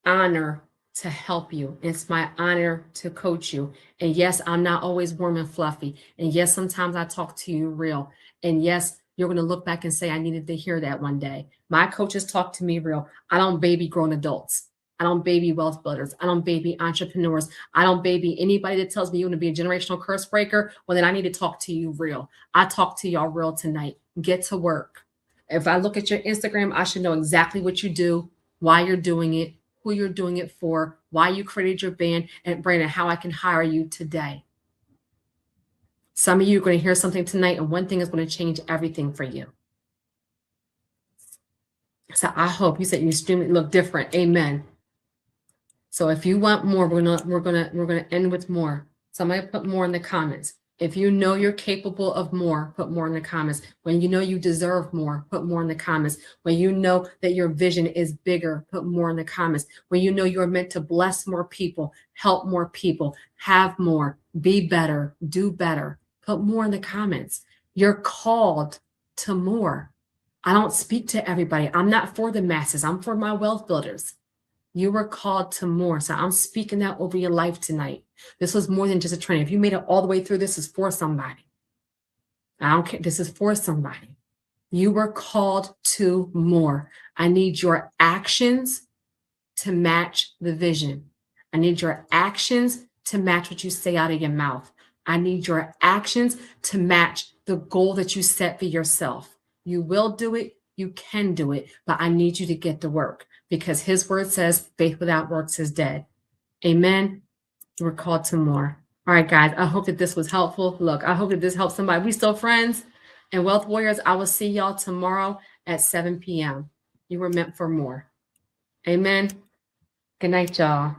honor to help you. It's my honor to coach you. And yes, I'm not always warm and fluffy. And yes, sometimes I talk to you real. And yes, you're going to look back and say, I needed to hear that one day. My coaches talk to me real. I don't baby grown adults. I don't baby wealth builders. I don't baby entrepreneurs. I don't baby anybody that tells me you want to be a generational curse breaker. Well, then I need to talk to you real. I talk to y'all real tonight. Get to work. If I look at your Instagram, I should know exactly what you do, why you're doing it, who you're doing it for, why you created your brand, and how I can hire you today. Some of you are going to hear something tonight, and one thing is going to change everything for you. So I hope you said you extremely look different. Amen. So if you want more, we're gonna end with more. Somebody put more in the comments. If you know you're capable of more, put more in the comments. When you know you deserve more, put more in the comments. When you know that your vision is bigger, put more in the comments. When you know you're meant to bless more people, help more people, have more, be better, do better, put more in the comments. You're called to more. I don't speak to everybody. I'm not for the masses. I'm for my wealth builders. You were called to more. So I'm speaking that over your life tonight. This was more than just a training. If you made it all the way through, this is for somebody. I don't care. This is for somebody. You were called to more. I need your actions to match the vision. I need your actions to match what you say out of your mouth. I need your actions to match the goal that you set for yourself. You will do it. You can do it. But I need you to get to work because his word says faith without works is dead. Amen. We're called to more. All right, guys. I hope that this was helpful. Look, I hope that this helps somebody. We still friends and wealth warriors. I will see y'all tomorrow at 7 p.m. You were meant for more. Amen. Good night, y'all.